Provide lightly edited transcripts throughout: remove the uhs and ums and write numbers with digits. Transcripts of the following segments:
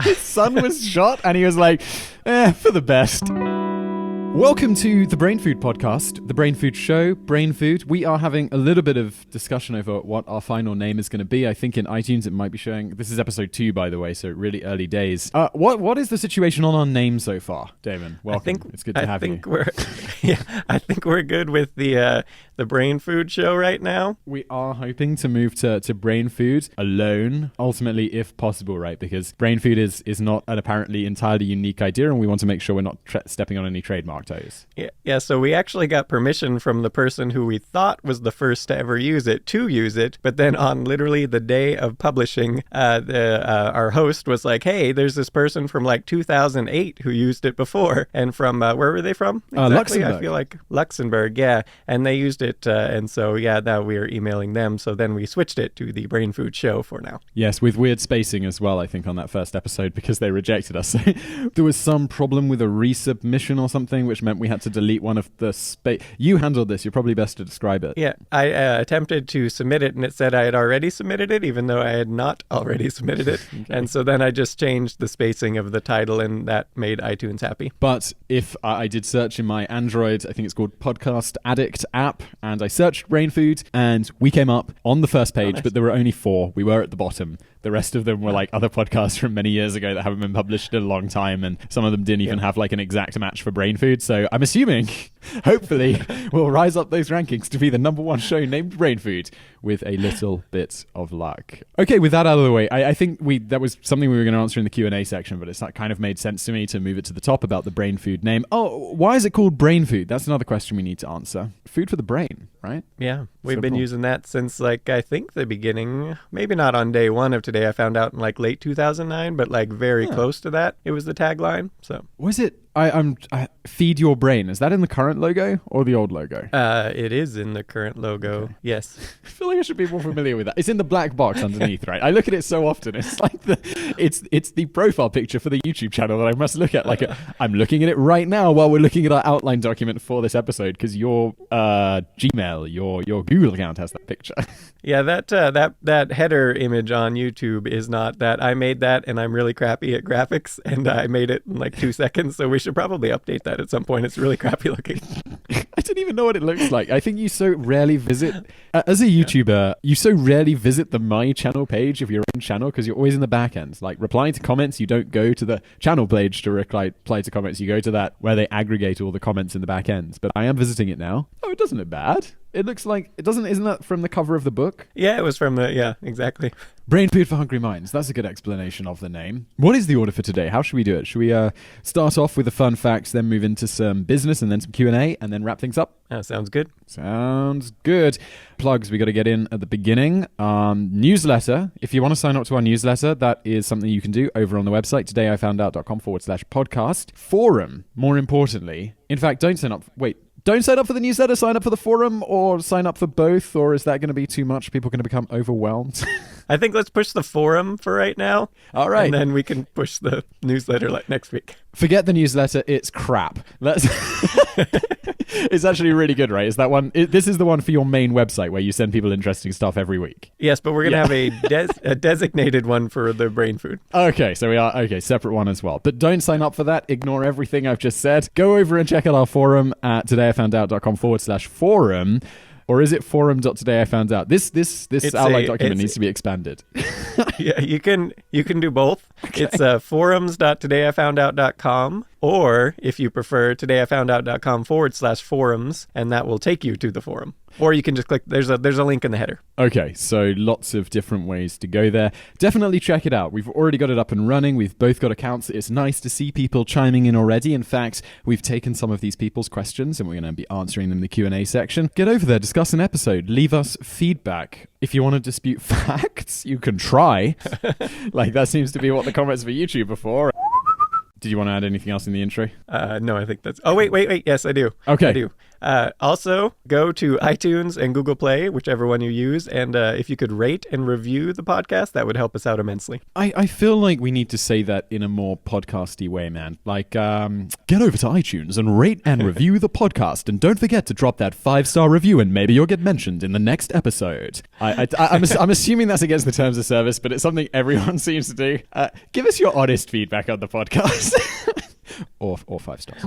His son was shot, and he was like, for the best. Welcome to the Brain Food Podcast, the Brain Food Show, Brain Food. We are having a little bit of discussion over what our final name is going to be. I think in iTunes it might be showing, this is episode 2, by the way, so really early days. What is the situation on our name so far, Damon? Welcome. It's good to have you. I think we're good with the Brain Food Show right now. We are hoping to move to Brain Food alone, ultimately, if possible, right? Because Brain Food is not an apparently entirely unique idea, and we want to make sure we're not stepping on any trademark toes. Yeah, so we actually got permission from the person who we thought was the first to ever use it, but then on literally the day of publishing, our host was like, hey, there's this person from like 2008 who used it before, and from, where were they from? Exactly? Luxembourg. I feel like Luxembourg, yeah, and they used it, and so, yeah, now we're emailing them, so then we switched it to the Brain Food Show for now. Yes, with weird spacing as well, I think, on that first episode, because they rejected us. There was some problem with a resubmission or something, which meant we had to delete one of the space. You handled this. You're probably best to describe it. Yeah, I attempted to submit it, and it said I had already submitted it, even though I had not already submitted it. Okay. And so then I just changed the spacing of the title, and that made iTunes happy. But if I did search in my Android, I think it's called Podcast Addict app, and I searched Brain Food, and we came up on the first page, nice. But there were only 4. We were at the bottom. The rest of them were like other podcasts from many years ago that haven't been published in a long time, and some of them didn't even have like an exact match for Brain Food. So I'm assuming, hopefully, we'll rise up those rankings to be the number 1 show named Brain Food with a little bit of luck. Okay, with that out of the way, I think that was something we were going to answer in the Q&A section, but it's not kind of made sense to me to move it to the top about the Brain Food name. Oh, why is it called Brain Food? That's another question we need to answer. Food for the brain, right? Yeah, we've been using that since like, I think the beginning, maybe not on day 1 of today. I found out in like late 2009, but like very close to that. It was the tagline. So was it? I feed your brain. Is that in the current logo or the old logo? It is in the current logo. Okay. Yes. I feel like I should be more familiar with that. It's in the black box underneath, right? I look at it so often. It's like it's the profile picture for the YouTube channel that I must look at. Like I'm looking at it right now while we're looking at our outline document for this episode, because your Gmail, your Google account has that picture. Yeah, that header image on YouTube is not that. I made that, and I'm really crappy at graphics, and I made it in like 2 seconds. So we should probably update that at some point. It's really crappy looking. I don't even know what it looks like. I think you so rarely visit, as a YouTuber, you so rarely visit the My Channel page of your own channel because you're always in the back end. Like replying to comments, you don't go to the channel page to reply to comments. You go to that where they aggregate all the comments in the back end. But I am visiting it now. Oh, it doesn't look bad. It looks like it doesn't. Isn't that from the cover of the book? Yeah, it was from the. Yeah, exactly. Brain Food for Hungry Minds. That's a good explanation of the name. What is the order for today? How should we do it? Should we start off with the fun facts, then move into some business, and then some Q&A, and then wrap things up? Sounds good. Sounds good. Plugs we got to get in at the beginning. Newsletter. If you want to sign up to our newsletter, that is something you can do over on the website, todayifoundout.com/podcast. Forum, more importantly. In fact, don't sign up. Don't sign up for the newsletter, sign up for the forum, or sign up for both, or is that going to be too much? People are going to become overwhelmed? I think let's push the forum for right now. All right. And then we can push the newsletter like next week. Forget the newsletter. It's crap. It's actually really good, right? Is that one? This is the one for your main website where you send people interesting stuff every week. Yes, but we're going to have a designated one for the Brain Food. Okay, so we are, separate one as well. But don't sign up for that. Ignore everything I've just said. Go over and check out our forum at todayifoundout.com/forum. Or is it forum.todayifoundout? This outline document needs to be expanded. Yeah, you can do both. Okay. It's forums.todayifoundout.com, or if you prefer, todayifoundout.com/forums, and that will take you to the forum. Or you can just click, there's a link in the header. Okay, so lots of different ways to go there. Definitely check it out. We've already got it up and running. We've both got accounts. It's nice to see people chiming in already. In fact, we've taken some of these people's questions and we're going to be answering them in the Q&A section. Get over there, discuss an episode, leave us feedback. If you want to dispute facts, you can try. Like that seems to be what the comments for YouTube are for. Did you want to add anything else in the intro? No, I think that's... Oh, wait. Yes, I do. Okay. I do. Also, go to iTunes and Google Play, whichever one you use, and if you could rate and review the podcast, that would help us out immensely. I feel like we need to say that in a more podcasty way, man. Like, get over to iTunes and rate and review the podcast, and don't forget to drop that 5-star review, and maybe you'll get mentioned in the next episode. I'm assuming that's against the terms of service, but it's something everyone seems to do. Give us your honest feedback on the podcast. or 5 stars.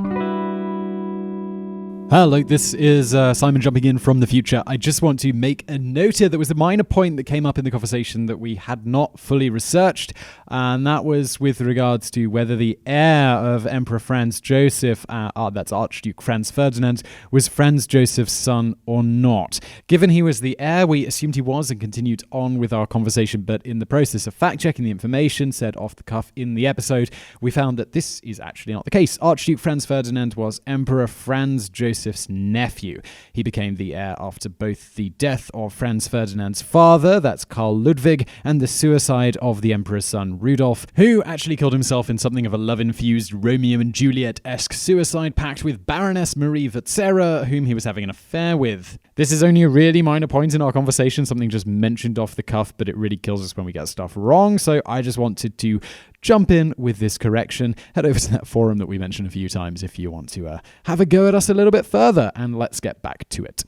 Hello, this is Simon jumping in from the future. I just want to make a note here. There was a minor point that came up in the conversation that we had not fully researched, and that was with regards to whether the heir of Emperor Franz Joseph, that's Archduke Franz Ferdinand, was Franz Joseph's son or not. Given he was the heir, we assumed he was and continued on with our conversation, but in the process of fact-checking the information said off the cuff in the episode, we found that this is actually not the case. Archduke Franz Ferdinand was Emperor Franz Joseph's nephew. He became the heir after both the death of Franz Ferdinand's father, that's Karl Ludwig, and the suicide of the emperor's son Rudolf, who actually killed himself in something of a love-infused Romeo and Juliet-esque suicide pact with Baroness Marie Vetzera, whom he was having an affair with. This is only a really minor point in our conversation, something just mentioned off the cuff, but it really kills us when we get stuff wrong, so I just wanted to jump in with this correction. Head over to that forum that we mentioned a few times if you want to have a go at us a little bit further, and let's get back to it.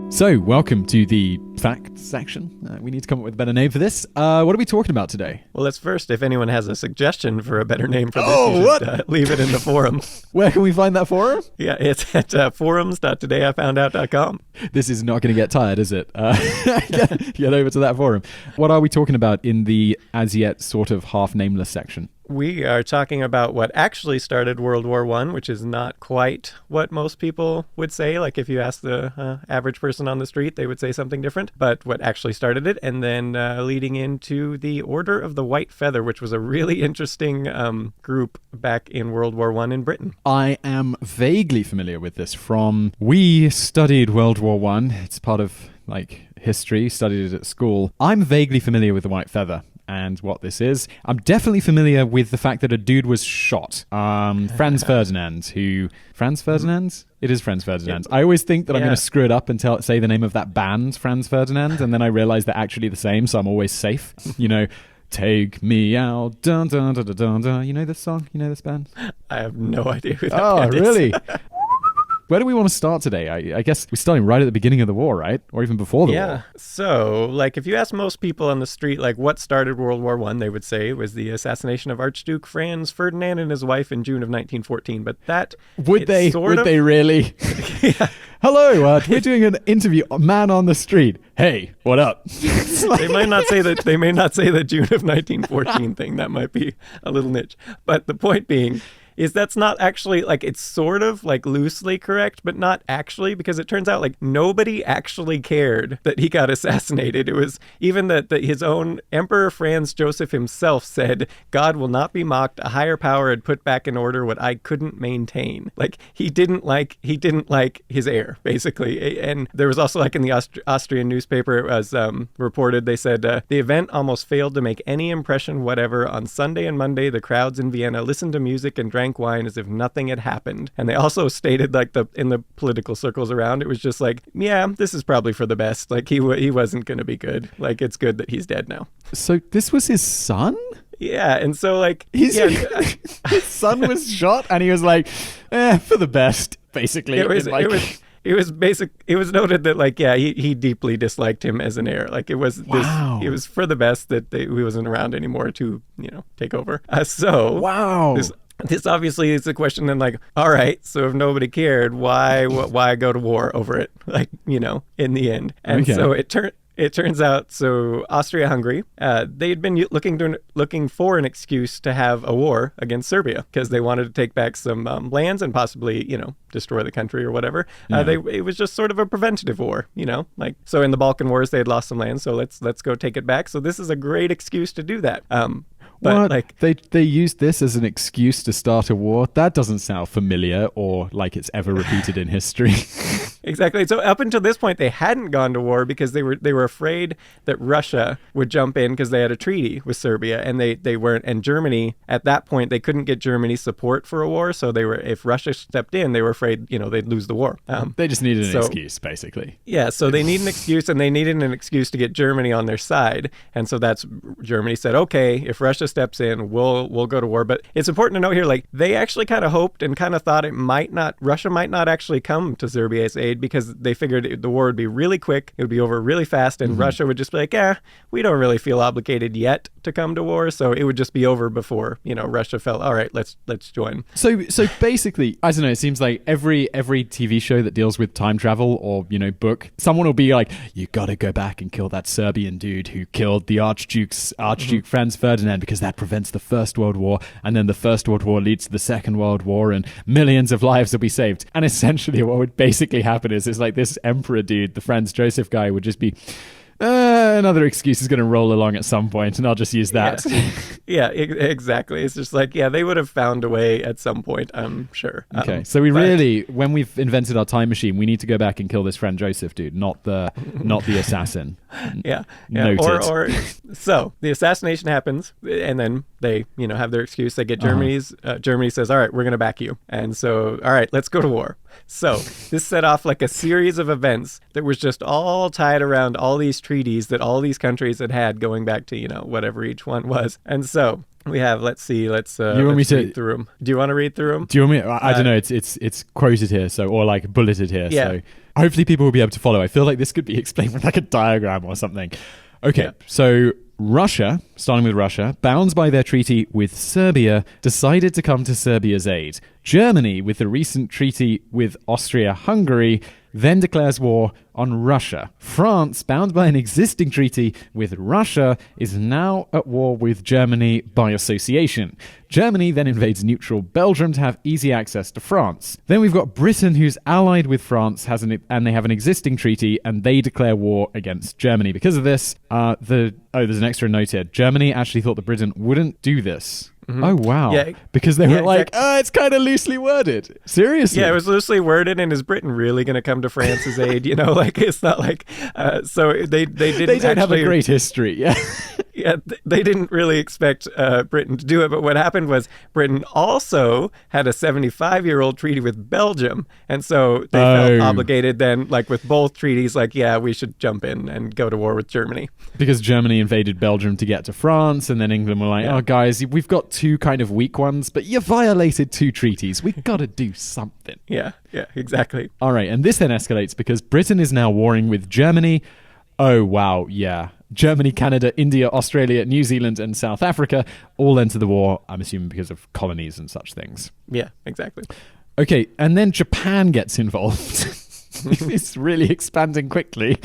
So, welcome to the fact section. We need to come up with a better name for this. What are we talking about today? Well, let's first, if anyone has a suggestion for a better name for this, you should leave it in the forum. Where can we find that forum? Yeah, it's at forums.todayifoundout.com. This is not going to get tired, is it? Get over to that forum. What are we talking about in the as yet sort of half-nameless section? We are talking about what actually started World War I, which is not quite what most people would say. Like if you ask the average person on the street, they would say something different. But what actually started it, and then leading into the Order of the White Feather, which was a really interesting group back in World War I in Britain. I am vaguely familiar with this from... We studied World War I. It's part of, history, studied it at school. I'm vaguely familiar with the White Feather and what this is. I'm definitely familiar with the fact that a dude was shot. Franz Ferdinand, who... Franz Ferdinand? It is Franz Ferdinand. I always think that I'm going to screw it up and say the name of that band, Franz Ferdinand, and then I realize they're actually the same, so I'm always safe. Take me out, dun dun dun dun dun dun. You know this song? You know this band? I have no idea who that band is. Oh, really? Where do we want to start today? I guess we're starting right at the beginning of the war, right? Or even before the war. Yeah. So, if you ask most people on the street, what started World War I, they would say it was the assassination of Archduke Franz Ferdinand and his wife in June of 1914. But that... Would they really? Yeah. Hello, we're doing an interview, man on the street. Hey, what up? They may not say that. They may not say the June of 1914 thing. That might be a little niche. But the point being is that's not actually, it's sort of loosely correct, but not actually, because it turns out nobody actually cared that he got assassinated. It was even that his own Emperor Franz Joseph himself said, "God will not be mocked. A higher power had put back in order what I couldn't maintain." He didn't like his heir, basically. And there was also in the Austrian newspaper, it was reported, they said, the event almost failed to make any impression whatever. On Sunday and Monday, the crowds in Vienna listened to music and drank wine as if nothing had happened. And they also stated in the political circles around, it was just yeah, this is probably for the best. He wasn't going to be good. It's good that he's dead now. So this was his son? Yeah, and so his son was shot, and he was for the best, basically. It was noted that he deeply disliked him as an heir. It was for the best that he wasn't around anymore to take over. Wow. This obviously is a question then all right, so if nobody cared, why go to war over it? In the end. And so it turns out, so Austria-Hungary, they had been looking for an excuse to have a war against Serbia because they wanted to take back some lands and possibly, destroy the country or whatever. Yeah. It was just sort of a preventative war, so in the Balkan Wars, they had lost some land, so let's go take it back. So this is a great excuse to do that. But what? like They used this as an excuse to start a war? That doesn't sound familiar or like it's ever repeated in history. Exactly. So up until this point, they hadn't gone to war because they were afraid that Russia would jump in because they had a treaty with Serbia, and they weren't. And Germany at that point, they couldn't get Germany's support for a war, so they were, if Russia stepped in, they were afraid they'd lose the war. They just needed an excuse, basically. Yeah. So they need an excuse, and they needed an excuse to get Germany on their side, and so that's Germany said, okay, if Russia steps in, we'll go to war. But it's important to note here, like they actually kind of hoped and kind of thought Russia might not actually come to Serbia's aid, because they figured the war would be really quick, it would be over really fast, and Russia would just be like, we don't really feel obligated yet to come to war, so it would just be over before Russia felt, all right, let's join. So basically, I don't know, it seems like every TV show that deals with time travel or book, someone will be like, you gotta go back and kill that Serbian dude who killed the Archduke Franz Ferdinand, because that prevents the First World War, and then the First World War leads to the Second World War, and millions of lives will be saved. And essentially what would basically happen is it's like this emperor dude, the Franz Joseph guy, would just be another excuse is going to roll along at some point, and I'll just use that. Yeah, exactly. It's just like, they would have found a way at some point, I'm sure. Okay, so when we've invented our time machine, we need to go back and kill this Franz Joseph dude, not the assassin. Yeah. Noted. So the assassination happens, and then they, have their excuse. They get Germany says, all right, we're going to back you. And so, all right, let's go to war. So this set off like a series of events that was just all tied around all these treaties that all these countries had going back to, whatever each one was. And so we have, let's read through them. Do you want to read through them? Do you want me? I don't know. It's quoted here, or like bulleted here. Yeah. So hopefully people will be able to follow. I feel like this could be explained with like a diagram or something. Okay, so Russia, starting with Russia, bound by their treaty with Serbia, decided to come to Serbia's aid. Germany, with the recent treaty with Austria-Hungary, then declares war on Russia. France, bound by an existing treaty with Russia, is now at war with Germany by association. Germany then invades neutral Belgium to have easy access to France. Then we've got Britain, who's allied with France, and they have an existing treaty, and they declare war against Germany. Because of this, there's an extra note here. Germany actually thought that Britain wouldn't do this. Mm-hmm. Oh, wow. Yeah, because they were like, it's kind of loosely worded. Seriously? Yeah, it was loosely worded, and is Britain really going to come to France's aid? Like, it's not like... so they didn't They don't have a great history, yeah. Yeah, they didn't really expect Britain to do it, but what happened was Britain also had a 75-year-old treaty with Belgium, and so they felt obligated then, like with both treaties, like, we should jump in and go to war with Germany. Because Germany invaded Belgium to get to France, and then England were like, oh, guys, we've got two kind of weak ones, but you violated two treaties. We've got to do something. Yeah, exactly. All right, and this then escalates because Britain is now warring with Germany. Oh, wow, yeah. Germany, Canada, India, Australia, New Zealand, and South Africa all enter the war, I'm assuming because of colonies and such things. Yeah, exactly. Okay, and then Japan gets involved. It's really expanding quickly.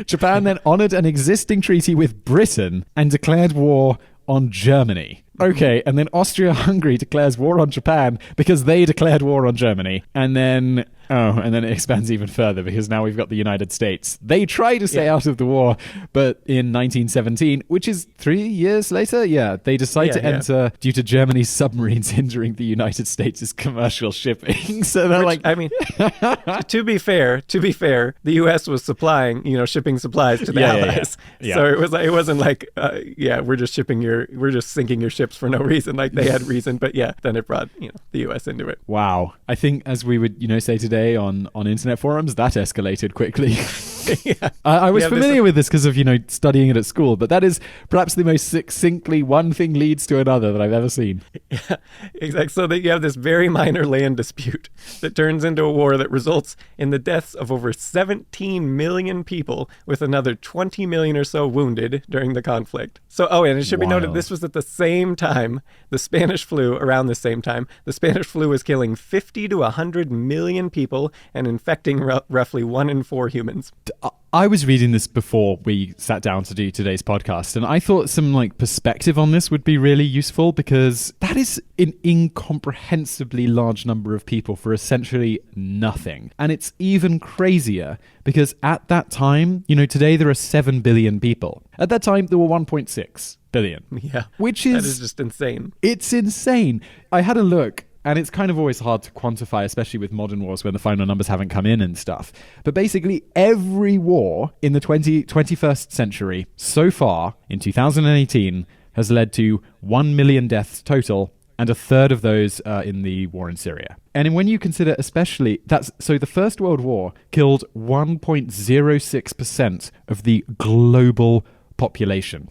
Japan then honored an existing treaty with Britain and declared war on Germany. Okay, and then Austria-Hungary declares war on Japan because they declared war on Germany. And then it expands even further because now we've got the United States. They try to stay out of the war, but in 1917, which is 3 years later, they decide to enter due to Germany's submarines hindering the United States' commercial shipping. So they're to be fair, the U.S. was supplying, shipping supplies to the Allies. Yeah. So it wasn't like, we're just sinking your ships for no reason. Like they had reason, but then it brought the U.S. into it. Wow, I think as we would say today on internet forums, that escalated quickly. I was familiar with this because of studying it at school, but that is perhaps the most succinctly one thing leads to another that I've ever seen. Yeah, exactly. So that you have this very minor land dispute that turns into a war that results in the deaths of over 17 million people, with another 20 million or so wounded during the conflict. So, and it should be noted, this was at the same time the Spanish flu. Around the same time, the Spanish flu was killing 50 to 100 million people and infecting roughly 1 in 4 humans. I was reading this before we sat down to do today's podcast, and I thought some like perspective on this would be really useful, because that is an incomprehensibly large number of people for essentially nothing. And it's even crazier because at that time, today there are 7 billion people. At that time, there were 1.6 billion. Yeah. Which that is just insane. It's insane. I had a look. And it's kind of always hard to quantify, especially with modern wars when the final numbers haven't come in and stuff. But basically, every war in the 21st century so far, in 2018, has led to 1 million deaths total, and a third of those in the war in Syria. And when you consider especially, the First World War killed 1.06% of the global population.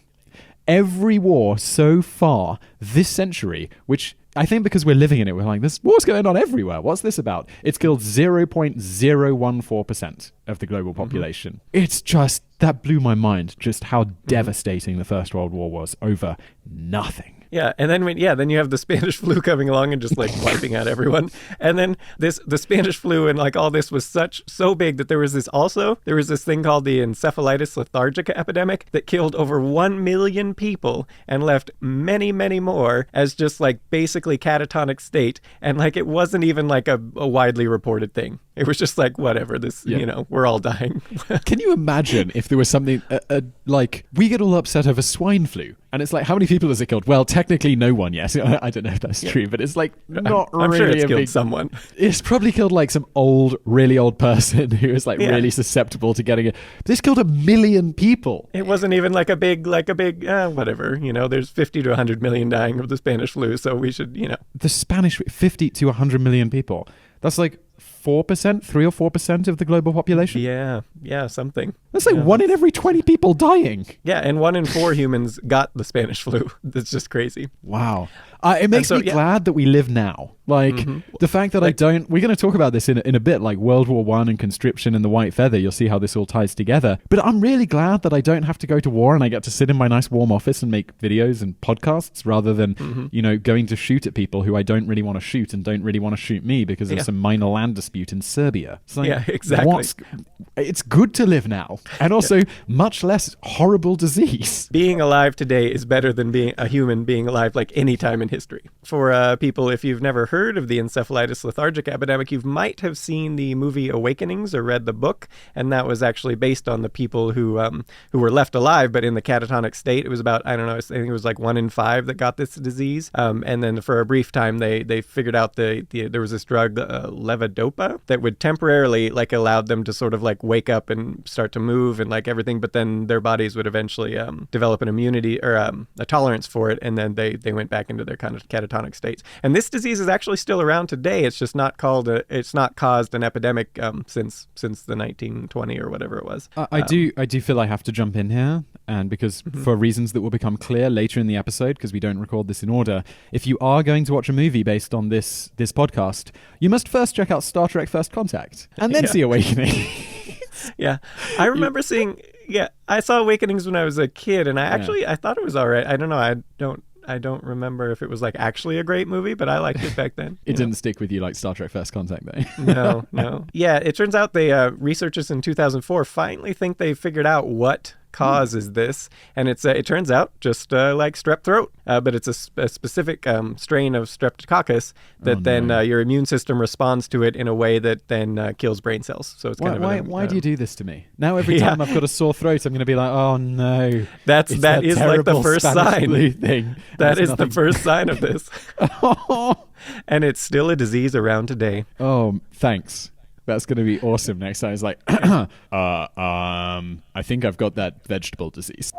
Every war so far this century, which I think because we're living in it, we're like, this war's going on everywhere. What's this about? It's killed 0.014% of the global population. It's just, that blew my mind, just how devastating the First World War was over nothing. Yeah, and then then you have the Spanish flu coming along and just like wiping out everyone. And then the Spanish flu and like all this was so big that there was this thing called the encephalitis lethargica epidemic that killed over 1 million people and left many, many more as just like basically catatonic state. And like it wasn't even like a widely reported thing. It was just like, whatever, we're all dying. Can you imagine if there was something like, we get all upset over swine flu, and it's like, how many people has it killed? Well, technically no one yet. I don't know if that's true, but it's like not I'm really sure it's killed someone. It's probably killed like some really old person who is like really susceptible to getting it. This killed 1 million people. It wasn't even like a big, whatever. There's 50 to 100 million dying of the Spanish flu, so we should, The Spanish, 50 to 100 million people. That's like 4%, 3 or 4% of the global population. Yeah, something. That's like 1 in every 20 people dying. Yeah, and 1 in 4 humans got the Spanish flu. That's just crazy. Wow. It makes me glad that we live now. Like, the fact that we're going to talk about this in a bit, like World War I and conscription and the white feather. You'll see how this all ties together. But I'm really glad that I don't have to go to war and I get to sit in my nice warm office and make videos and podcasts rather than, going to shoot at people who I don't really want to shoot and don't really want to shoot me because of some minor land dispute in Serbia. It's like, yeah, exactly. It's good to live now. And also much less horrible disease. Being alive today is better than being a human being alive like any time in history. For people, if you've never heard of the encephalitis lethargica epidemic, you might have seen the movie Awakenings or read the book, and that was actually based on the people who were left alive but in the catatonic state. It was about, I don't know, I think it was like 1 in 5 that got this disease. And then for a brief time, they figured out there was this drug, levodopa, that would temporarily like allowed them to sort of like wake up and start to move and like everything, but then their bodies would eventually develop an immunity or a tolerance for it, and then they went back into their kind of catatonic states. And this disease is actually still around today. It's just not it's not caused an epidemic since the 1920 or whatever it was. I do feel I have to jump in here, and because for reasons that will become clear later in the episode, because we don't record this in order, if you are going to watch a movie based on this podcast, you must first check out Star Trek First Contact and then see Awakening. Yeah, I remember seeing. Yeah, I saw Awakenings when I was a kid, and I thought it was all right. I don't know. I don't remember if it was like actually a great movie, but I liked it back then. It didn't stick with you like Star Trek First Contact, though. No. Yeah, it turns out researchers in 2004 finally think they figured out what causes this, and it turns out just like strep throat, but it's a specific strain of streptococcus that your immune system responds to it in a way that then kills brain cells. So it's why do you do this to me? Now every time I've got a sore throat, I'm going to be like, oh no. That is like the first sign. Thing. That is the first sign of this. And it's still a disease around today. Oh, thanks. That's going to be awesome next time. It's like, I think I've got that vegetable disease.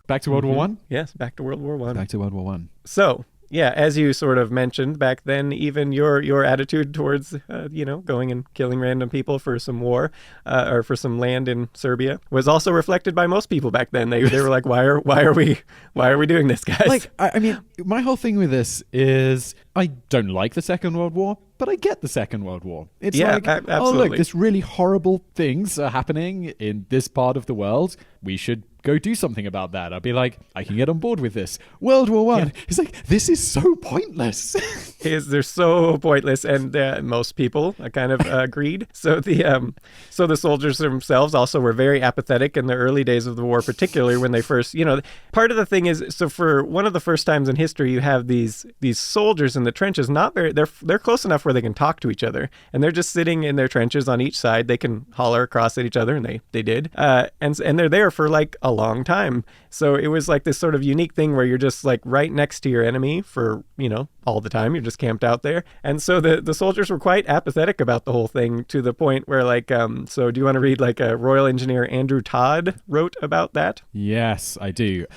Back to World War I? Yes, back to World War I. Back to World War I. So, yeah, as you sort of mentioned back then, even your attitude towards, going and killing random people for some war or for some land in Serbia was also reflected by most people back then. They were like, why are we doing this, guys? Like, I mean, my whole thing with this is I don't like the Second World War, but I get the Second World War. It's absolutely. Oh, look, this really horrible things are happening in this part of the world. we should go do something about that. I'd be like, I can get on board with this. World War One. Yeah. It's like, this is so pointless. They're so pointless, and most people kind of agreed. So the soldiers themselves also were very apathetic in the early days of the war, particularly when they first, part of the thing is, so for one of the first times in history, you have these soldiers in the trenches, they're close enough where they can talk to each other, and they're just sitting in their trenches on each side. They can holler across at each other, and they did, and they're there for like a long time. So it was like this sort of unique thing where you're just like right next to your enemy for, all the time. You're just camped out there. And so the soldiers were quite apathetic about the whole thing, to the point where like, so do you want to read like a Royal Engineer Andrew Todd wrote about that? Yes, I do.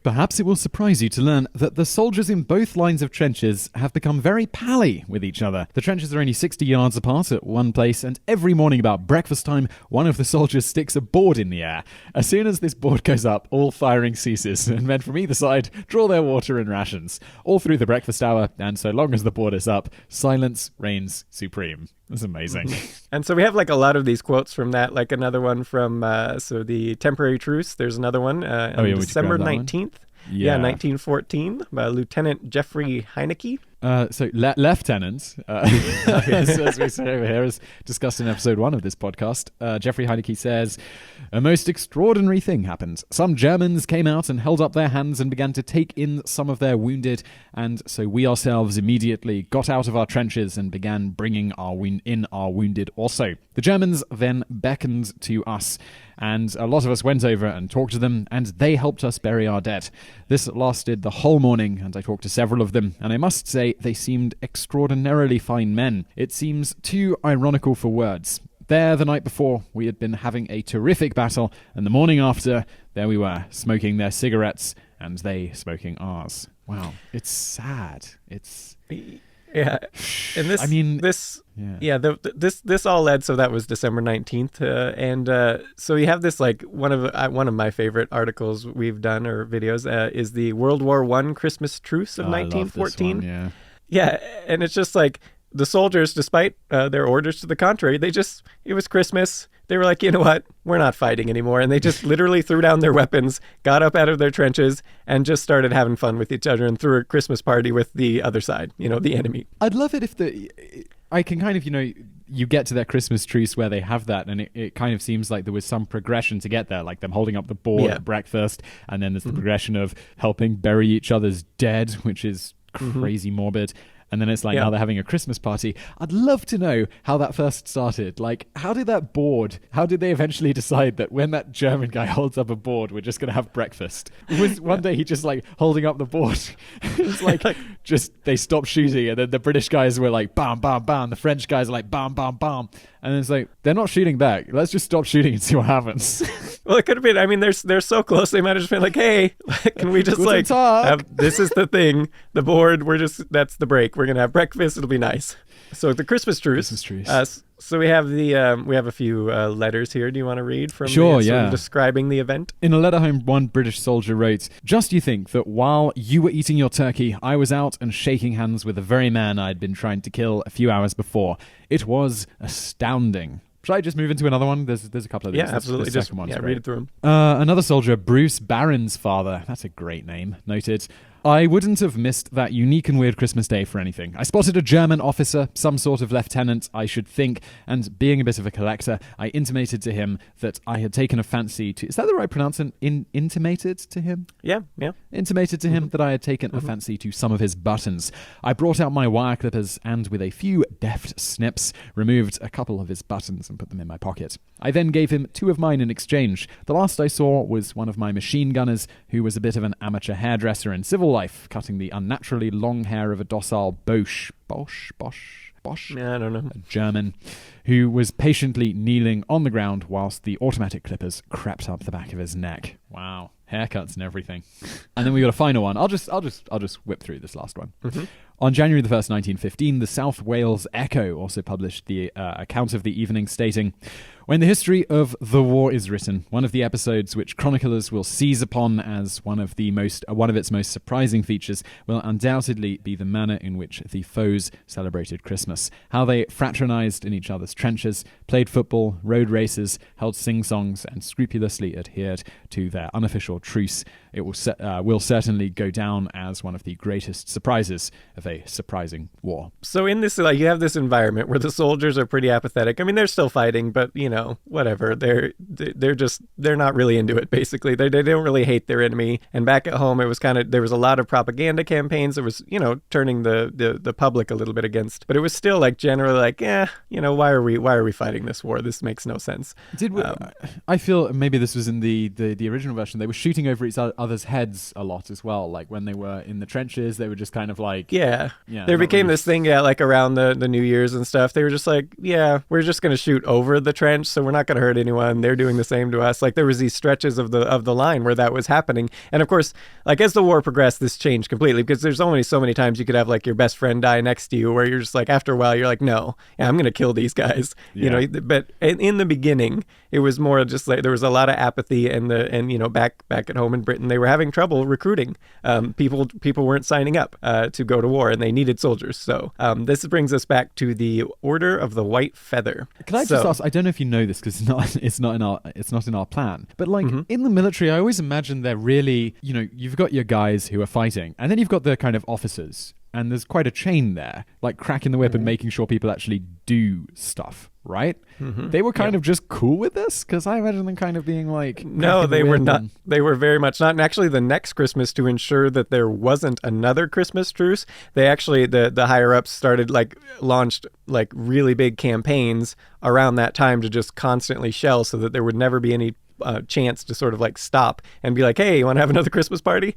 Perhaps it will surprise you to learn that the soldiers in both lines of trenches have become very pally with each other. The trenches are only 60 yards apart at one place, and every morning about breakfast time, one of the soldiers sticks a board in the air. As soon as this board goes up, all firing ceases, and men from either side draw their water and rations. All through the breakfast hour, and so long as the board is up, silence reigns supreme. That's amazing. And so we have like a lot of these quotes from that, like another one from, so the temporary truce, there's another one on December 19th. Yeah, 1914, by Lieutenant Jeffrey Heinecke. Lieutenant, as we say over here, as discussed in episode 1 of this podcast, Jeffrey Heinecke says, a most extraordinary thing happened. Some Germans came out and held up their hands and began to take in some of their wounded, and so we ourselves immediately got out of our trenches and began bringing our wounded also. The Germans then beckoned to us, and a lot of us went over and talked to them, and they helped us bury our dead. This lasted the whole morning, and I talked to several of them, and I must say they seemed extraordinarily fine men. It seems too ironical for words. There, the night before, we had been having a terrific battle, and the morning after, there we were, smoking their cigarettes, and they smoking ours. Wow, it's sad. It's... Yeah, and this, I mean, this, yeah, this all led. So that was December 19th, and so you have this like one of my favorite articles we've done or videos is the World War I Christmas truce of 1914. I love this one, yeah, and it's just like the soldiers, despite their orders to the contrary, it was Christmas. They were like, you know what? We're not fighting anymore. And they just literally threw down their weapons, got up out of their trenches, and just started having fun with each other and threw a Christmas party with the other side, the enemy. I'd love it if I can kind of, you get to that Christmas truce where they have that, and it kind of seems like there was some progression to get there, like them holding up the board at breakfast, and then there's the progression of helping bury each other's dead, which is crazy morbid. And then it's like, now they're having a Christmas party. I'd love to know how that first started. Like, how did they eventually decide that when that German guy holds up a board, we're just going to have breakfast? Was one day he just like holding up the board? It's like, just, they stopped shooting, and then the British guys were like, bam, bam, bam. The French guys are like, bam, bam, bam. And it's like, they're not shooting back. Let's just stop shooting and see what happens. Well, it could have been, I mean, they're so close, they might have just been like, hey, can we just like, this is the thing, the board, that's the break. We're going to have breakfast, it'll be nice. So the Christmas truce. So we have a few letters here. Do you want to read from describing the event? In a letter home, one British soldier wrote, "Just you think that while you were eating your turkey, I was out and shaking hands with the very man I'd been trying to kill a few hours before. It was astounding." Should I just move into another one? There's a couple of these. Yeah, absolutely. Just read it through them. Another soldier, Bruce Barron's father, that's a great name, noted, "I wouldn't have missed that unique and weird Christmas day for anything. I spotted a German officer, some sort of lieutenant, I should think, and being a bit of a collector, I intimated to him that I had taken a fancy to..." Is that the right pronunciation? Intimated to him? Yeah. Intimated to him that I had taken a fancy to some of his buttons. I brought out my wire clippers and with a few deft snips, removed a couple of his buttons and put them in my pocket. I then gave him 2 of mine in exchange. The last I saw was one of my machine gunners, who was a bit of an amateur hairdresser in civil life, cutting the unnaturally long hair of a docile Bosch? Yeah, I don't know. A German, who was patiently kneeling on the ground whilst the automatic clippers crept up the back of his neck. Wow. Haircuts and everything. And then we got a final one. I'll just whip through this last one. On January the 1st, 1915, the South Wales Echo also published the account of the evening, stating, When the history of the war is written, one of the episodes which chroniclers will seize upon as one of its most surprising features will undoubtedly be the manner in which the foes celebrated Christmas. How they fraternized in each other's trenches, played football, rode races, held sing-songs, and scrupulously adhered to their unofficial truce. It will certainly go down as one of the greatest surprises of a surprising war. So in this, you have this environment where the soldiers are pretty apathetic. I mean, they're still fighting, but whatever. They're not really into it. Basically, they don't really hate their enemy. And back at home, it was there was a lot of propaganda campaigns that was turning the public a little bit against. But it was still generally why are we fighting this war? This makes no sense. I feel maybe this was in the original version. They were shooting over each other's heads a lot as well. Like when they were in the trenches, they were just kind of there became this thing around the New Year's and stuff. They were just we're just going to shoot over the trench, so we're not going to hurt anyone. They're doing the same to us. Like there was these stretches of the line where that was happening. And of course, as the war progressed, this changed completely, because there's only so many times you could have your best friend die next to you, where you're just after a while you're no, I'm going to kill these guys. But in the beginning, it was more just there was a lot of apathy, and back at home in Britain, they were having trouble recruiting. People weren't signing up to go to war, and they needed soldiers. So this brings us back to the Order of the White Feather. Can I just ask? I don't know if you know this, because it's not in our plan. But in the military, I always imagine they're really you've got your guys who are fighting, and then you've got the kind of officers. And there's quite a chain there, cracking the whip and making sure people actually do stuff, right? Mm-hmm. They were kind of just cool with this, because I imagine them kind of being no, they were not. They were very much not. And actually, the next Christmas, to ensure that there wasn't another Christmas truce, they actually, the higher ups started launched really big campaigns around that time to just constantly shell, so that there would never be any chance to sort of stop and be hey, you want to have another Christmas party?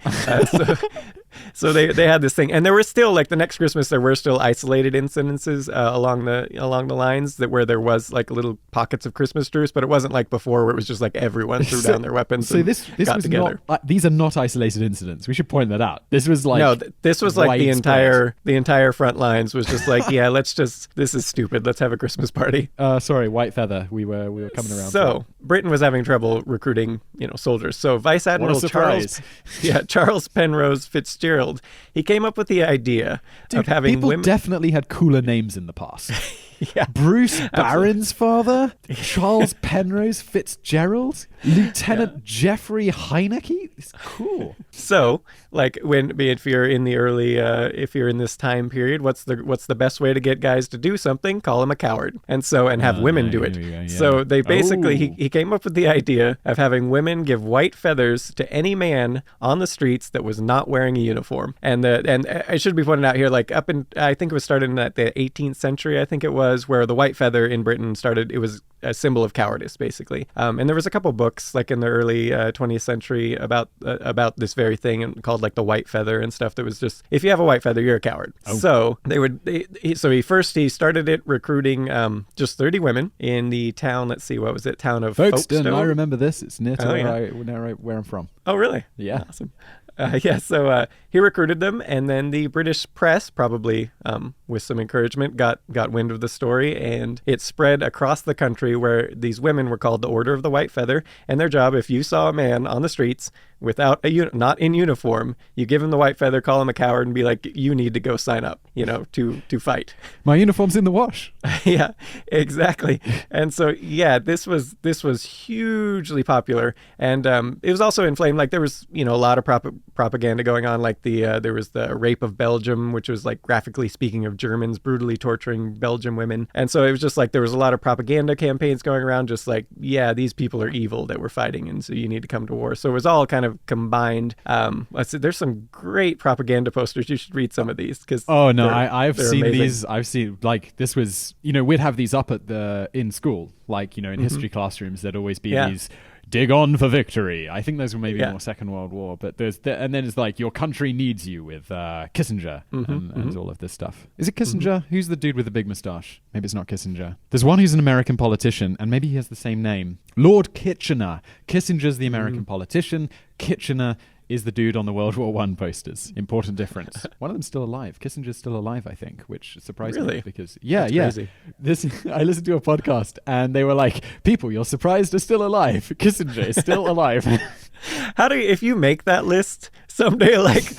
So they had this thing, and there were still the next Christmas, there were still isolated incidences along the lines where there was little pockets of Christmas truce, but it wasn't like before, where it was just everyone threw down their weapons. So this got was together. Not. These are not isolated incidents. We should point that out. This was no. This was the entire front lines was just yeah. This is stupid. Let's have a Christmas party. Sorry, White Feather. We were coming around. So Britain was having trouble recruiting soldiers. So Vice Admiral Charles Penrose Fitzgerald, he came up with the idea of having people women. Definitely had cooler names in the past. Bruce Barron's father, Charles Penrose Fitzgerald, Lieutenant Jeffrey Heineke. It's cool. So, if you're in the early, if you're in this time period, what's the best way to get guys to do something? Call him a coward, and have women do it. Yeah. So they basically he came up with the idea of having women give white feathers to any man on the streets that was not wearing a uniform. And I should be pointed out here, I think it was started in the 18th century. I think it was, where the white feather in Britain started. It was a symbol of cowardice, basically. And there was a couple books in the early 20th century about this very thing, called the white feather and stuff, that was just, if you have a white feather, you're a coward. Oh. So he started it recruiting just 30 women in the town. Let's see, what was it? Town of Folkestone. I remember this. It's near to where I'm from. Oh, really? Yeah. Awesome. So he recruited them, and then the British press, probably with some encouragement, got wind of the story, and it spread across the country, where these women were called the Order of the White Feather, and their job, if you saw a man on the streets without not in uniform, you give him the white feather, call him a coward, and be you need to go sign up, to fight. My uniform's in the wash. Yeah, exactly. And so this was hugely popular, and it was also inflamed. There was a lot of propaganda going on, there was the rape of Belgium, which was graphically speaking of Germans brutally torturing Belgian women. And so it was just there was a lot of propaganda campaigns going around, just these people are evil that we're fighting, and so you need to come to war. So it was all kind of combined. There's some great propaganda posters. You should read some of these, because I've seen amazing. These. I've seen this was we'd have these up in school, in history classrooms. There'd always be these. Dig on for victory. I think those were maybe more Second World War, but and then it's your country needs you with Kissinger and all of this stuff. Is it Kissinger? Mm-hmm. Who's the dude with the big moustache? Maybe it's not Kissinger. There's one who's an American politician, and maybe he has the same name. Lord Kitchener. Kissinger's the American politician. Kitchener is the dude on the World War I posters. Important difference. One of them's still alive. Kissinger's still alive, I think, which surprised me because That's crazy. I listened to a podcast and they were like, people you're surprised are still alive. Kissinger is still alive. How do you, if you make that list someday, like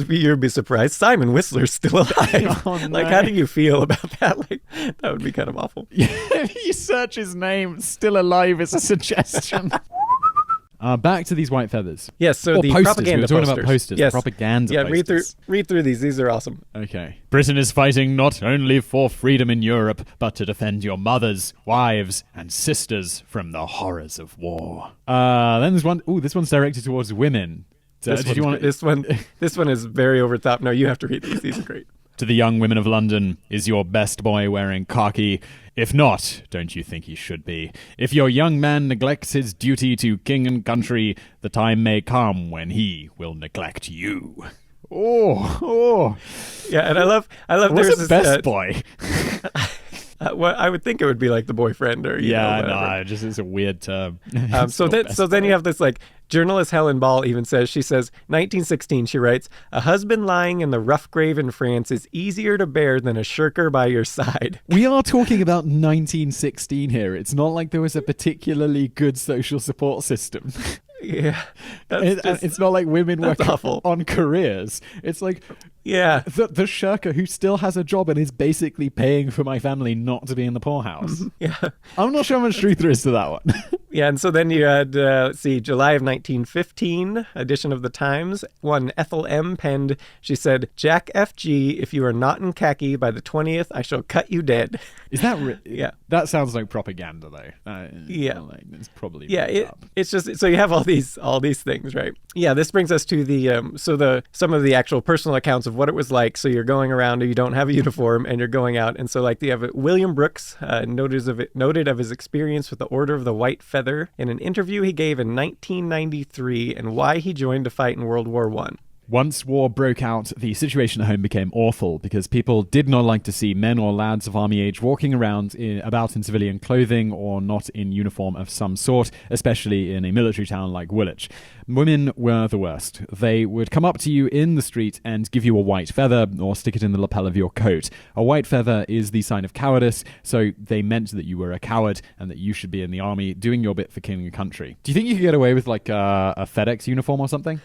you'd be surprised Simon Whistler's still alive. Oh, no. Like, how do you feel about that? Like, that would be kind of awful. If you search his name, still alive is a suggestion. Back to these white feathers. Yes, so the posters. propaganda We were talking posters. about posters. Yes. Propaganda Yeah, posters. read through these. These are awesome. Okay. Britain is fighting not only for freedom in Europe, but to defend your mothers, wives, and sisters from the horrors of war. Then there's one. Ooh, this one's directed towards women. This one is very over the top. No, you have to read these. These are great. To the young women of London, is your best boy wearing khaki? If not, don't you think he should be? If your young man neglects his duty to king and country, the time may come when he will neglect you. Oh. Yeah, and I love. What's There's a this best boy? well, I would think it would be like the boyfriend or just it's a weird term. So then you have this like journalist Helen Ball even she says 1916 she writes, a husband lying in the rough grave in France is easier to bear than a shirker by your side. We are talking about 1916 here. It's not like there was a particularly good social support system. Yeah, it's not like women were awful. On careers. It's like the shirker who still has a job and is basically paying for my family not to be in the poorhouse. Yeah, I'm not sure how much truth there is to that one. Yeah, and so then you had July of 1915 edition of the Times. One Ethel M. penned. She said, "Jack F.G. If you are not in khaki by the 20th, I shall cut you dead." Is that yeah? That sounds like propaganda, though. Yeah, it's probably it's just so you have all these things, right? Yeah, this brings us to the some of the actual personal accounts of what it was like. So you're going around, and you don't have a uniform, and you're going out, and so like you have William Brooks noted of his experience with the Order of the White Feather in an interview he gave in 1993 and why he joined to fight in World War I. Once war broke out, the situation at home became awful because people did not like to see men or lads of army age walking around about in civilian clothing or not in uniform of some sort, especially in a military town like Woolwich. Women were the worst. They would come up to you in the street and give you a white feather or stick it in the lapel of your coat. A white feather is the sign of cowardice, so they meant that you were a coward and that you should be in the army doing your bit for king and country. Do you think you could get away with like a FedEx uniform or something?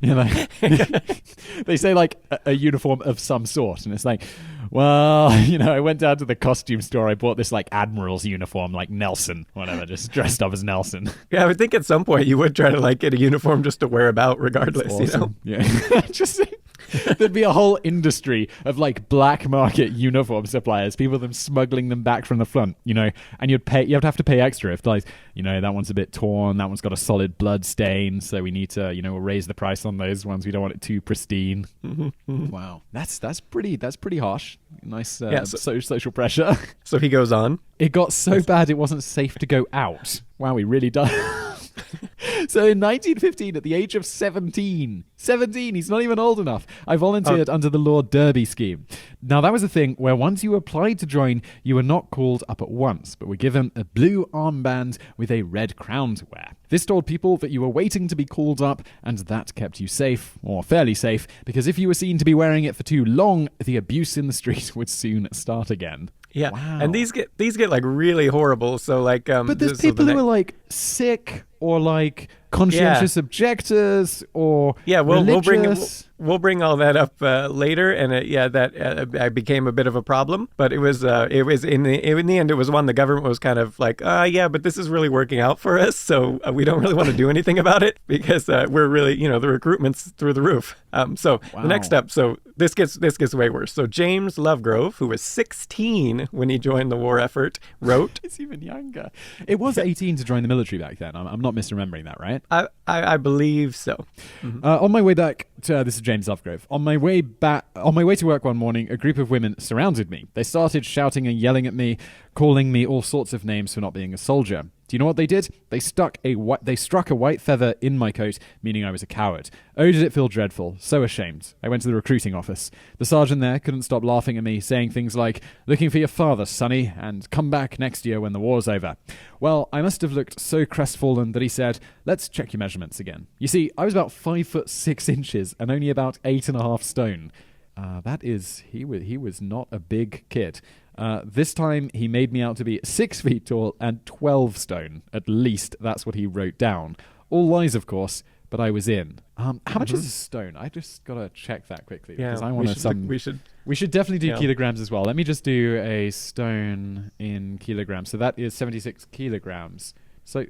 You know, they say like a uniform of some sort, and it's like, well, I went down to the costume store. I bought this like admiral's uniform, like Nelson, whatever, just dressed up as Nelson. Yeah, I would think at some point you would try to like get a uniform just to wear about, regardless. Awesome. Yeah, just. There'd be a whole industry of like black market uniform suppliers, people them smuggling them back from the front, and you'd have to pay extra if like, that one's a bit torn, that one's got a solid blood stain, so we need to, we'll raise the price on those ones. We don't want it too pristine. Mm-hmm. Wow. That's pretty harsh. Nice social pressure. So he goes on. It got so bad it wasn't safe to go out. Wow, he really does. So in 1915, at the age of 17, he's not even old enough, I volunteered under the Lord Derby scheme. Now, that was a thing where once you applied to join, you were not called up at once, but were given a blue armband with a red crown to wear. This told people that you were waiting to be called up, and that kept you safe, or fairly safe, because if you were seen to be wearing it for too long, the abuse in the street would soon start again. Yeah, wow. And these get like really horrible. So like, but there's people who are like sick or like conscientious objectors or religious. We'll bring all that up later, and that became a bit of a problem. But it was in the end, it was one the government was kind of like, but this is really working out for us, so we don't really want to do anything about it because we're really, the recruitment's through the roof. The next up, so this gets way worse. So James Lovegrove, who was 16 when he joined the war effort, wrote, it's even younger. It was 18 to join the military back then. I'm not misremembering that, right? I believe so. Mm-hmm. On my way back to this is James Lovegrove. On my way to work one morning, a group of women surrounded me. They started shouting and yelling at me, calling me all sorts of names for not being a soldier. Do you know what they did? They struck a white feather in my coat, meaning I was a coward. Oh, did it feel dreadful. So ashamed. I went to the recruiting office. The sergeant there couldn't stop laughing at me, saying things like, looking for your father, sonny, and come back next year when the war's over. Well, I must have looked so crestfallen that he said, let's check your measurements again. You see, I was about 5'6" and only about 8.5 stone. He was not a big kid. This time he made me out to be 6 feet tall and 12 stone. At least that's what he wrote down. All lies, of course, but I was in. How much is a stone? I just gotta check that quickly because I want to. We should definitely do kilograms as well. Let me just do a stone in kilograms. So that is 76 kilograms. So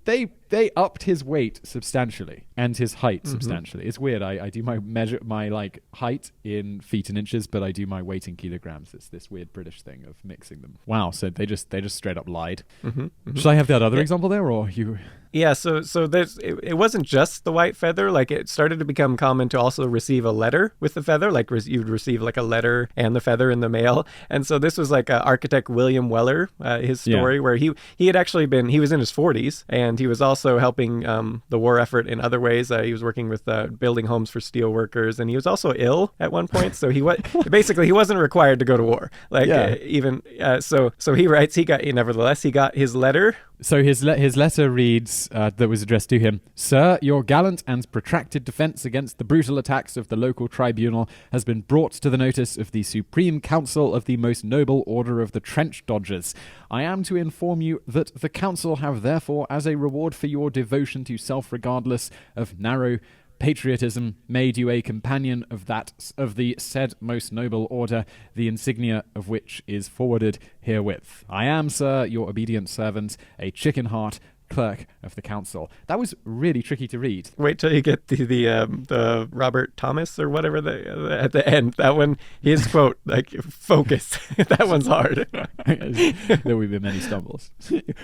they upped his weight substantially and his height substantially. It's weird. I do my like height in feet and inches, but I do my weight in kilograms. It's this weird British thing of mixing them. Wow. So they just straight up lied. Should I have that other example there, or you? Yeah, so there's it wasn't just the white feather. Like, it started to become common to also receive a letter with the feather. Like, you'd receive like a letter and the feather in the mail. And so this was like architect William Weller, his story, where he had actually he was in his 40s, and he was also helping the war effort in other ways. He was working with building homes for steel workers, and he was also ill at one point. So he wasn't required to go to war. So he writes, he got his letter. So his letter reads, that was addressed to him, Sir, your gallant and protracted defense against the brutal attacks of the local tribunal has been brought to the notice of the Supreme Council of the Most Noble Order of the Trench Dodgers. I am to inform you that the council have therefore, as a reward for your devotion to self-regardless of narrow patriotism, made you a companion of the said most noble order, the insignia of which is forwarded herewith. I am, sir, your obedient servant, a chicken heart, clerk of the council. That was really tricky to read. Wait till you get to the Robert Thomas or whatever at the end. That one, his quote, like, focus. That one's hard. There will be many stumbles.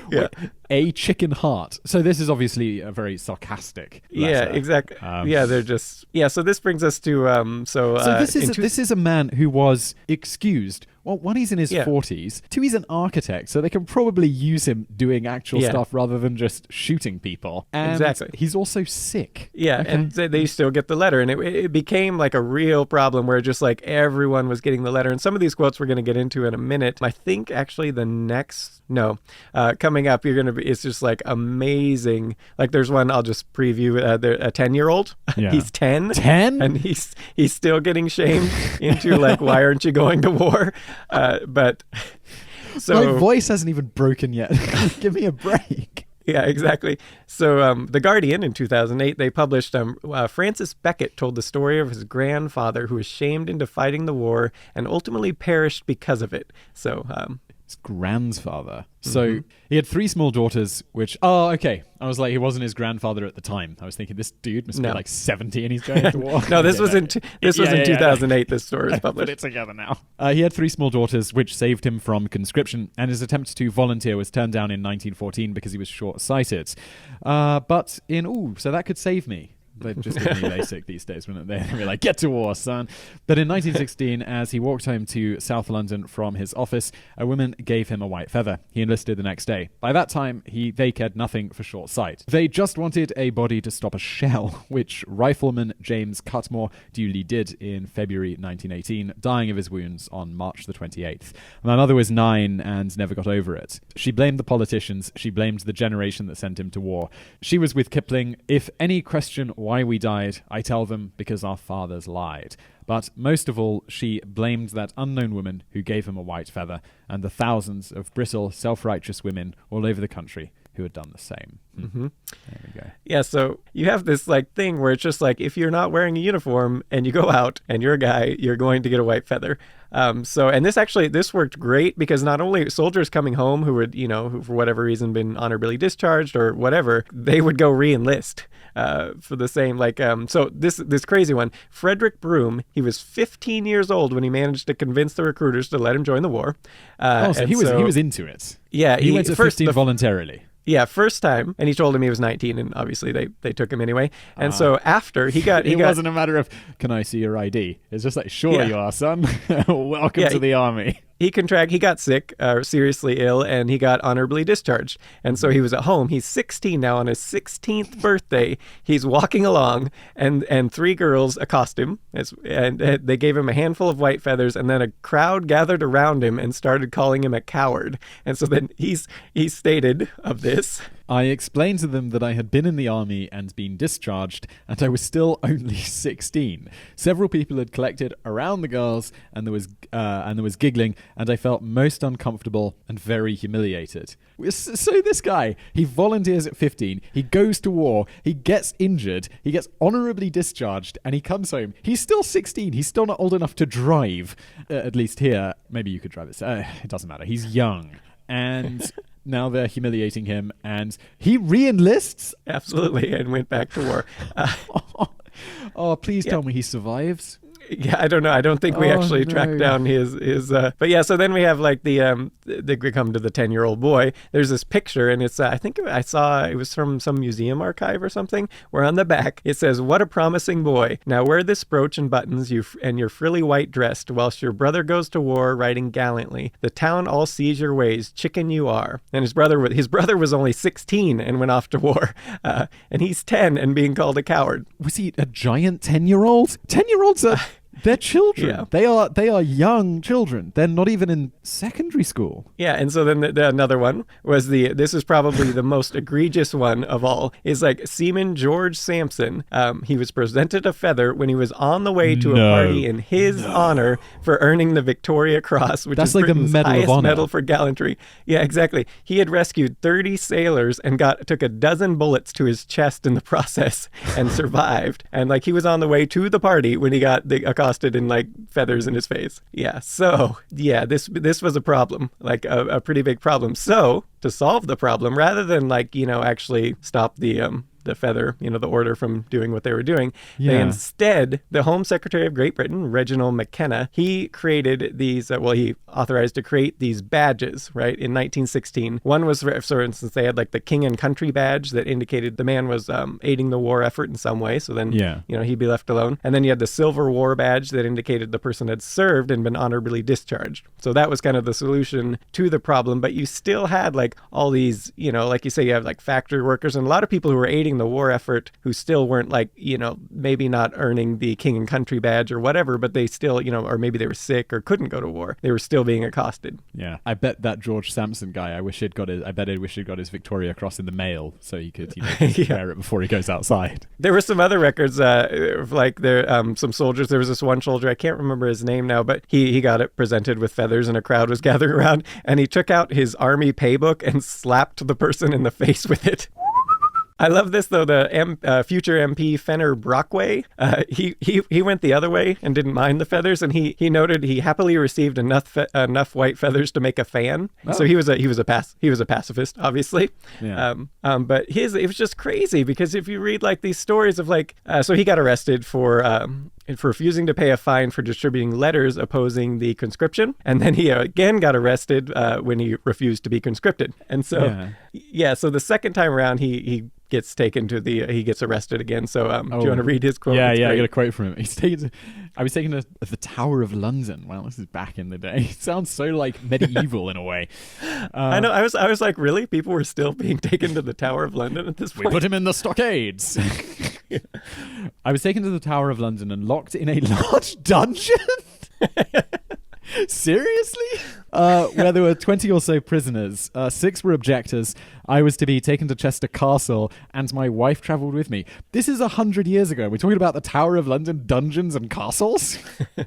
Yeah. A chicken heart. So this is obviously a very sarcastic letter. Yeah, exactly. They're just So this brings us to this is a man who was excused. Well, one, he's in his 40s. Two, he's an architect, so they can probably use him doing actual stuff rather than just shooting people. And exactly. He's also sick. Yeah, okay. And they still get the letter. And it became like a real problem where just like everyone was getting the letter. And some of these quotes we're going to get into in a minute. I think actually coming up, it's just like amazing. Like, there's one, I'll just preview, a 10-year-old. Yeah. He's 10. 10? And he's still getting shamed into like, why aren't you going to war? But my voice hasn't even broken yet. Give me a break. Yeah, exactly. So The Guardian in 2008, they published Francis Beckett told the story of his grandfather who was shamed into fighting the war and ultimately perished because of it. So his grandfather. So he had 3 small daughters, which, I was like, he wasn't his grandfather at the time. I was thinking, this dude must be like 70 and he's going to war. No, this was in 2008. This story was published. Put it together now. He had 3 small daughters, which saved him from conscription, and his attempt to volunteer was turned down in 1914 because he was short-sighted. So that could save me. They'd just give me LASIK these days, wouldn't they? They'd be like, get to war, son. But in 1916, as he walked home to South London from his office, a woman gave him a white feather. He enlisted the next day. By that time, they cared nothing for short sight. They just wanted a body to stop a shell, which Rifleman James Cutmore duly did in February 1918, dying of his wounds on March the 28th. My mother was 9 and never got over it. She blamed the politicians. She blamed the generation that sent him to war. She was with Kipling. If any question why we died, I tell them because our fathers lied. But most of all, she blamed that unknown woman who gave him a white feather and the thousands of brittle, self-righteous women all over the country who had done the same. There we go. Yeah, so you have this like thing where it's just like, if you're not wearing a uniform and you go out and you're a guy, you're going to get a white feather. And this worked great because not only soldiers coming home who would, who for whatever reason been honorably discharged or whatever, they would go re-enlist for the same, so this crazy one, Frederick Broom, he was 15 years old when he managed to convince the recruiters to let him join the war. So he was into it. Yeah. He went to 15 voluntarily. Yeah, first time, and he told him he was 19, and obviously they took him anyway. And so after it wasn't a matter of, can I see your ID? It's just like, sure you are, son. Welcome to the army. he got sick, seriously ill, and he got honorably discharged. And so he was at home. He's 16 now. On his 16th birthday, he's walking along, and three girls accost him, and they gave him a handful of white feathers, and then a crowd gathered around him and started calling him a coward. And so then he stated of this, I explained to them that I had been in the army and been discharged, and I was still only 16. Several people had collected around the girls, and there was giggling, and I felt most uncomfortable and very humiliated. So this guy, he volunteers at 15, he goes to war, he gets injured, he gets honorably discharged, and he comes home. He's still 16. He's still not old enough to drive. At least here, maybe you could drive this. It doesn't matter. He's young. And now they're humiliating him, and he re-enlists? Absolutely, and went back to war. Oh, please tell me he survives. Yeah, I don't know. I don't think we actually tracked down his. But yeah, so then we have like we come to the 10-year-old boy. There's this picture, and it's I think I saw it was from some museum archive or something, where on the back it says, "What a promising boy. Now wear this brooch and buttons, and your frilly white dress, whilst your brother goes to war, riding gallantly. The town all sees your ways. Chicken you are." And his brother was only 16 and went off to war, and he's 10 and being called a coward. Was he a giant 10-year-old? 10-year-olds are... They're children. Yeah. They are young children. They're not even in secondary school. Yeah, and so then another one was this is probably the most egregious one of all, is like Seaman George Sampson. He was presented a feather when he was on the way to a party in his honor for earning the Victoria Cross, which is like Britain's highest medal for gallantry. Yeah, exactly. He had rescued 30 sailors and took a dozen bullets to his chest in the process and survived. And like he was on the way to the party when he got accosted in like feathers in his face. Yeah. So yeah, this was a problem, like a pretty big problem. So to solve the problem, rather than actually stop the feather, the order from doing what they were doing. They instead, the Home Secretary of Great Britain, Reginald McKenna, he created these, he authorized to create these badges, right, in 1916. One was, for instance, they had like the King and Country badge that indicated the man was aiding the war effort in some way. So then, he'd be left alone. And then you had the Silver War badge that indicated the person had served and been honorably discharged. So that was kind of the solution to the problem. But you still had like all these, like you say, you have like factory workers and a lot of people who were aiding the war effort who still weren't like, maybe not earning the King and Country badge or whatever, but they still, or maybe they were sick or couldn't go to war. They were still being accosted. Yeah. I bet that George Sampson guy, I wish he'd got his Victoria Cross in the mail so he could, wear it before he goes outside. There were some other records, like some soldiers. There was this one soldier, I can't remember his name now, but he got it presented with feathers and a crowd was gathering around, and he took out his army paybook and slapped the person in the face with it. I love this, though. The future MP Fenner Brockway, he went the other way and didn't mind the feathers, and he noted he happily received enough white feathers to make a fan. Oh. So he was a pacifist, obviously. Yeah. But it was just crazy because if you read like these stories of like, so he got arrested for refusing to pay a fine for distributing letters opposing the conscription, and then he again got arrested when he refused to be conscripted. And so, so the second time around, he gets taken to he gets arrested again. So do you want to read his quote? Yeah, I got a quote from him. I was taken to the Tower of London. Well, this is back in the day. It sounds so like medieval in a way. I know. I was like, really? People were still being taken to the Tower of London at this point? We put him in the stockades. I was taken to the Tower of London and locked in a large dungeon. Seriously? Where there were 20 or so prisoners. 6 were objectors. I was to be taken to Chester Castle, and my wife travelled with me. This is 100 years ago. We're talking about the Tower of London dungeons and castles?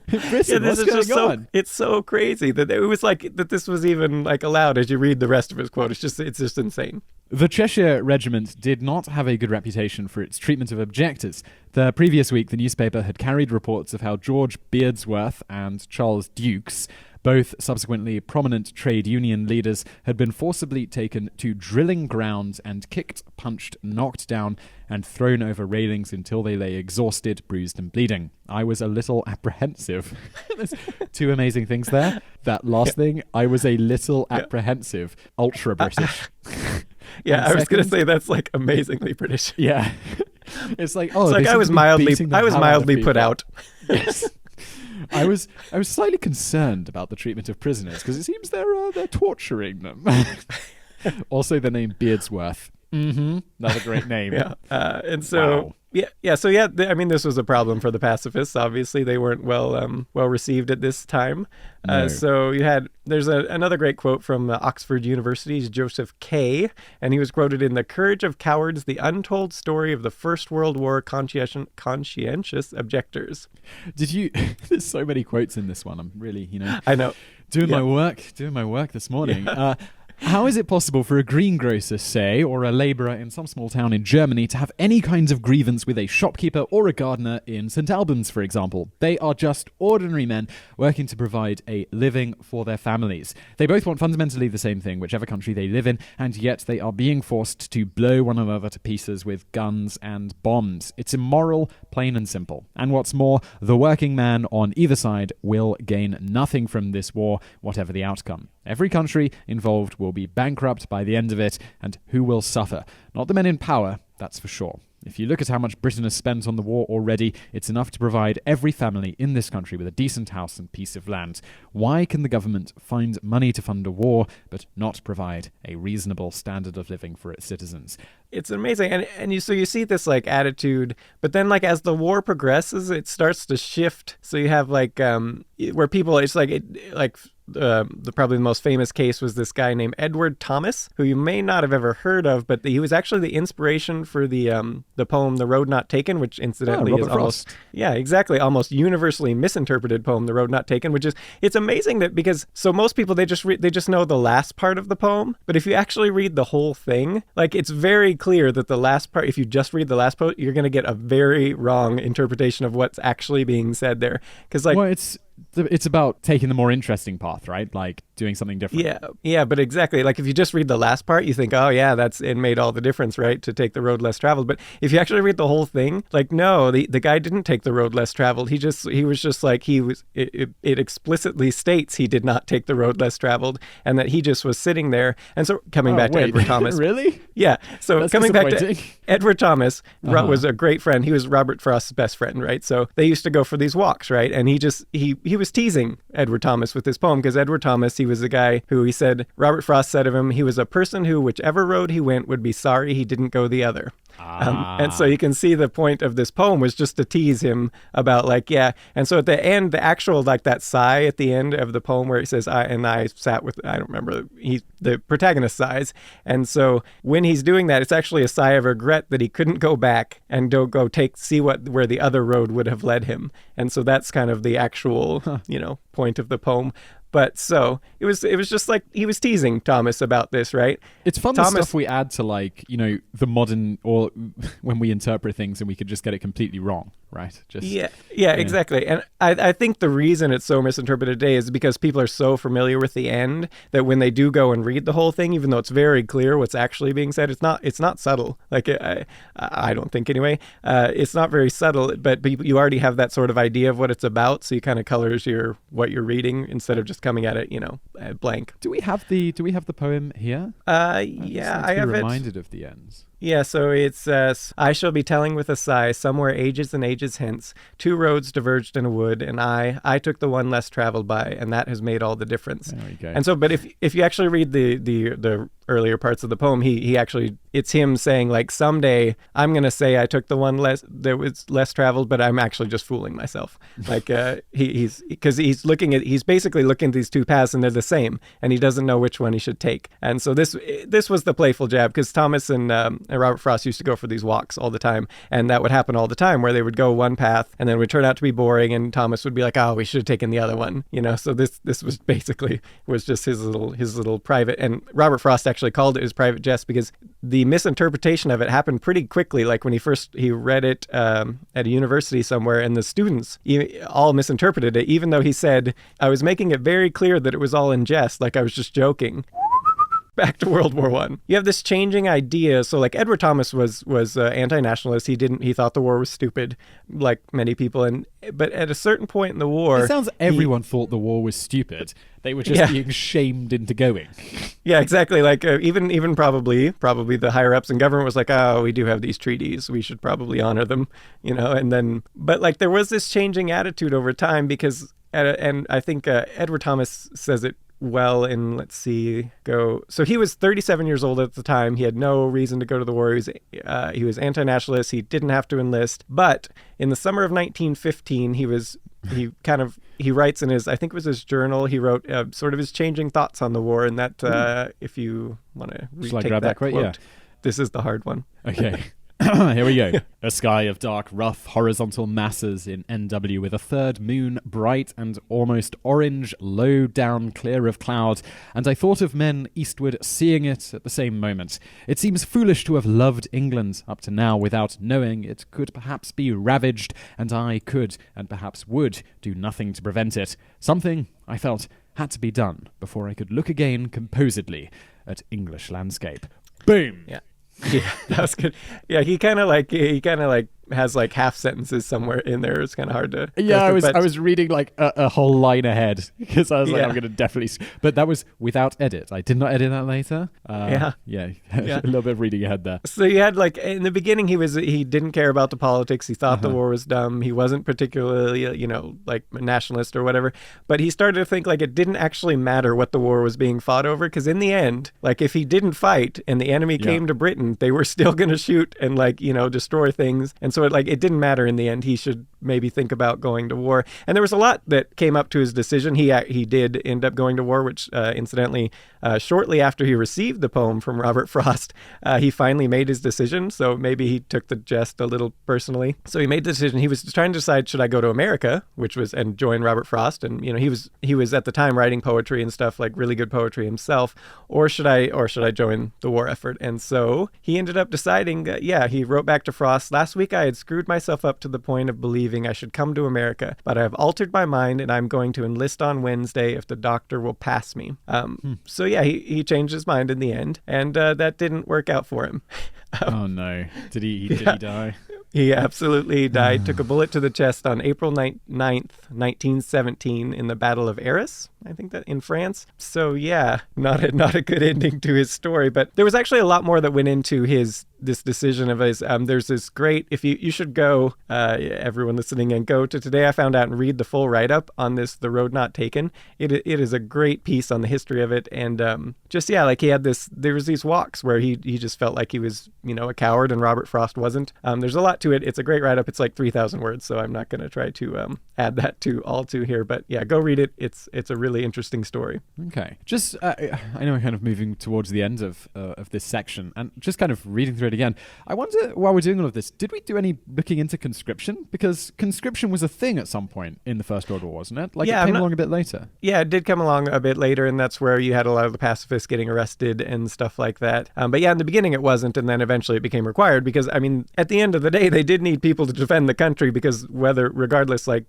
Britain, what's going on? It's so crazy that it was like that this was even like allowed as you read the rest of his quote. It's just insane. The Cheshire Regiment did not have a good reputation for its treatment of objectors. The previous week, the newspaper had carried reports of how George Beardsworth and Charles Dukes, both subsequently prominent trade union leaders, had been forcibly taken to drilling ground and kicked, punched, knocked down, and thrown over railings until they lay exhausted, bruised, and bleeding. I was a little apprehensive. There's 2 amazing things there. That last thing, I was a little apprehensive. Ultra British. Yeah, I was going to say that's like amazingly British. Yeah. It's like, I was mildly put out. Yes. I was slightly concerned about the treatment of prisoners because it seems they're torturing them. Also, the name Beardsworth. Another great name. Yeah. And so, Wow. I mean, this was a problem for the pacifists. Obviously, they weren't well received at this time. No. So there's another great quote from Oxford University's Joseph Kay, and he was quoted in The Courage of Cowards, the Untold Story of the First World War Conscientious Objectors. There's so many quotes in this one. I'm really, I know. doing my work this morning. How is it possible for a greengrocer, say, or a labourer in some small town in Germany to have any kinds of grievance with a shopkeeper or a gardener in St. Albans, for example? They are just ordinary men working to provide a living for their families. They both want fundamentally the same thing, whichever country they live in, and yet they are being forced to blow one another to pieces with guns and bombs. It's immoral, plain and simple. And what's more, the working man on either side will gain nothing from this war, whatever the outcome. Every country involved will be bankrupt by the end of it, and who will suffer? Not the men in power, that's for sure. If you look at how much Britain has spent on the war already, it's enough to provide every family in this country with a decent house and piece of land. Why can the government find money to fund a war, but not provide a reasonable standard of living for its citizens? It's amazing. And you see this like attitude, but then like as the war progresses, it starts to shift. So you have like where people, it's like probably the most famous case was this guy named Edward Thomas, who you may not have ever heard of, but he was actually the inspiration for the poem "The Road Not Taken," which incidentally is almost universally misinterpreted poem, "The Road Not Taken," which is, it's amazing that because so most people they just know the last part of the poem, but if you actually read the whole thing, like it's very clear that the last part, if you just read the last part, you're going to get a very wrong interpretation of what's actually being said there, because like it's about taking the more interesting path, right? Like doing something different. Yeah, but exactly. Like if you just read the last part, you think, oh yeah, it made all the difference, right? To take the road less traveled. But if you actually read the whole thing, like no, the guy didn't take the road less traveled. It explicitly states he did not take the road less traveled, and that he just was sitting there. And so coming back to Edward Thomas. Really? Yeah. So that's coming back to Edward Thomas was a great friend. He was Robert Frost's best friend, right? So they used to go for these walks, right? And he was teasing Edward Thomas with this poem because Edward Thomas, he was a guy who he said, Robert Frost said of him, he was a person who, whichever road he went, would be sorry he didn't go the other. And so you can see the point of this poem was just to tease him about like, yeah. And so at the end, the actual like that sigh at the end of the poem where he says, I don't remember, the protagonist sighs. And so when he's doing that, it's actually a sigh of regret that he couldn't go back and don't go see where the other road would have led him. And so that's kind of the actual, point of the poem. But so it was just like he was teasing Thomas about this, right? It's fun the stuff we add to like, the modern, or when we interpret things and we could just get it completely wrong, right? Exactly. And I think the reason it's so misinterpreted today is because people are so familiar with the end that when they do go and read the whole thing, even though it's very clear what's actually being said, it's not subtle. Like I don't think anyway. It's not very subtle, but you already have that sort of idea of what it's about, so you kind of colors what you're reading instead of just coming at it, blank. Do we have the poem here? I have it. Reminded of the ends. Yeah, so it's, I shall be telling with a sigh, somewhere ages and ages hence, two roads diverged in a wood, and I took the one less traveled by, and that has made all the difference. There we go. And so, but if you actually read the earlier parts of the poem, he actually, it's him saying like, someday I'm going to say I took the one that was less traveled, but I'm actually just fooling myself. Like he's basically looking at these two paths and they're the same, and he doesn't know which one he should take. And so this was the playful jab, because Thomas and Robert Frost used to go for these walks all the time, and that would happen all the time where they would go one path and then it would turn out to be boring, and Thomas would be like, oh, we should have taken the other one, so this was basically just his little private, and Robert Frost actually called it his private jest because the misinterpretation of it happened pretty quickly. Like when he read it at a university somewhere, and the students all misinterpreted it, even though he said, I was making it very clear that it was all in jest, like I was just joking. back to World War I. You have this changing idea. So like Edward Thomas was anti-nationalist. He thought the war was stupid, like many people. But at a certain point in the war, it sounds everyone thought the war was stupid. They were just being shamed into going. Yeah, exactly. Like even probably the higher ups in government was like, oh, we do have these treaties. We should probably honor them, but like there was this changing attitude over time because, and I think Edward Thomas says it well in, so he was 37 years old at the time. He had no reason to go to the war. He was anti-nationalist. He didn't have to enlist. But in the summer of 1915, he writes in I think it was his journal, he wrote sort of his changing thoughts on the war. And that, if you want to retake that quote, yeah. This is the hard one. Okay. Here we go. A sky of dark, rough, horizontal masses in NW with a third moon, bright and almost orange, low down, clear of cloud, and I thought of men eastward seeing it at the same moment. It seems foolish to have loved England up to now without knowing it could perhaps be ravaged, and I could, and perhaps would, do nothing to prevent it. Something, I felt, had to be done before I could look again composedly at English landscape. Boom! Yeah. Yeah, that was good. Yeah, he kind of has like half sentences somewhere in there. It's kind of hard to. Yeah, I was reading like a whole line ahead because I was like, I'm going to definitely. But that was without edit. I did not edit that later. Yeah, a little bit of reading ahead there. So you had like in the beginning, he didn't care about the politics. He thought the war was dumb. He wasn't particularly like a nationalist or whatever. But he started to think like it didn't actually matter what the war was being fought over, because in the end, like if he didn't fight and the enemy came to Britain, they were still going to shoot and destroy things. And so it didn't matter in the end. He should maybe think about going to war. And there was a lot that came up to his decision. He did end up going to war, which incidentally, shortly after he received the poem from Robert Frost, he finally made his decision. So maybe he took the jest a little personally. So he made the decision. He was trying to decide, should I go to America, and join Robert Frost? And he was at the time writing poetry and stuff, like really good poetry himself, or should I join the war effort? And so he ended up deciding that, he wrote back to Frost, "Last week I had screwed myself up to the point of believing I should come to America, but I have altered my mind and I'm going to enlist on Wednesday if the doctor will pass me." So he changed his mind in the end, and that didn't work out for him. Oh no. Did he die? He absolutely died. Took a bullet to the chest on April 9th, 1917 in the Battle of Arras, I think that in France. So not a good ending to his story. But there was actually a lot more that went into this decision of his. There's this great, if you should go, everyone listening, and go to Today I Found Out and read the full write-up on this, The Road Not Taken. It is a great piece on the history of it. And he had there was these walks where he just felt like he was, a coward and Robert Frost wasn't. There's a lot to it. It's a great write-up. It's like 3,000 words, so I'm not going to try to add that to here. But go read it. It's a really interesting story. Okay. Just, I know we're kind of moving towards the end of this section, and just kind of reading through it again, I wonder, while we're doing all of this, did we do any looking into conscription? Because conscription was a thing at some point in the First World War, wasn't it? It came along a bit later. Yeah, it did come along a bit later, and that's where you had a lot of the pacifists getting arrested and stuff like that. But in the beginning it wasn't, and then eventually it became required because, at the end of the day, they did need people to defend the country because regardless, of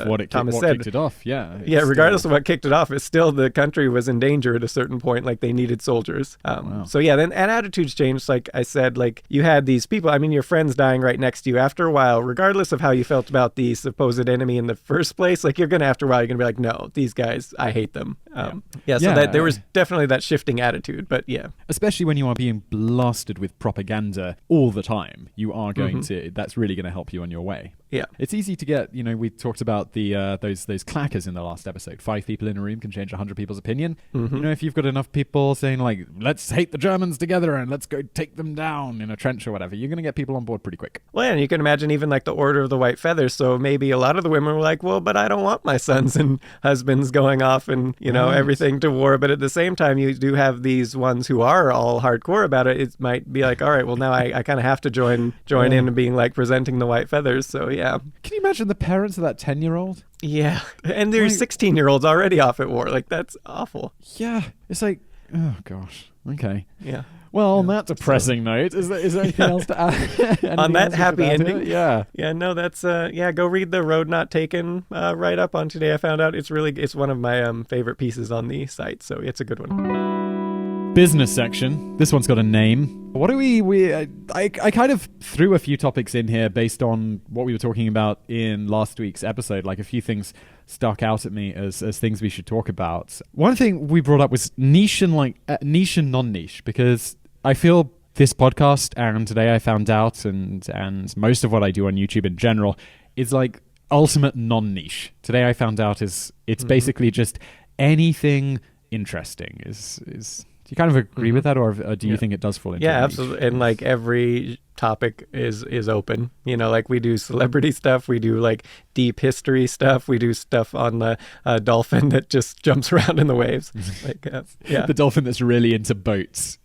what Thomas said, kicked it off, regardless of what kicked it off, it's still the country was in danger at a certain point, like they needed soldiers. Wow. So then and attitudes changed, like I said, like you had these people, your friends dying right next to you. After a while, regardless of how you felt about the supposed enemy in the first place, like after a while, you're going to be like, no, these guys, I hate them. That there was definitely that shifting attitude, but especially when you are being blasted with propaganda all the time, you are going to, that's really going to help you on your way. Yeah. It's easy to get, we talked about the those clackers in the last episode. 5 people in a room can change 100 people's opinion. If you've got enough people saying like, let's hate the Germans together and let's go take them down in a trench or whatever, you're going to get people on board pretty quick. Well, and you can imagine even like the Order of the White Feathers. So maybe a lot of the women were like, well, but I don't want my sons and husbands going off and, everything to war. But at the same time, you do have these ones who are all hardcore about it. It might be like, all right, well, now I kind of have to join in and being like presenting the white feathers. So Can you imagine the parents of that 10-year-old? Yeah. And there's 16-year-olds already off at war. Like, that's awful. Yeah. It's like, oh, gosh. Okay. Yeah. Well, on that depressing note, is there anything else to add? On that happy ending? Yeah. Yeah, no, that's, go read The Road Not Taken right up on Today I Found Out. It's one of my favorite pieces on the site, so it's a good one. business section. This one's got a name. What do I kind of threw a few topics in here based on what we were talking about in last week's episode. Like a few things stuck out at me as things we should talk about. One thing we brought up was niche and niche and non-niche, because I feel this podcast, and today I found out, and most of what I do on YouTube in general is like ultimate non-niche. Today I found out it's basically just anything interesting. Is do you kind of agree with that, or do you think it does fall into Yeah, niche? absolutely. And like every topic is open. You know, like we do celebrity stuff, we do like deep history stuff, we do stuff on the dolphin that just jumps around in the waves. Like, The dolphin that's really into boats.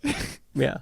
Yeah.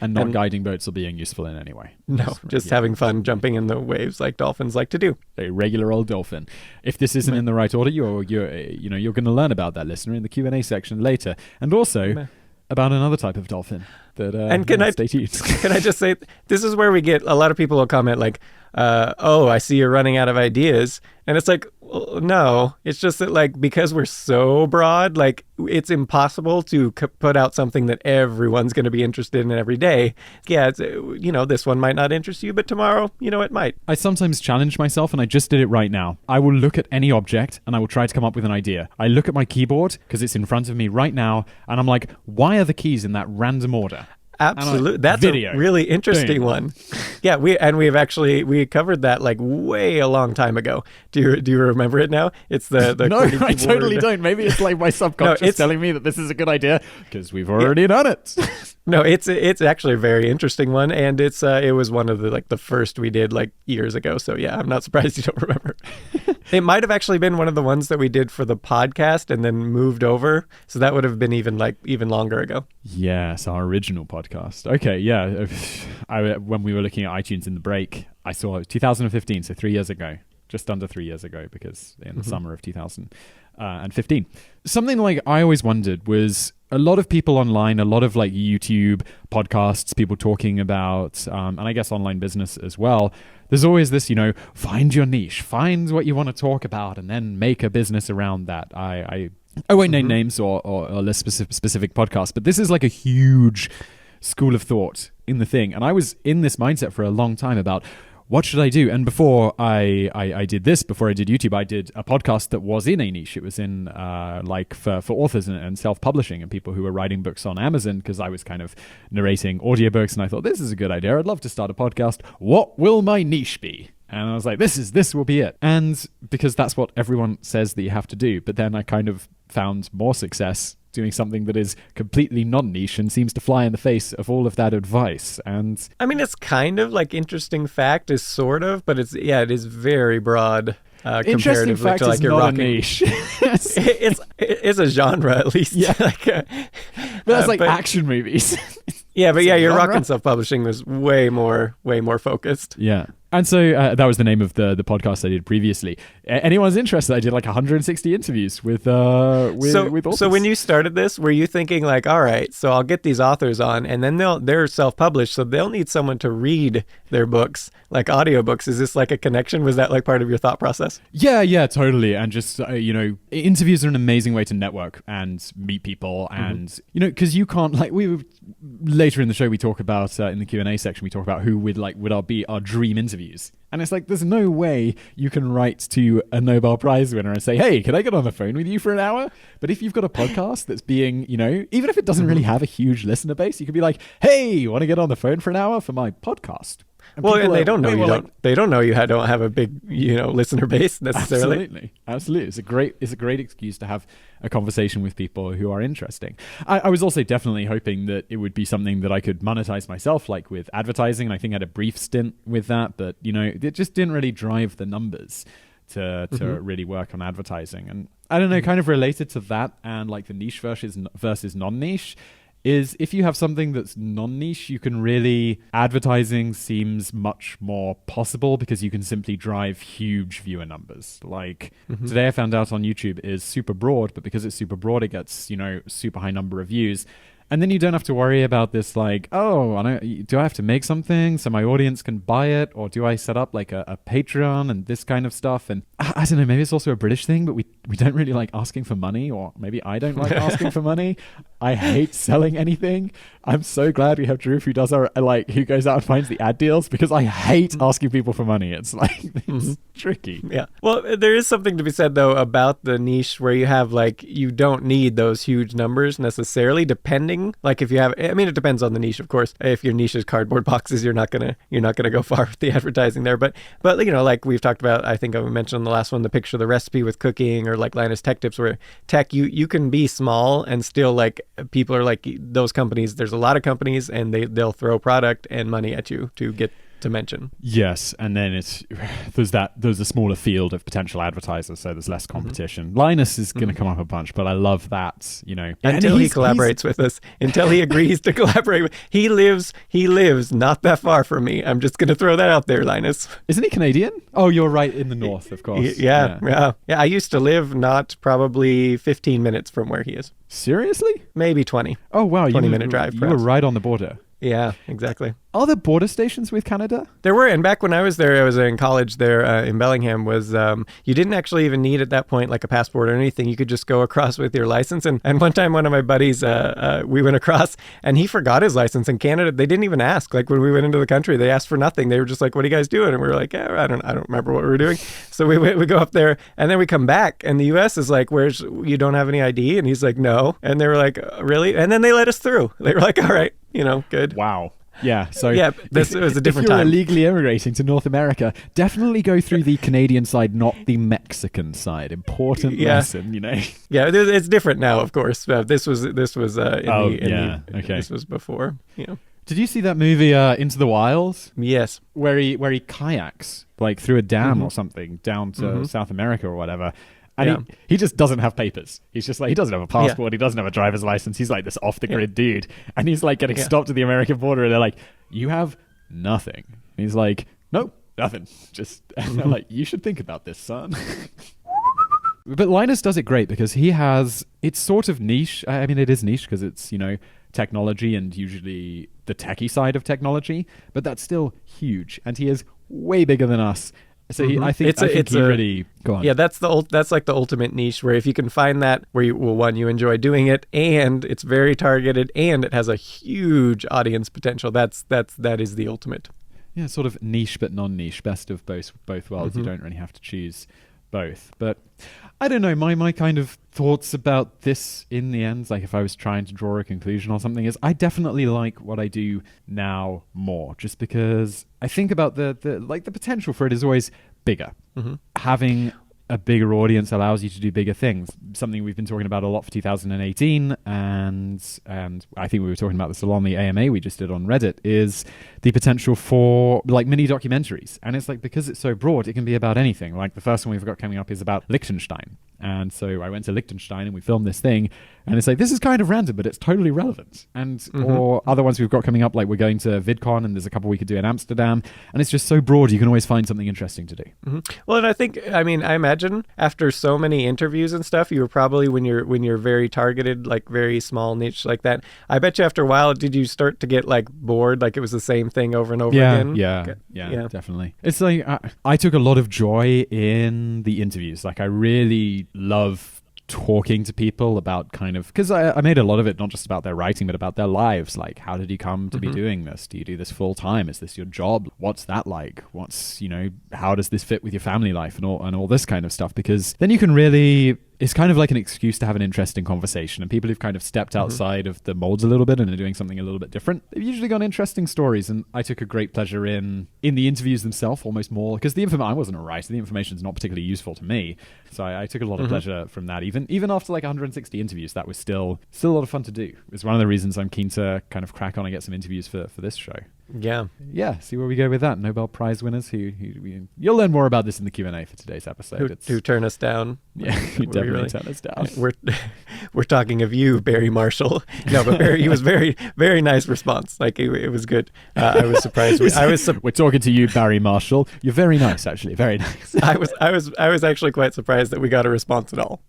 And not guiding boats or being useful in any way. No, just having fun jumping in the waves like dolphins like to do. A regular old dolphin. If this isn't in the right order, you're going to learn about that, listener, in the Q&A section later, and also about another type of dolphin. Stay tuned. Can I just say, this is where we get a lot of people will comment like, "Oh, I see you're running out of ideas," and it's like, well, no, it's just that like because we're so broad, like it's impossible to put out something that everyone's going to be interested in every day. Yeah, it's, this one might not interest you, but tomorrow, it might. I sometimes challenge myself, and I just did it right now. I will look at any object and I will try to come up with an idea. I look at my keyboard because it's in front of me right now, and I'm like, why are the keys in that random order? Absolutely. That's a really interesting one. Yeah, we covered that like way a long time ago. Do you remember it now? It's the No, I totally don't. Maybe it's like my subconscious telling me that this is a good idea because we've already done it. No, it's actually a very interesting one, and it was one of the first we did like years ago. So yeah, I'm not surprised you don't remember. It might have actually been one of the ones that we did for the podcast and then moved over. So that would have been even longer ago. Yes, our original podcast. Okay, yeah. When we were looking at iTunes in the break, I saw 2015, so 3 years ago, just under 3 years ago, because in the summer of 2015. Something like I always wondered was a lot of people online, a lot of like YouTube podcasts, people talking about, and I guess online business as well. There's always this, find your niche, find what you want to talk about, and then make a business around that. I won't name names or list specific podcasts, but this is like a huge school of thought in the thing. And I was in this mindset for a long time about what should I do? And before I did this, before I did YouTube, I did a podcast that was in a niche. It was in for authors and self-publishing and people who were writing books on Amazon, because I was kind of narrating audiobooks, and I thought, this is a good idea. I'd love to start a podcast. What will my niche be? And I was like, this will be it. And because that's what everyone says that you have to do. But then I kind of found more success doing something that is completely non-niche and seems to fly in the face of all of that advice. And I mean, it's kind of like interesting fact is sort of, but it is very broad. Interesting fact to like is your not rocking. a niche. it's a genre at least. Yeah. But that's like action movies. Yeah, but yeah, your rock and self-publishing was way more focused. Yeah. And so that was the name of the podcast I did previously. Anyone's interested, I did like 160 interviews with authors. So when you started this, were you thinking like, all right, so I'll get these authors on, and then they're self-published, so they'll need someone to read their books, like audiobooks. Is this like a connection? Was that like part of your thought process? Yeah, totally. And just, interviews are an amazing way to network and meet people. And, because you can't, like, later in the show, we talk about, in the Q&A section, we talk about who would be our dream interviews. And it's like, there's no way you can write to a Nobel Prize winner and say, hey, can I get on the phone with you for an hour? But if you've got a podcast that's being, even if it doesn't really have a huge listener base, you could be like, hey, you want to get on the phone for an hour for my podcast? And they don't know you don't. They don't know you don't have a big, listener base necessarily. Absolutely. It's a great excuse to have a conversation with people who are interesting. I was also definitely hoping that it would be something that I could monetize myself, like with advertising. And I think I had a brief stint with that, but it just didn't really drive the numbers to really work on advertising. And I don't know, kind of related to that and like the niche versus non-niche. Is if you have something that's non-niche, you can really, advertising seems much more possible because you can simply drive huge viewer numbers. Like today I found out on YouTube is super broad, but because it's super broad, it gets, super high number of views. And then you don't have to worry about this, like, oh, do I have to make something so my audience can buy it? Or do I set up like a Patreon and this kind of stuff? And I don't know, maybe it's also a British thing, but we don't really like asking for money, or maybe I don't like asking for money. I hate selling anything. I'm so glad we have Drew who does who goes out and finds the ad deals, because I hate asking people for money. It's like, it's tricky. Yeah. Well, there is something to be said though about the niche where you have like, you don't need those huge numbers necessarily, depending, like if you have, I mean, it depends on the niche, of course. If your niche is cardboard boxes, you're not gonna go far with the advertising there. But you know, like we've talked about, I think I mentioned in the last one, the picture, the recipe with cooking, or like Linus Tech Tips, where tech, you can be small and still like, people are like, those companies, there's a lot of companies and they'll throw product and money at you to get to mention. Yes, and then there's a smaller field of potential advertisers, so there's less competition. Linus is going to come up a bunch, but I love that, you know. Until he collaborates with us, until he agrees to collaborate. He lives not that far from me. I'm just going to throw that out there, Linus. Isn't he Canadian? Oh, you're right, in the north, of course. Yeah. I used to live not probably 15 minutes from where he is. Seriously? Maybe 20. Oh, wow. 20-minute drive, You perhaps. were right on the border. Yeah, exactly. Are there border stations with Canada? There were, and back when I was there, I was in college there in Bellingham, was you didn't actually even need at that point like a passport or anything. You could just go across with your license. And one time one of my buddies, we went across and he forgot his license in Canada. They didn't even ask. Like when we went into the country, they asked for nothing. They were just like, what are you guys doing? And we were like, yeah, I don't remember what we were doing. So we go up there and then we come back and the US is like, you don't have any ID? And he's like, no. And they were like, really? And then they let us through. They were like, all right, you know, good. Wow. Yeah, so this was a different if you're time. illegally immigrating to North America, definitely go through the Canadian side, not the Mexican side. Important lesson, you know. Yeah, it's different now, of course. This was this was before. Yeah. Did you see that movie Into the Wild? Yes. Where he kayaks like through a dam or something down to South America or whatever. And he just doesn't have papers. He's just like, he doesn't have a passport. He doesn't have a driver's license. He's like this off-the-grid dude. And he's like getting stopped at the American border. And they're like, you have nothing. And he's like, no, nothing. And they're like, you should think about this, son. But Linus does it great because it's sort of niche. I mean, it is niche because it's, you know, technology and usually the techie side of technology. But that's still huge. And he is way bigger than us. So I think he really go on. Yeah, that's like the ultimate niche where if you can find that where you enjoy doing it and it's very targeted and it has a huge audience potential. That is the ultimate. Yeah, sort of niche but non-niche, best of both worlds. You don't really have to choose both. But I don't know, my kind of thoughts about this in the end, like if I was trying to draw a conclusion or something, is I definitely like what I do now more, just because I think about the potential for it is always bigger. Having a bigger audience allows you to do bigger things. Something we've been talking about a lot for 2018, and I think we were talking about this a lot on the AMA we just did on Reddit, is the potential for like mini documentaries. And it's like, because it's so broad, it can be about anything. Like the first one we've got coming up is about Liechtenstein. And so I went to Liechtenstein and we filmed this thing, and it's like, this is kind of random, but it's totally relevant. And or other ones we've got coming up, like we're going to VidCon and there's a couple we could do in Amsterdam, and it's just so broad, you can always find something interesting to do. Well, and I imagine after so many interviews and stuff, you were probably, when you're very targeted, like very small niche like that, I bet you after a while, did you start to get like bored, like it was the same thing over and over again? Yeah, definitely. It's like I took a lot of joy in the interviews. Like I really love talking to people about kind of, because I made a lot of it not just about their writing but about their lives. Like, how did you come to be doing this? Do you do this full time? Is this your job? What's that like? What's, you know, how does this fit with your family life and all this kind of stuff? Because then you can really, it's kind of like an excuse to have an interesting conversation. And people who've kind of stepped outside of the molds a little bit and are doing something a little bit different, they've usually got interesting stories. And I took a great pleasure in the interviews themselves, almost more, because I wasn't a writer. The information's not particularly useful to me. So I took a lot of pleasure from that. Even after like 160 interviews, that was still a lot of fun to do. It's one of the reasons I'm keen to kind of crack on and get some interviews for this show. Yeah, see where we go with that. Nobel Prize winners you'll learn more about this in the Q&A for today's episode. Who turn us down. Yeah, who definitely turn us down. We're talking of you, Barry Marshall. No, but Barry, he was very, very nice response. Like it was good. I was surprised. We're talking to you, Barry Marshall. You're very nice, actually. Very nice. I was actually quite surprised that we got a response at all.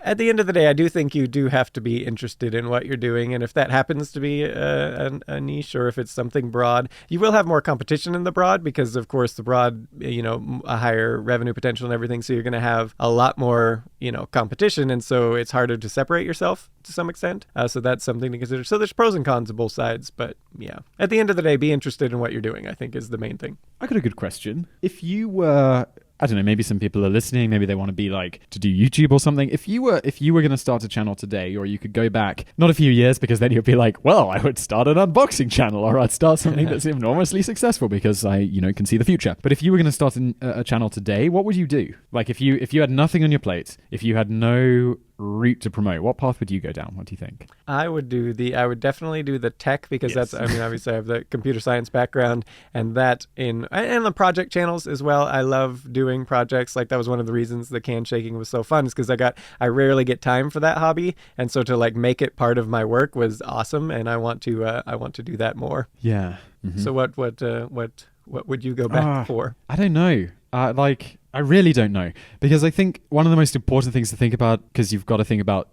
At the end of the day, I do think you do have to be interested in what you're doing. And if that happens to be a niche, or if it's something broad, you will have more competition in the broad because, of course, the broad, a higher revenue potential and everything. So you're going to have a lot more, competition. And so it's harder to separate yourself to some extent. So that's something to consider. So there's pros and cons of both sides. But yeah, at the end of the day, be interested in what you're doing, I think, is the main thing. I got a good question. If you were... I don't know, maybe some people are listening, maybe they want to be like, to do YouTube or something. If you were going to start a channel today, or you could go back, not a few years, because then you'd be like, well, I would start an unboxing channel, or I'd start something that's enormously successful because I, can see the future. But if you were going to start a channel today, what would you do? Like if you had nothing on your plate, if you had no route to promote, what path would you go down? What do you think? I would definitely do the tech, because that's, obviously I have the computer science background, and and the project channels as well. I love doing projects. Like that was one of the reasons the can shaking was so fun, is because I rarely get time for that hobby. And so to like make it part of my work was awesome. And I want to do that more. Yeah. Mm-hmm. So what would you go back for? I don't know. I really don't know, because I think one of the most important things to think about, because you've got to think about,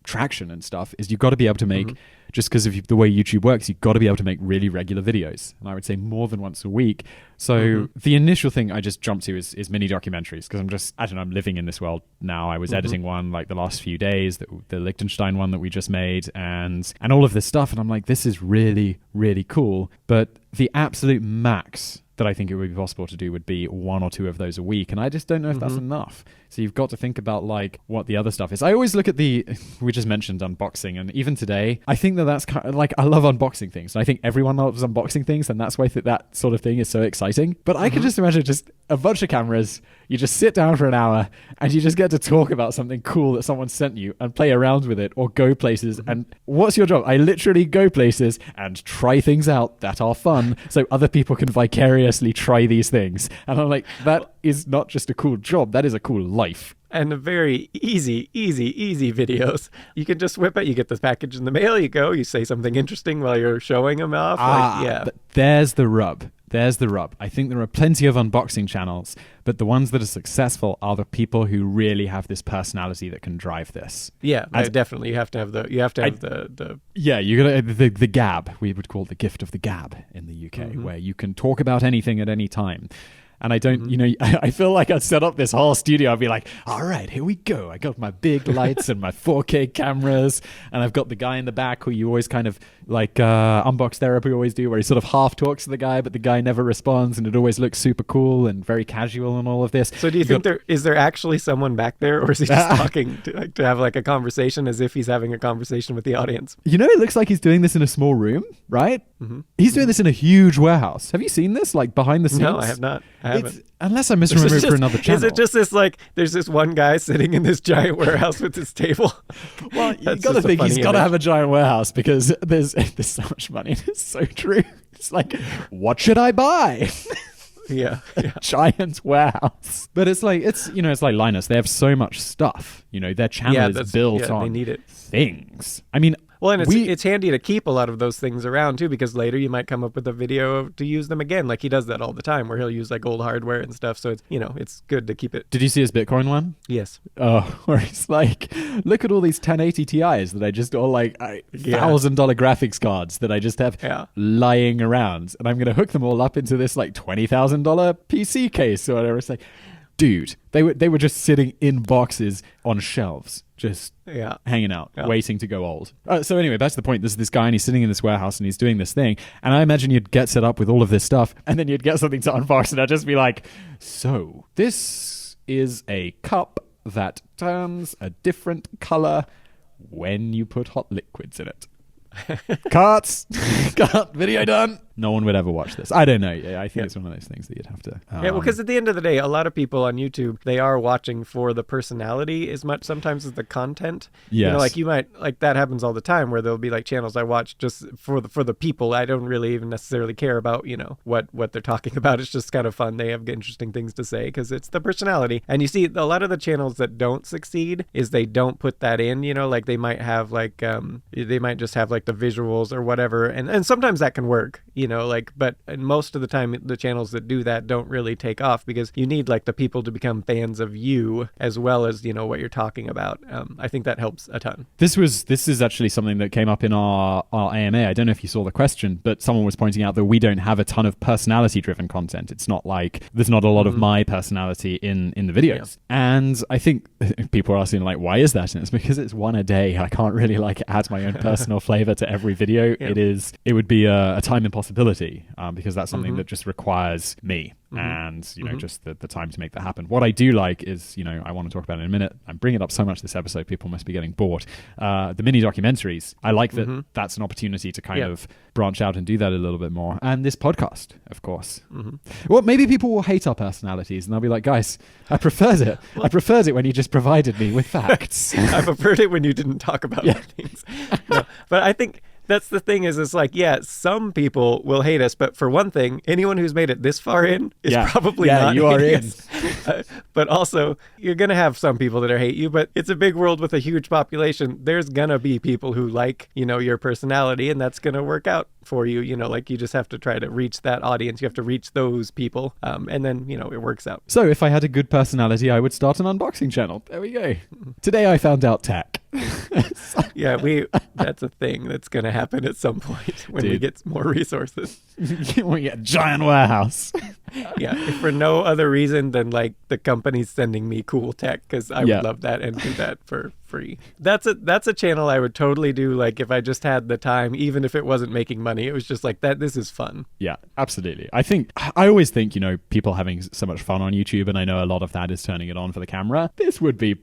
traction and stuff, is you've got to be able to make, just because of the way YouTube works, you've got to be able to make really regular videos. And I would say more than once a week. So the initial thing I just jumped to is mini documentaries, because I'm living in this world now. I was editing one like the last few days, the Liechtenstein one that we just made, and all of this stuff. And I'm like, this is really, really cool. But the absolute max that I think it would be possible to do would be 1 or 2 of those a week. And I just don't know if that's enough. So you've got to think about like what the other stuff is. I always look at we just mentioned unboxing, and even today, I think that's kind of like, I love unboxing things. And I think everyone loves unboxing things, and that's why that sort of thing is so exciting. But I can just imagine just a bunch of cameras, you just sit down for an hour and you just get to talk about something cool that someone sent you and play around with it or go places. And what's your job? I literally go places and try things out that are fun so other people can vicariously try these things. And I'm like, that is not just a cool job, that is a cool life. And very easy videos. You can just whip it. You get this package in the mail. You go. You say something interesting while you're showing them off. But there's the rub. I think there are plenty of unboxing channels, but the ones that are successful are the people who really have this personality that can drive this. Yeah, definitely. You have to have the. Yeah, you got the gab. We would call it the gift of the gab in the UK, where you can talk about anything at any time. And I don't, I feel like I'd set up this whole studio. I'd be like, all right, here we go. I got my big lights and my 4K cameras. And I've got the guy in the back who you always kind of like Unbox Therapy always do, where he sort of half talks to the guy, but the guy never responds. And it always looks super cool and very casual and all of this. So do you think is there actually someone back there, or is he just talking to have like a conversation as if he's having a conversation with the audience? It looks like he's doing this in a small room, right? He's doing this in a huge warehouse. Have you seen this, like behind the scenes? No, I have not. Unless I misremember it for another channel. Is it just this like, there's this one guy sitting in this giant warehouse with his table? Well, you got to think he's got to have a giant warehouse, because there's so much money. It's so true. It's like, what should I buy? Yeah. Giant warehouse. But it's like, it's like Linus. They have so much stuff. Their channel is built on they need it. Things. I mean, well, and it's handy to keep a lot of those things around too, because later you might come up with a video to use them again. Like he does that all the time, where he'll use like old hardware and stuff. So it's it's good to keep it. Did you see his Bitcoin one? Yes. Oh, where he's like, look at all these 1080 Ti's that I just, all like $1,000 graphics cards that I just have lying around, and I'm going to hook them all up into this like $20,000 PC case or whatever. It's like, dude, they were just sitting in boxes on shelves, just hanging out, waiting to go old. So anyway, back to the point. There's this guy, and he's sitting in this warehouse, and he's doing this thing. And I imagine you'd get set up with all of this stuff, and then you'd get something to unbox, and I'd just be like, so this is a cup that turns a different color when you put hot liquids in it. Cut, video done. No one would ever watch this. I don't know. I think it's one of those things that you'd have to. Because at the end of the day, a lot of people on YouTube, they are watching for the personality as much sometimes as the content. Yes. Like you might, like that happens all the time, where there'll be like channels I watch just for the people. I don't really even necessarily care about what they're talking about. It's just kind of fun. They have interesting things to say because it's the personality. And you see a lot of the channels that don't succeed is they don't put that in. Like they might have like they might just have like the visuals or whatever, and sometimes that can work. but most of the time the channels that do that don't really take off because you need like the people to become fans of you as well as, what you're talking about. I think that helps a ton. This is actually something that came up in our AMA. I don't know if you saw the question, but someone was pointing out that we don't have a ton of personality-driven content. It's not like there's not a lot of my personality in the videos. Yeah. And I think people are asking, like, why is that? And it's because it's one a day. I can't really like add my own personal flavor to every video. Yeah. It would be a time impossibility because that's something that just requires me. And, just the time to make that happen. What I do like is, I want to talk about it in a minute. I'm bringing it up so much this episode, people must be getting bored. The mini documentaries. I like that that's an opportunity to kind of branch out and do that a little bit more. And this podcast, of course. Well, maybe people will hate our personalities and they'll be like, guys, I preferred it. I preferred it when you just provided me with facts. I preferred it when you didn't talk about things. No, but I think... that's the thing is, it's like, some people will hate us, but for one thing, anyone who's made it this far in is probably not you are in. But also, you're going to have some people that hate you, but it's a big world with a huge population. There's going to be people who like, your personality, and that's going to work out for you. Like you just have to try to reach that audience. You have to reach those people, and then, it works out. So if I had a good personality, I would start an unboxing channel. There we go. Today I found out tech. That's a thing that's going to happen at some point when we get more resources. We get a giant warehouse. If for no other reason than like the company's sending me cool tech, because I would love that and do that for free. That's a channel I would totally do, like if I just had the time, even if it wasn't making money. It was just like that. This is fun. Yeah, absolutely. I always think, people having so much fun on YouTube, and I know a lot of that is turning it on for the camera. This would be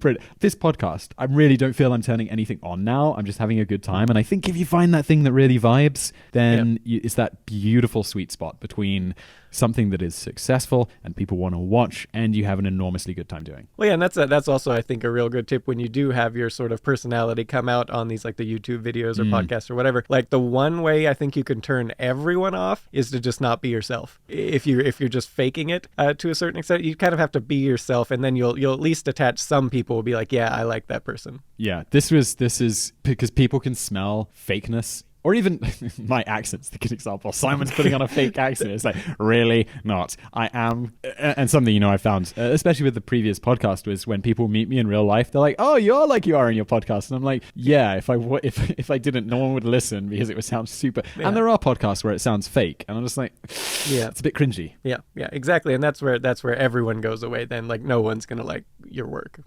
this podcast, I really don't feel I'm turning anything on now. I'm just having a good time. And I think if you find that thing that really vibes, then it's that beautiful sweet spot between something that is successful and people want to watch and you have an enormously good time doing. Well, yeah, and that's also, I think, a real good tip when you do have your sort of personality come out on these, like the YouTube videos or podcasts or whatever. Like the one way I think you can turn everyone off is to just not be yourself. If you're just faking it to a certain extent, you kind of have to be yourself, and then you'll at least attach some people will be like, yeah, I like that person. Yeah, this is because people can smell fakeness. Or even my accent's the good example. Simon's putting on a fake accent. It's like, really not. I am. And something, I found, especially with the previous podcast, was when people meet me in real life, they're like, oh, you're like you are in your podcast. And I'm like, yeah, if I didn't, no one would listen because it would sound super. Yeah. And there are podcasts where it sounds fake. And I'm just like, it's a bit cringy. Yeah, exactly. And that's where everyone goes away then. Like, no one's going to like your work.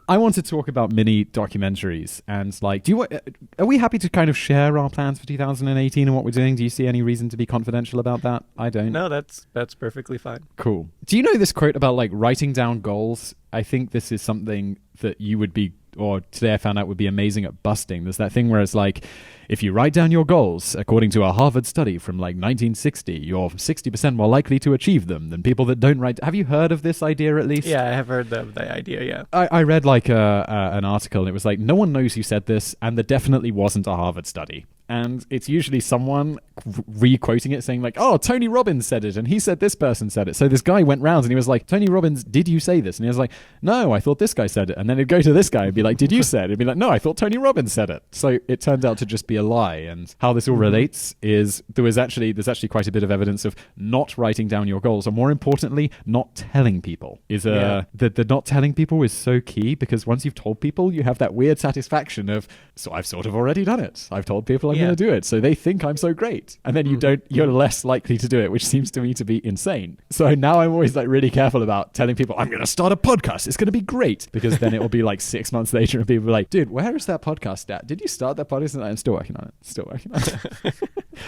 I want to talk about mini documentaries and like, are we happy to kind of share our plans for 2018 and what we're doing? Do you see any reason to be confidential about that? I don't. No, that's perfectly fine. Cool. Do you know this quote about like writing down goals? I think this is something that you would be, or today I found out would be amazing at busting. There's that thing where it's like, if you write down your goals, according to a Harvard study from like 1960, you're 60% more likely to achieve them than people that don't write. Have you heard of this idea at least? Yeah, I have heard of the idea, yeah. I read like an article and it was like, no one knows who said this, and there definitely wasn't a Harvard study. And it's usually someone re-quoting it saying like, oh, Tony Robbins said it and he said this person said it. So this guy went round and he was like, Tony Robbins, did you say this? And he was like, no, I thought this guy said it. And then it'd go to this guy and be like, did you say it? It'd be like, no, I thought Tony Robbins said it. So it turned out to just be a lie. And how this all relates is there's actually quite a bit of evidence of not writing down your goals, or more importantly, not telling people. The not telling people is so key, because once you've told people, you have that weird satisfaction of, so I've sort of already done it. I've told people I'm going to do it. So they think I'm so great. And then you're less likely to do it, which seems to me to be insane. So now I'm always like really careful about telling people I'm going to start a podcast. It's going to be great. Because then it will be like 6 months later and people are like, dude, where is that podcast at? Did you start that podcast? And I'm still working on it.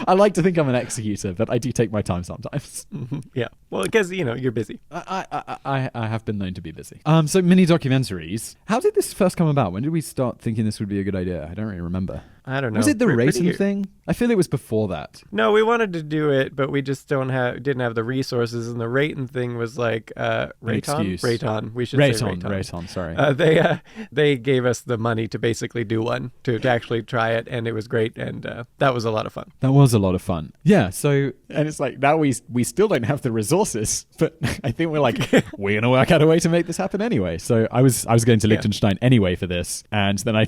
I like to think I'm an executor, but I do take my time sometimes. Yeah. Well, because, you're busy. I have been known to be busy. So mini documentaries. How did this first come about? When did we start thinking this would be a good idea? I don't really remember. I don't know. Was it the racing thing? I feel it was before that. No, we wanted to do it, but we just didn't have the resources. And the Rayton thing was like Rayton. We should say Rayton. Sorry. They gave us the money to basically do one, to actually try it, and it was great, and that was a lot of fun. That was a lot of fun. Yeah. So, and it's like now we still don't have the resources, but I think we're like we're gonna work out a way to make this happen anyway. So I was going to Liechtenstein anyway for this, and then I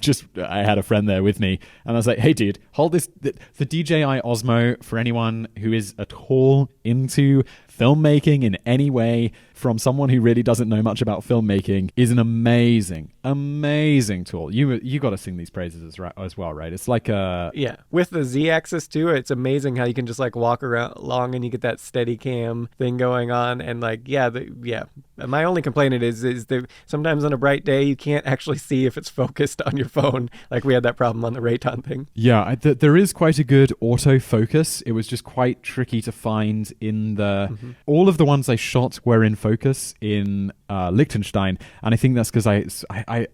had a friend there with me. And I was like, hey, dude, hold this. the DJI Osmo, for anyone who is at all into filmmaking in any way, from someone who really doesn't know much about filmmaking, is an amazing tool. You got to sing these praises as well, right? It's like a with the Z-axis too. It's amazing how you can just like walk around along and you get that steady cam thing going on, and like my only complaint is that sometimes on a bright day you can't actually see if it's focused on your phone. Like we had that problem on the Rayton thing. Yeah, there is quite a good autofocus. It was just quite tricky to find in the all of the ones I shot were in focus in Liechtenstein, and I think that's because I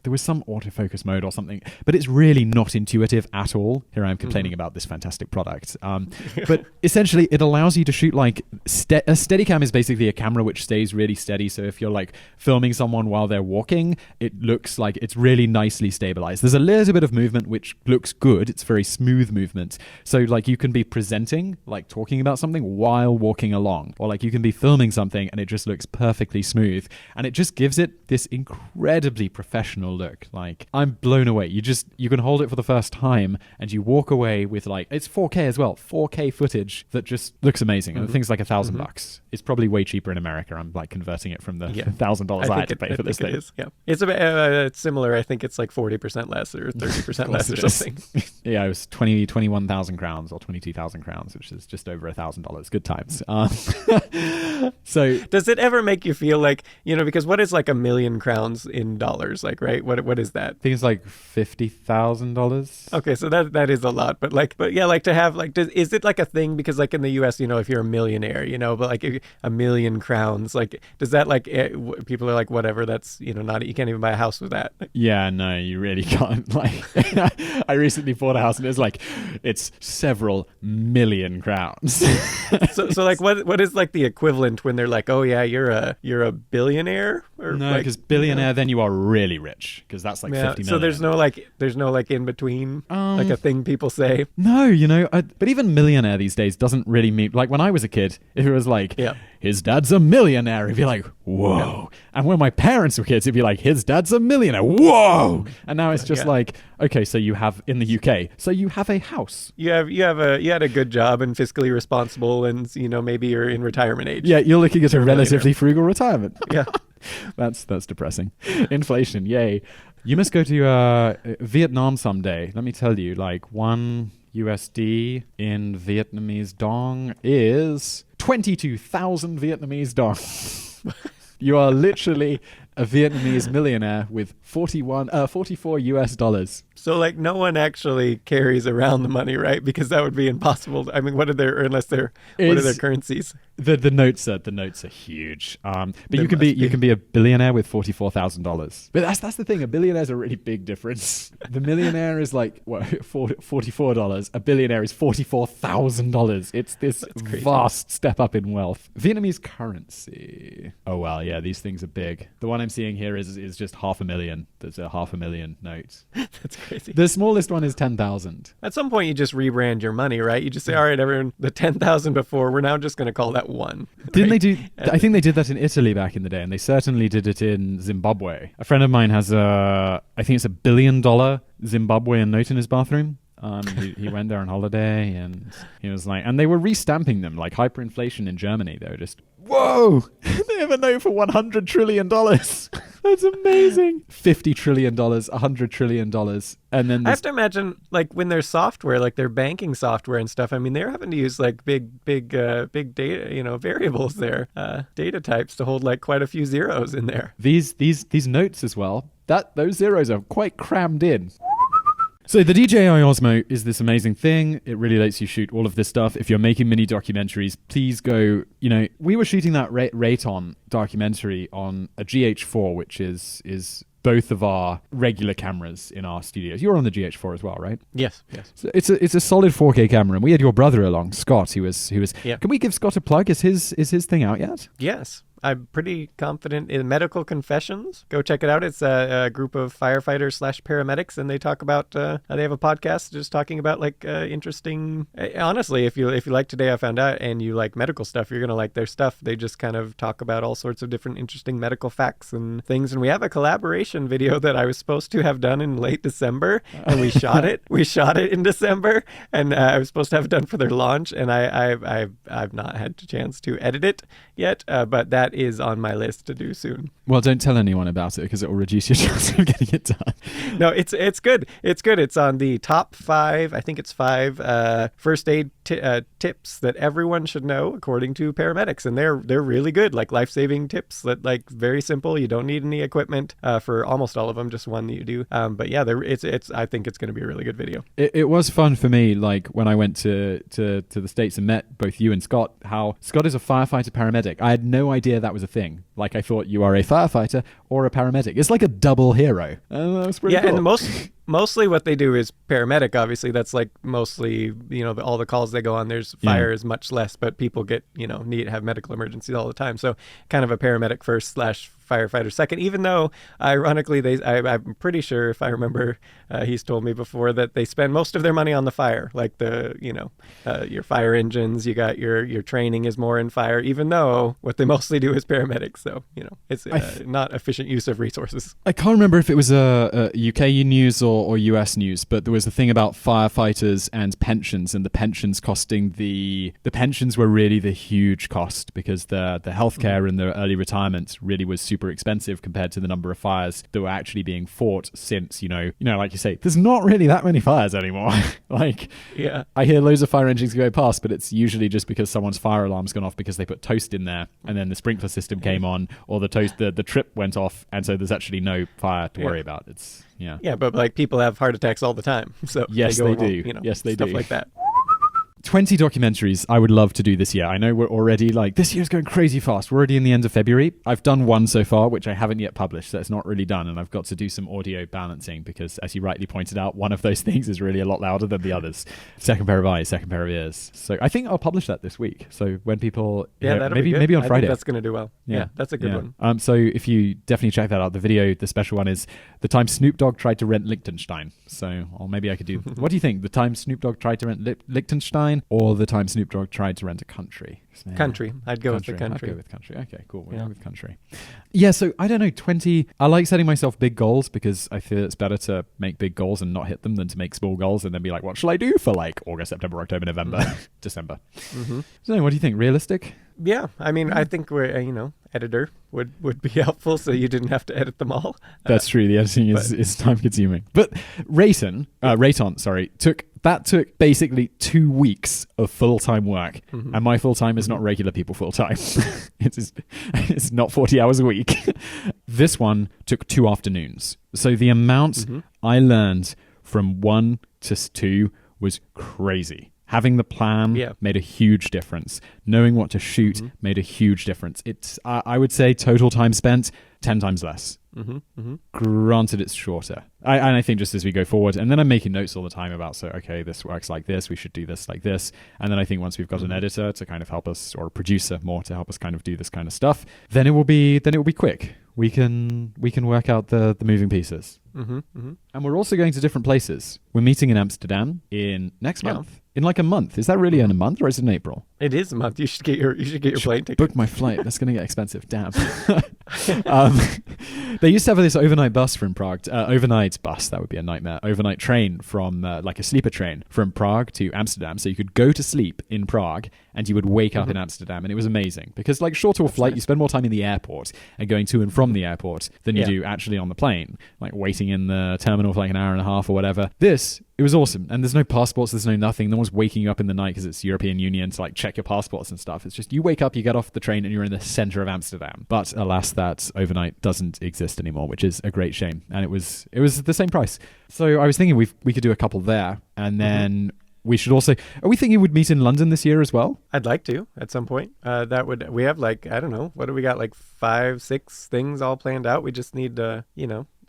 there was some autofocus mode or something, but it's really not intuitive at all. Here I am complaining about this fantastic product, but essentially it allows you to shoot like a Steadicam is basically a camera which stays really steady. So if you're like filming someone while they're walking, it looks like it's really nicely stabilized. There's a little bit of movement which looks good. It's very smooth movement. So like you can be presenting, like talking about something while walking along, or like you can be filming something and it just looks perfectly smooth, and it just gives it this incredibly professional look. Like I'm blown away. You can hold it for the first time and you walk away with like, it's 4K as well, 4K footage that just looks amazing. And the thing's like $1,000. It's probably way cheaper in America. I'm like converting it from the $1,000 I had to pay for this thing. It's it's similar. I think it's like 40% less or 30% less or something. Yeah, it was 21,000 crowns or 22,000 crowns, which is just over $1,000. Good times. So does it ever make you feel like, because what is like 1 million crowns in dollars? Like, right? What is that? I think it's like $50,000. Okay, so that is a lot, but to have like, is it like a thing? Because like in the US, if you're a millionaire, but like 1 million crowns, like does that like people are like, whatever, that's not, you can't even buy a house with that. Yeah, no, you really can't. Like I recently bought a house and it's several million crowns. so like what is like the equivalent when they're like, oh yeah, you're a billionaire? Or no, because billionaire, then you are really rich, because that's like 50 million. So there's no like in between, like a thing people say. No, but even millionaire these days doesn't really mean, like when I was a kid, if it was like, his dad's a millionaire, it'd be like, whoa. And when my parents were kids, it'd be like, his dad's a millionaire, whoa. And now it's just like, okay, so you have in the UK, so you have a house. You had a good job and fiscally responsible, and maybe you're in retirement age. Yeah, you're looking at a relatively frugal retirement. Yeah. That's depressing. Inflation, yay. You must go to Vietnam someday. Let me tell you, like $1 USD in Vietnamese dong is 22,000 Vietnamese dong. You are literally a Vietnamese millionaire with 44 US dollars. So like no one actually carries around the money, right? Because that would be impossible. I mean, what are their currencies? The notes are huge. But you can be a billionaire with $44,000. But that's the thing. A billionaire is a really big difference. The millionaire is like $44. A billionaire is $44,000. It's this vast step up in wealth. Vietnamese currency. Oh well, yeah, these things are big. The one I'm seeing here is just 500,000. There's a 500,000 note. That's crazy. The smallest one is 10,000. At some point, you just rebrand your money, right? You just say, all right, everyone, the 10,000 before, we're now just going to call that one. Didn't they do? I think they did that in Italy back in the day, and they certainly did it in Zimbabwe. A friend of mine has I think it's $1 billion Zimbabwean note in his bathroom. He went there on holiday, and he was like, and they were restamping them like hyperinflation in Germany. They were just, whoa, they have a note for $100 trillion. That's amazing. $50 trillion, $100 trillion. And then I have to imagine, like, when their software, like their banking software and stuff, I mean, they're having to use like big data, variables there, data types to hold like quite a few zeros in there. These notes as well, those zeros are quite crammed in. So the DJI Osmo is this amazing thing. It really lets you shoot all of this stuff. If you're making mini documentaries, please go, we were shooting that Rayton documentary on a GH4, which is both of our regular cameras in our studios. You're on the GH4 as well, right? Yes. So it's a solid 4K camera, and we had your brother along, Scott, who was. Yeah. Can we give Scott a plug? Is his thing out yet? Yes. I'm pretty confident in Medical Confessions. Go check it out. It's a group of firefighters / paramedics, and they talk about. They have a podcast just talking about like interesting. Honestly, if you like Today I Found Out and you like medical stuff, you're gonna like their stuff. They just kind of talk about all sorts of different interesting medical facts and things. And we have a collaboration video that I was supposed to have done in late December, and we shot it. We shot it in December, and I was supposed to have it done for their launch, and I've not had a chance to edit it yet, but that is on my list to do soon. Well, don't tell anyone about it because it will reduce your chance of getting it done. No, it's good. It's good. It's on the top 5. I think it's 5 first aid tips that everyone should know according to paramedics, and they're really good, like life-saving tips that like very simple. You don't need any equipment for almost all of them, just one that you do. But yeah, it's. I think it's going to be a really good video. It was fun for me, like when I went to the States and met both you and Scott. How Scott is a firefighter paramedic. I had no idea that was a thing. Like I thought you are a firefighter or a paramedic. It's like a double hero. And that was pretty cool. And mostly what they do is paramedic. Obviously, that's like mostly, all the calls they go on. There's fire is much less, but people get, have medical emergencies all the time. So kind of a paramedic first / firefighter second, even though ironically I'm pretty sure, if I remember, he's told me before that they spend most of their money on the fire, like your fire engines. You got your training is more in fire, even though what they mostly do is paramedics. So it's not efficient use of resources. I can't remember if it was a UK news or US news, but there was a thing about firefighters and pensions, and the pensions costing the pensions were really the huge cost because the healthcare and the early retirement really was super expensive compared to the number of fires that were actually being fought since, like you say, there's not really that many fires anymore. I hear loads of fire engines go past, but it's usually just because someone's fire alarm's gone off because they put toast in there and then the sprinkler system came on, or the trip went off, and so there's actually no fire to worry about. It's but like people have heart attacks all the time, so yes they do. Yes they do, stuff like that. 20 documentaries I would love to do this year. I know we're already this year's going crazy fast. We're already in the end of February. I've done one so far, which I haven't yet published, so it's not really done. And I've got to do some audio balancing because, as you rightly pointed out, one of those things is really a lot louder than the others. Second pair of eyes, second pair of ears. So I think I'll publish that this week. So when people, maybe on Friday. I think that's going to do well. Yeah, that's a good one. So if you definitely check that out, the video, the special one is the time Snoop Dogg tried to rent Liechtenstein. So, or maybe I could do, what do you think? The time Snoop Dogg tried to rent Liechtenstein, or the time Snoop Dogg tried to rent a country? Country. I'd go with the country. I'd go with country. Okay, cool. We'll go with country. Yeah, so I don't know, 20. I like setting myself big goals because I feel it's better to make big goals and not hit them than to make small goals and then be like, what shall I do for like August, September, October, November, December? So what do you think? Realistic? Yeah, I mean, I think we're, editor would be helpful so you didn't have to edit them all. That's true. The editing is time consuming. But Rayton, took basically 2 weeks of full-time work. And my full-time is not regular people full-time. It's not 40 hours a week. This one took 2 afternoons. So the amount I learned from 1 to 2 was crazy. Having the plan made a huge difference. Knowing what to shoot made a huge difference. It's, I would say, total time spent 10 times less. Granted, it's shorter. And I think just as we go forward, and then I'm making notes all the time about, this works like this, we should do this like this. And then I think once we've got an editor to kind of help us, or a producer more to help us kind of do this kind of stuff, then it will be quick. We can work out the moving pieces. And we're also going to different places. We're meeting in Amsterdam in next month. In like a month. Is that really in a month or is it in April? It is a month. You should get your plane ticket. Book my flight. That's going to get expensive. Damn. They used to have this overnight bus from Prague. Overnight bus, that would be a nightmare. Overnight train from like a sleeper train from Prague to Amsterdam. So you could go to sleep in Prague and you would wake up in Amsterdam. And it was amazing because like shorter flight, you spend more time in the airport and going to and from the airport than you do actually on the plane, like waiting in the terminal for like an hour and a half or whatever. It was awesome. And there's no passports, there's no nothing. No one's waking you up in the night because it's European Union to like check your passports and stuff. It's just you wake up, you get off the train and you're in the center of Amsterdam. But alas, that overnight doesn't exist anymore, which is a great shame. And it was the same price. So I was thinking we could do a couple there. And then we should also, are we thinking we'd meet in London this year as well? I'd like to at some point. We have like, I don't know, what do we got? Like 5-6 things all planned out. We just need to,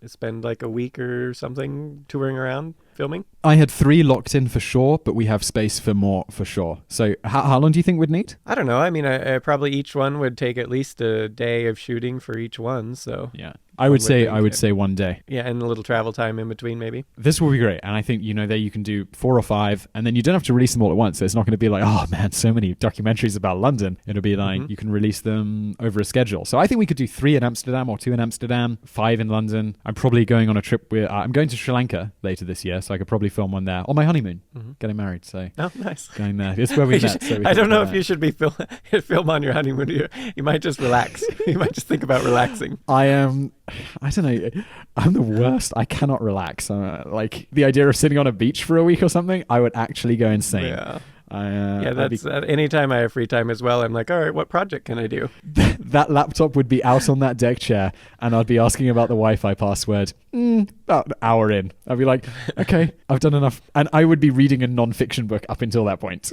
spend like a week or something touring around. filming? I had 3 locked in for sure, but we have space for more for sure. So how long do you think we'd need? I don't know. I mean, I probably each one would take at least a day of shooting for each one. So yeah, I would say 1 day. Yeah, and a little travel time in between, maybe. This will be great, and I think there you can do 4 or 5, and then you don't have to release them all at once. So it's not going to be like, oh man, so many documentaries about London. It'll be like you can release them over a schedule. So I think we could do 3 in Amsterdam or 2 in Amsterdam, 5 in London. I'm probably going on a trip with. I'm going to Sri Lanka later this year, so I could probably film one there on my honeymoon, getting married. So nice. Going there. It's where we met. So I don't know if you should be film on your honeymoon. You might just relax. You might just think about relaxing. I don't know. I'm the worst. I cannot relax. Like the idea of sitting on a beach for a week or something, I would actually go insane. Yeah. That's anytime I have free time as well. I'm like, all right, what project can I do? That laptop would be out on that deck chair, and I'd be asking about the Wi-Fi password. About an hour in, I'd be like, okay, I've done enough, and I would be reading a non-fiction book up until that point.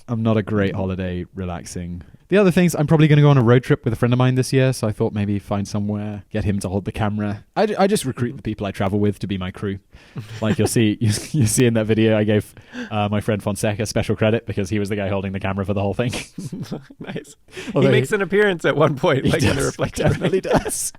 I'm not a great holiday relaxing. The other things, I'm probably going to go on a road trip with a friend of mine this year, so I thought maybe find somewhere, get him to hold the camera. I just recruit the people I travel with to be my crew. Like you see in that video, I gave my friend Fonseca special credit because he was the guy holding the camera for the whole thing. Nice. Although he makes an appearance at one point, like in the reflector. He definitely does.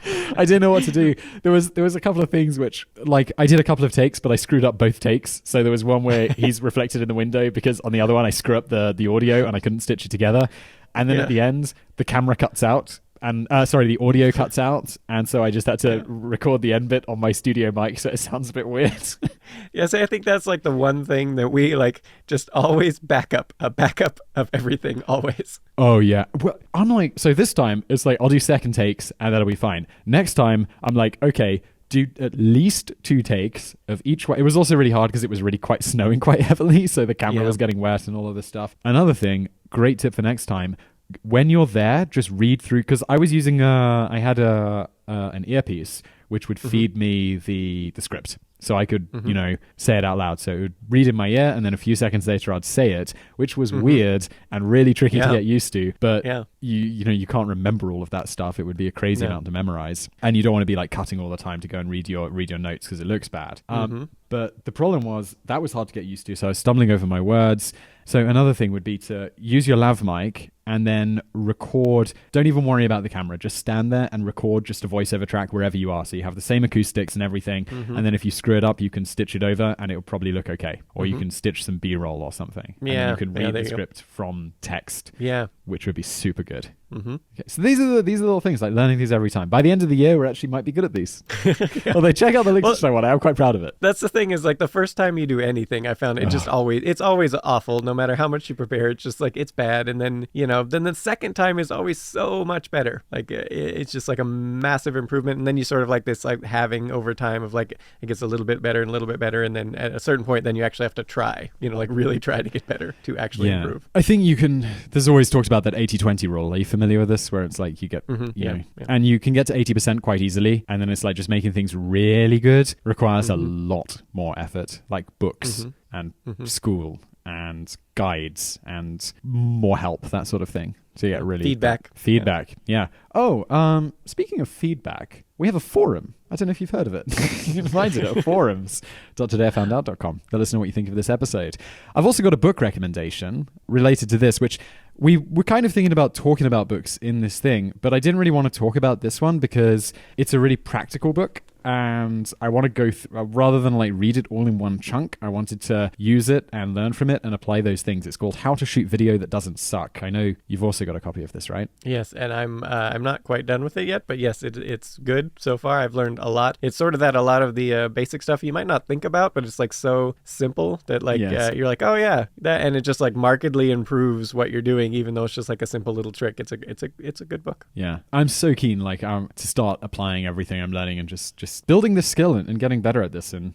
I didn't know what to do. There was a couple of things which, like, I did a couple of takes, but I screwed up both takes. So there was one where he's reflected in the window because on the other one I screw up the audio and I couldn't stitch it together. And then at the end, the camera cuts out. And the audio cuts out, and so I just had to record the end bit on my studio mic, so it sounds a bit weird. Yes, I think that's like the one thing that we like just always a backup of everything, always. Oh yeah, well, I'm like, so this time it's like I'll do second takes and that'll be fine. Next time I'm like, okay, do at least 2 takes of each way. It was also really hard because it was really quite snowing quite heavily, so the camera was getting wet and all of this stuff. Another thing, great tip for next time. When you're there, just read through, because I was using I had an earpiece which would feed me the script, so I could say it out loud. So it would read in my ear, and then a few seconds later I'd say it, which was weird and really tricky to get used to. But you can't remember all of that stuff. It would be a crazy amount to memorize, and you don't want to be like cutting all the time to go and read your notes because it looks bad. But the problem was that was hard to get used to, so I was stumbling over my words. So another thing would be to use your lav mic and then record. Don't even worry about the camera. Just stand there and record just a voiceover track wherever you are. So you have the same acoustics and everything. And then if you screw it up, you can stitch it over and it'll probably look okay. Or you can stitch some B-roll or something. And then you can read the script from text, which would be super good. Okay, so these are the little things, like learning these every time. By the end of the year, we actually might be good at these. Although check out the links to show one. I'm quite proud of it. That's the thing, is like the first time you do anything, I found it's always awful. No matter how much you prepare, it's just like it's bad. And then then the second time is always so much better. Like it's just like a massive improvement. And then you sort of like this like having over time of like it gets a little bit better and a little bit better, and then at a certain point, then you actually have to try. Like really try to get better to actually improve. I think you can. There's always talks about that 80-20 rule. Are you familiar with this, where it's like you get and you can get to 80% quite easily, and then it's like just making things really good requires a lot more effort, like books and school and guides and more help, that sort of thing. So yeah, really feedback. Yeah. Oh, speaking of feedback, we have a forum. I don't know if you've heard of it. You can find it at forums.todayIfoundout.com. Let us know what you think of this episode. I've also got a book recommendation related to this, which we were kind of thinking about talking about books in this thing, but I didn't really want to talk about this one because it's a really practical book. And I want to go rather than like read it all in one chunk, I wanted to use it and learn from it and apply those things. It's called How to Shoot Video That Doesn't Suck. I know you've also got a copy of this, right? Yes, and I'm not quite done with it yet, but yes, it's good so far. I've learned a lot. It's sort of that a lot of the basic stuff you might not think about, but it's like so simple that like you're like, oh yeah, that, and it just like markedly improves what you're doing, even though it's just like a simple little trick. It's a good book. Yeah, I'm so keen to start applying everything I'm learning and just building this skill and getting better at this. And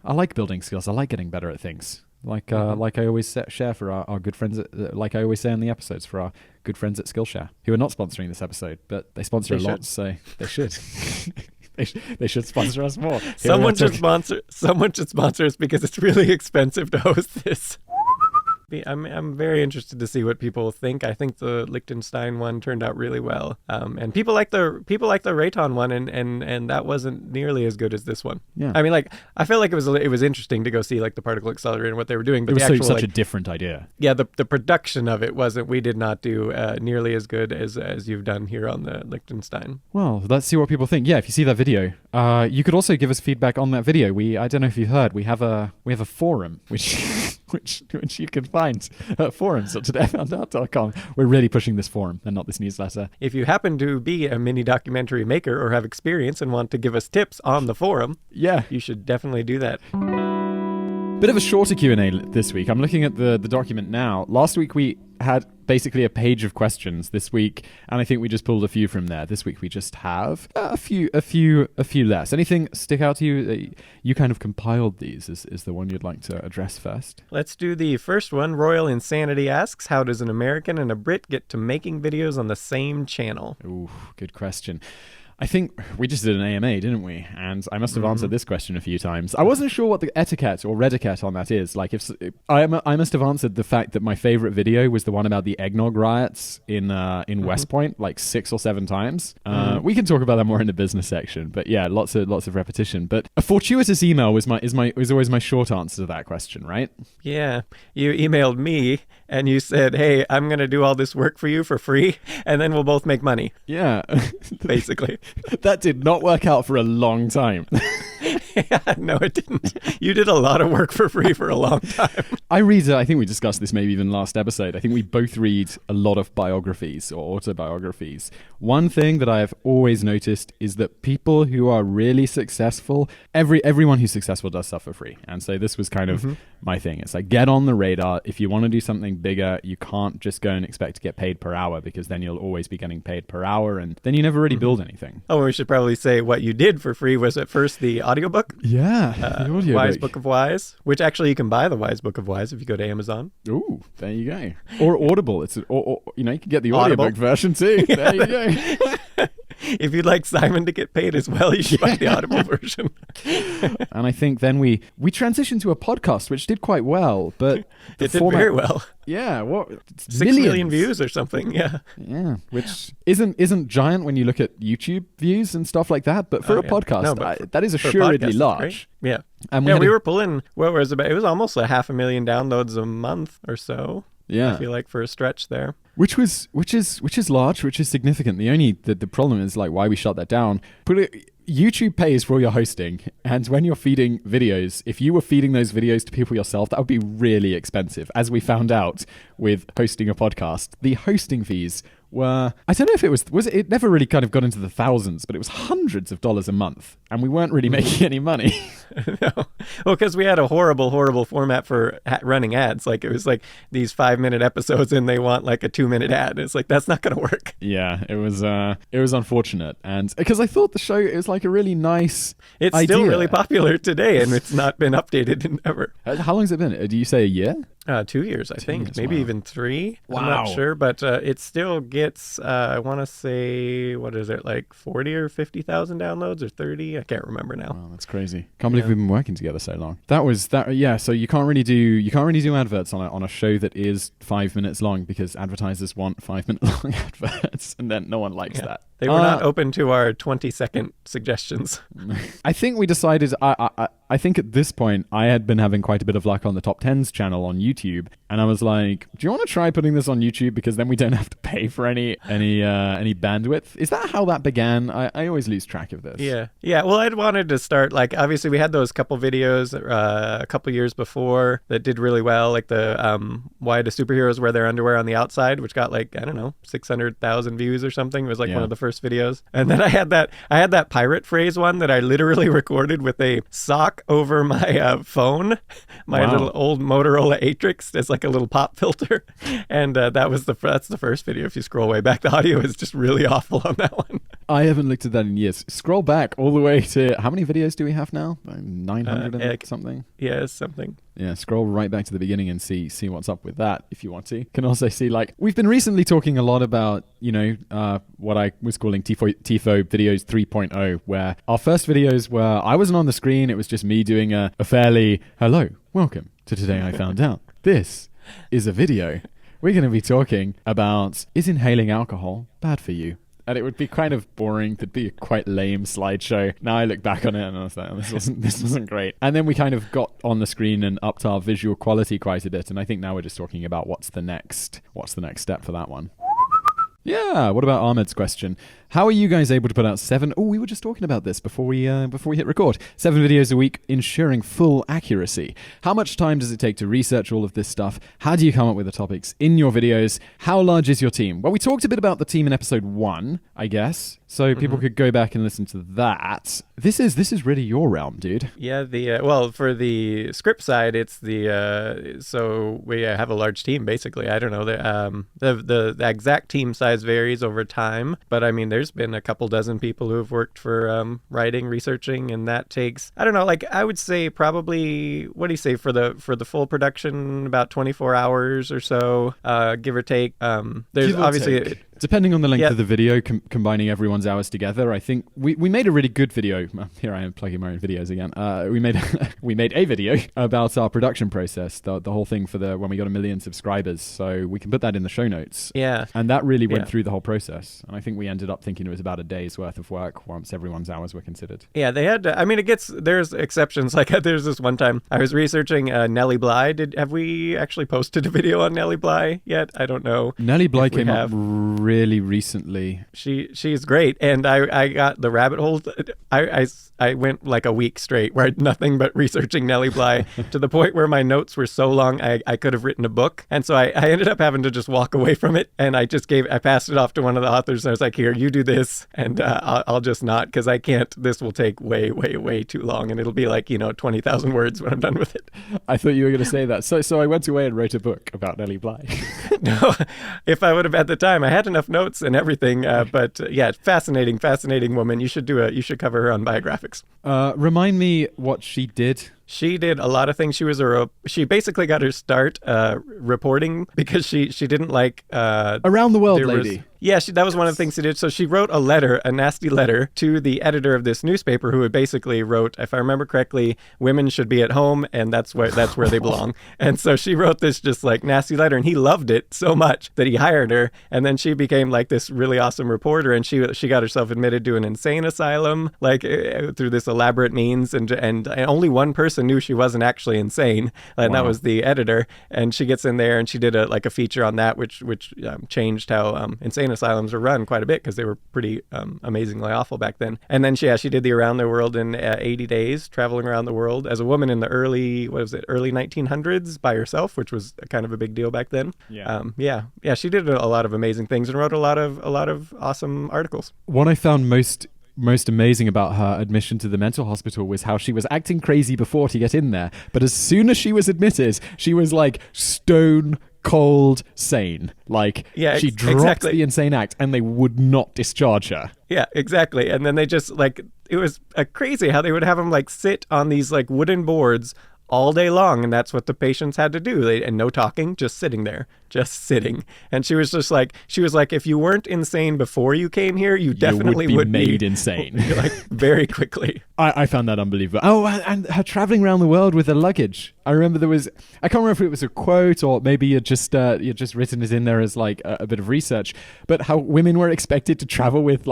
I like building skills. I like getting better at things. Like I always share for our good friends, like I always say in the episodes, for our good friends at Skillshare, who are not sponsoring this episode, but they sponsor a lot, so they should. They should sponsor us more. Someone should sponsor us because it's really expensive to host this. I'm very interested to see what people think. I think the Liechtenstein one turned out really well, and people like the Rayton one, and that wasn't nearly as good as this one. Yeah. I mean, like, I felt like it was interesting to go see like the particle accelerator and what they were doing, but It was the actual, such a different idea. yeah, the production of it wasn't. We did not do nearly as good as you've done here on the Liechtenstein. Well, let's see what people think. Yeah, if you see that video, you could also give us feedback on that video. I don't know if you heard, we have a forum which you can find at forums.todayfoundout.com. We're really pushing this forum and not this newsletter. If you happen to be a mini documentary maker or have experience and want to give us tips on the forum, yeah, you should definitely do that. Bit of a shorter Q&A this week. I'm looking at the document now. Last week we had basically a page of questions. This week, and I think we just pulled a few from there. This week we just have a few less. Anything stick out to you? You kind of compiled these. Is the one you'd like to address first? Let's do the first one. Royal Insanity asks, how does an American and a Brit get to making videos on the same channel? Ooh, good question. I think we just did an AMA, didn't we? And I must have answered this question a few times. I wasn't sure what the etiquette or rediquette on that is. Like, if I must have answered the fact that my favorite video was the one about the eggnog riots in West Point, like 6 or 7 times. We can talk about that more in the business section. But yeah, lots of repetition. But a fortuitous email was always my short answer to that question, right? Yeah, you emailed me and you said, "Hey, I'm gonna do all this work for you for free, and then we'll both make money." Yeah, basically. That did not work out for a long time. Yeah, no, it didn't. You did a lot of work for free for a long time. I think we discussed this maybe even last episode. I think we both read a lot of biographies or autobiographies. One thing that I have always noticed is that people who are really successful, everyone who's successful does stuff for free. And so this was kind of my thing. It's like, get on the radar. If you want to do something bigger, you can't just go and expect to get paid per hour, because then you'll always be getting paid per hour, and then you never really build anything. Oh, we should probably say what you did for free was at first the audiobook. Yeah, the audiobook. Wise Book of Wise, which actually you can buy the Wise Book of Wise if you go to Amazon. Ooh, there you go. Or Audible. Or you can get the audiobook version too. Yeah. There you go. If you'd like Simon to get paid as well, you should buy the Audible version. And I think then we transitioned to a podcast, which did quite well, but it did very well. Yeah, what 6 million views or something? Yeah, which isn't giant when you look at YouTube views and stuff like that. But for a podcast, that is assuredly large. Right? Yeah, and we were pulling it was almost 500,000 downloads a month or so. Yeah, I feel like for a stretch there. Which is large, which is significant. The problem is like why we shut that down. YouTube pays for all your hosting, and when you're feeding videos, if you were feeding those videos to people yourself, that would be really expensive. As we found out with hosting a podcast, the hosting fees were, I don't know if it never really kind of got into the thousands, but it was hundreds of dollars a month, and we weren't really making any money. No. Well, because we had a horrible format for running ads. Like, it was like these 5-minute episodes and they want like a 2-minute ad. It's like, that's not going to work. Yeah, it was unfortunate. And because I thought the show, it was like a really nice idea. Still really popular today, and it's not been updated in ever. How long has it been? Do you say a year? 2 years, I think. Maybe even 3. Wow. I'm not sure, but it still gets, I want to say, what is it, like 40 or 50,000 downloads or 30? I can't remember now. Wow, that's crazy. Can't believe we've been working together so long. So you can't really do adverts on a show that is 5 minutes long, because advertisers want 5-minute long adverts, and then no one likes that. They were not open to our 20-second suggestions. I think we decided, I think at this point, I had been having quite a bit of luck on the Top 10s channel on YouTube, and I was like, do you want to try putting this on YouTube, because then we don't have to pay for any bandwidth? Is that how that began? I always lose track of this. Yeah. Well, I'd wanted to start, like, obviously we had those couple videos a couple years before that did really well, like the why do superheroes wear their underwear on the outside, which got like, I don't know, 600,000 views or something. It was like one of the first videos. And then I had that pirate phrase one that I literally recorded with a sock over my phone, my little old Motorola Atrix, as like a little pop filter. And that's the first video. If you scroll way back, the audio is just really awful on that one. I haven't looked at that in years. Scroll back all the way to, how many videos do we have now? 900 and something? Yeah, something. Yeah, scroll right back to the beginning and see what's up with that if you want to. Can also see, like, we've been recently talking a lot about, what I was calling TIFO videos 3.0, where our first videos were, I wasn't on the screen, it was just me doing a fairly, hello, welcome to Today I Found Out. This is a video. We're going to be talking about, is inhaling alcohol bad for you? And it would be kind of boring. It'd be a quite lame slideshow. Now I look back on it and I was like, oh, this wasn't great. And then we kind of got on the screen and upped our visual quality quite a bit. And I think now we're just talking about what's the next step for that one. Yeah, what about Ahmed's question? How are you guys able to put out 7? Oh, we were just talking about this before we hit record. 7 videos a week, ensuring full accuracy. How much time does it take to research all of this stuff? How do you come up with the topics in your videos? How large is your team? Well, we talked a bit about the team in episode 1, I guess. So people could go back and listen to that. This is really your realm, dude. Yeah, well, for the script side, it's so we have a large team basically. I don't know, the exact team size varies over time, but I mean, there's been a couple dozen people who have worked for writing, researching, and that takes, I don't know, like I would say probably, what do you say, for the full production, about 24 hours or so, give or take. There's obviously depending on the length of the video, combining everyone's hours together. I think we made a really good video. Here I am plugging my own videos again. We made a video about our production process, the whole thing for when we got 1 million subscribers. So we can put that in the show notes. Yeah. And that really went through the whole process. And I think we ended up thinking it was about a day's worth of work once everyone's hours were considered. Yeah, they had to, I mean, there's exceptions. Like there's this one time I was researching Nellie Bly. Have we actually posted a video on Nellie Bly yet? I don't know. Nellie Bly came up really recently. She's great, and I got the rabbit hole. I went like a week straight where I had nothing but researching Nellie Bly to the point where my notes were so long I could have written a book, and so I ended up having to just walk away from it, and I passed it off to one of the authors, and I was like, here, you do this, and I'll just not, because I can't. This will take way too long, and it'll be like 20,000 words when I'm done with it. I thought you were going to say that. So I went away and wrote a book about Nellie Bly. No, if I would have had the time, I had enough notes and everything. But yeah, fascinating woman. You should cover her on Biographics. Remind me what she did. She did a lot of things. She basically got her start reporting because she didn't like Around the World lady. That was one of the things she did. So she wrote a nasty letter to the editor of this newspaper, who had basically wrote, if I remember correctly, women should be at home and that's where they belong. And so she wrote this just like nasty letter, and he loved it so much that he hired her, and then she became like this really awesome reporter, and she got herself admitted to an insane asylum like through this elaborate means, and only one person knew she wasn't actually insane, and that was the editor. And she gets in there and she did a feature on that, which changed how insane asylums were run quite a bit, because they were pretty amazingly awful back then. And then she did the Around the World in 80 days, traveling around the world as a woman in the early 1900s by herself, which was kind of a big deal back then. She did a lot of amazing things and wrote a lot of awesome articles. What I found most amazing about her admission to the mental hospital was how she was acting crazy before to get in there, but as soon as she was admitted, she was like stone cold sane. Like she dropped the insane act and they would not discharge her. Yeah, exactly. And then they just it was crazy how they would have them sit on these wooden boards all day long, and that's what the patients had to do. And no talking, just sitting there, just sitting. And she was like, if you weren't insane before you came here, you definitely would be made insane very quickly. I found that unbelievable. Oh, and her traveling around the world with her luggage. I remember I can't remember if it was a quote or maybe you'd just written it in there as a bit of research, but how women were expected to travel with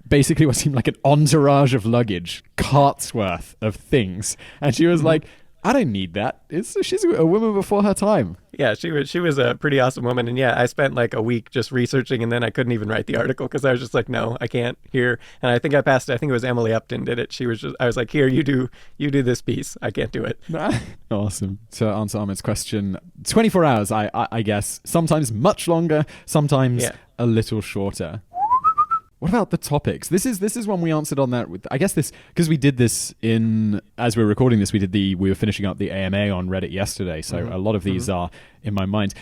basically what seemed like an entourage of luggage, carts worth of things. And she was like, I don't need that. She's a woman before her time. Yeah, she was a pretty awesome woman. And I spent a week just researching, and then I couldn't even write the article because I was just like, no, I can't here. And I think I passed it. I think it was Emily Upton did it. I was like, here, you do this piece. I can't do it. Awesome. To answer Ahmed's question, 24 hours, I guess. Sometimes much longer, sometimes a little shorter. What about the topics? This is one we answered on that. I guess because we did this as we were recording this, we were finishing up the AMA on Reddit yesterday. So a lot of these are in my mind.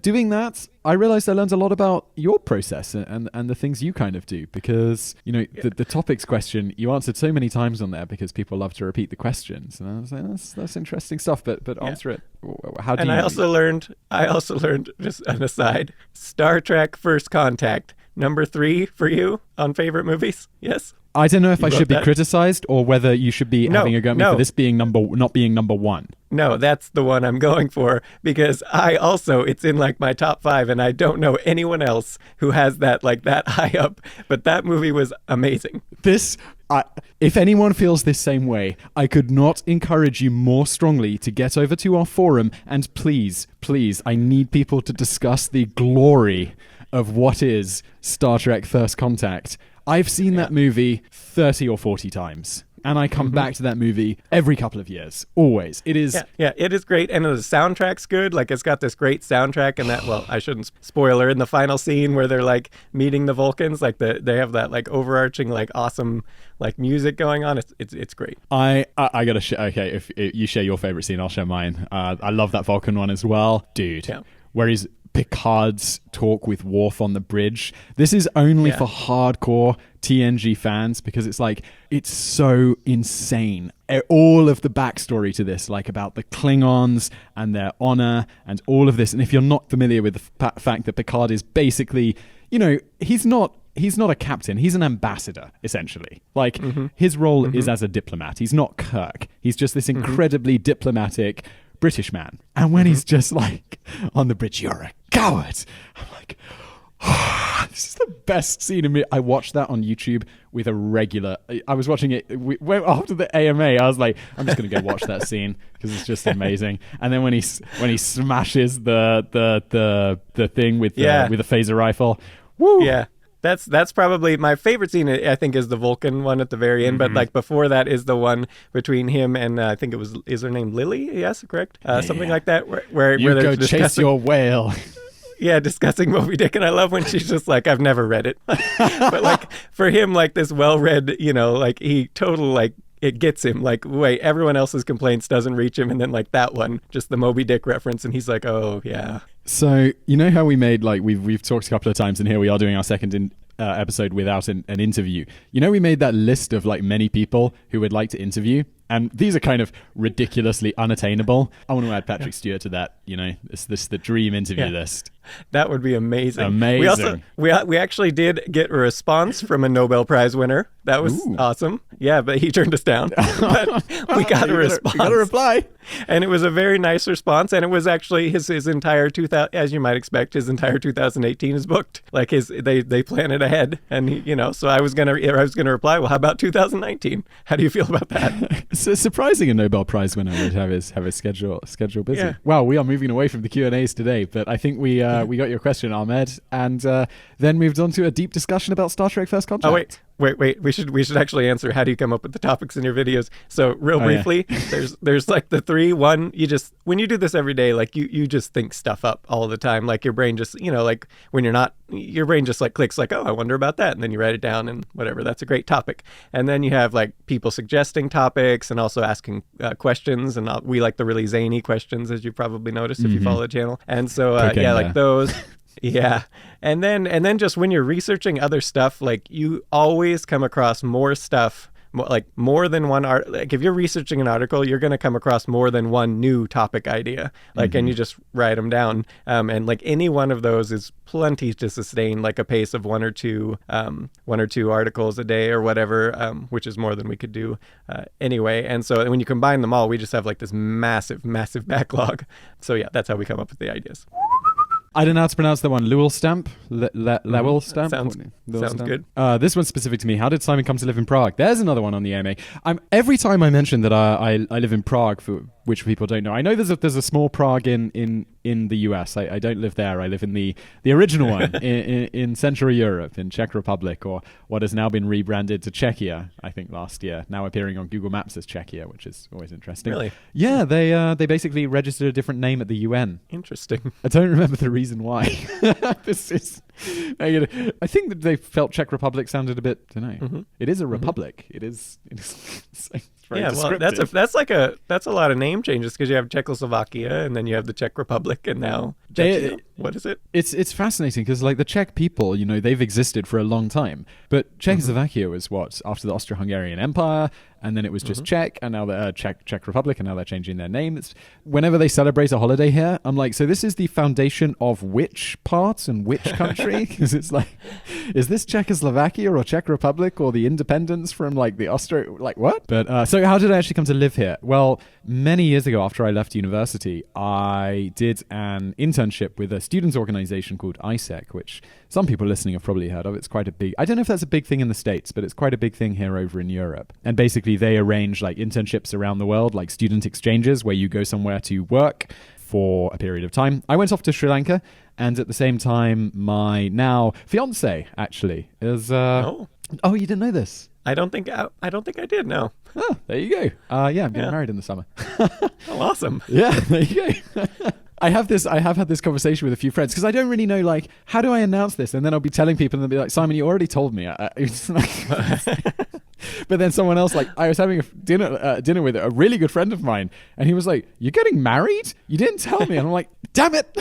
Doing that, I realized I learned a lot about your process and the things you kind of do, because, the topics question you answered so many times on there because people love to repeat the questions. And I was like, that's interesting stuff, but answer it. How do you? And I also learned, just an aside, Star Trek First Contact. Number 3 for you on favorite movies? Yes? I don't know if I should be criticized or whether you should be having a go at me for this not being number 1. no, that's the one I'm going for, because it's in like my top 5, and I don't know anyone else who has that like that high up. But that movie was amazing. If anyone feels this same way, I could not encourage you more strongly to get over to our forum and please, I need people to discuss the glory of what is Star Trek First Contact. I've seen that movie 30 or 40 times. And I come back to that movie every couple of years. Always. It is... Yeah, it is great. And the soundtrack's good. Like, it's got this great soundtrack. And that, well, I shouldn't spoiler, in the final scene where they're, like, meeting the Vulcans, like, they have that, like, overarching, like, awesome, like, music going on. It's great. I gotta share... Okay, if you share your favorite scene, I'll share mine. I love that Vulcan one as well. Dude. Yeah. Where he's... Picard's talk with Worf on the bridge. This is only for hardcore TNG fans, because it's so insane. All of the backstory to this, like about the Klingons and their honor and all of this. And if you're not familiar with the fact that Picard is basically, he's not a captain. He's an ambassador, essentially. Like, his role is as a diplomat. He's not Kirk. He's just this incredibly diplomatic British man. And when he's just like on the bridge, you're a coward. I'm like, this is the best scene in me. I watched that on YouTube with a regular. I was watching it after the AMA. I was like, I'm just gonna go watch that scene because it's just amazing. And then when he smashes the thing with the phaser rifle, woo! Yeah. That's probably my favorite scene, I think, is the Vulcan one at the very end. But like before that is the one between him and I think is her name Lily? Yes, correct? Something like that. Where you they're go chase your whale. Yeah, discussing Moby Dick. And I love when she's just like, I've never read it. But like for him, like this well-read, like he total like, it gets him, like, wait, everyone else's complaints doesn't reach him, and then like that one, just the Moby Dick reference, and he's like, oh yeah. So you know how we made, like, we've talked a couple of times, and here we are doing our second episode without an interview. We made that list of like many people who would like to interview, and these are kind of ridiculously unattainable. I want to add Patrick Stewart to that. This the dream interview list. That would be amazing. Amazing. We actually did get a response from a Nobel Prize winner. That was awesome. Yeah, but he turned us down. But we got a response. We got a reply. And it was a very nice response. And it was actually his entire 2000, as you might expect, his entire 2018 is booked. Like they plan it ahead. And so I was gonna reply, well, how about 2019? How do you feel about that? It's surprising a Nobel Prize winner would have his schedule busy. Yeah. Wow, we are moving away from the Q&As today, but I think we got your question, Ahmed, and then moved on to a deep discussion about Star Trek First Contact. Oh, wait. We should actually answer, how do you come up with the topics in your videos? So real briefly, there's like the 3. One, when you do this every day, like you just think stuff up all the time. Like your brain just, like when you're not, your brain just like clicks like, oh, I wonder about that. And then you write it down and whatever, that's a great topic. And then you have like people suggesting topics and also asking questions. And we like the really zany questions, as you probably noticed if you follow the channel. And so, like those. Yeah. And then just when you're researching other stuff, like you always come across more stuff, like more than one art. Like if you're researching an article, you're going to come across more than one new topic idea, like, and you just write them down. And like any one of those is plenty to sustain like a pace of one or two articles a day or whatever, which is more than we could do anyway. And so when you combine them all, we just have like this massive backlog. So yeah, that's how we come up with the ideas. I don't know how to pronounce that one. Lewell stamp? Lewell stamp? Sounds good. This one's specific to me. How did Simon come to live in Prague? There's another one on the AMA. Every time I mention that I live in Prague, for which people don't know, I know there's a small Prague in the US. I don't live there. I live in the original one in Central Europe, in Czech Republic, or what has now been rebranded to Czechia, I think last year, now appearing on Google Maps as Czechia, which is always interesting. Really? Yeah, they basically registered a different name at the UN. Interesting. I don't remember the reason why. This is... I think that they felt Czech Republic sounded a bit, I don't know. It is a republic. It is very descriptive. Well, that's a lot of name changes, because you have Czechoslovakia and then you have the Czech Republic and now Czechia. What is it? It's fascinating because like the Czech people, they've existed for a long time, but Czechoslovakia was after the Austro-Hungarian Empire, and then it was just Czech, and now they're Czech Republic, and now they're changing their name. Whenever they celebrate a holiday here, I'm like, so this is the foundation of which part and which country? Because it's like, is this Czechoslovakia or Czech Republic or the independence from like the Austria? Like what? But so how did I actually come to live here? Well, many years ago after I left university, I did an internship with a students organization called ISEC, which some people listening have probably heard of. It's quite a big, I don't know if that's a big thing in the States, but it's quite a big thing here over in Europe. And basically they arrange like internships around the world, like student exchanges where you go somewhere to work for a period of time. I went off to Sri Lanka, and at the same time, my now fiance actually is, oh, you didn't know this? I don't think I did, no. Oh, there you go. Yeah, I'm getting married in the summer. Oh, awesome. Yeah, there you go. I have had this conversation with a few friends because I don't really know, like, how do I announce this? And then I'll be telling people and they'll be like, Simon, you already told me. It's like, but then someone else, like, I was having a dinner with a really good friend of mine, and he was like, you're getting married? You didn't tell me. And I'm like, damn it.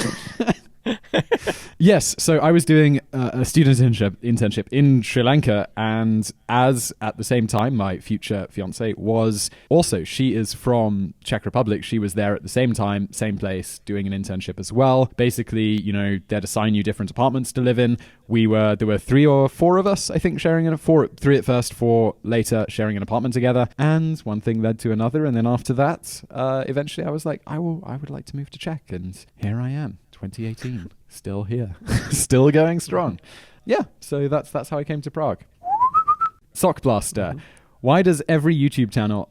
Yes, so I was doing a student internship in Sri Lanka, and as at the same time my future fiance was also, she is from Czech Republic. She was there at the same time, same place, doing an internship as well. Basically, you know, they'd assign you different apartments to live in. There were 3 or 4 of us, I think, sharing three at first, 4 later, sharing an apartment together. And one thing led to another, and then after that, eventually I was like, I would like to move to Czech, and here I am. 2018, still here, still going strong. Yeah, so that's how I came to Prague. Sock Blaster. Why does every YouTube channel,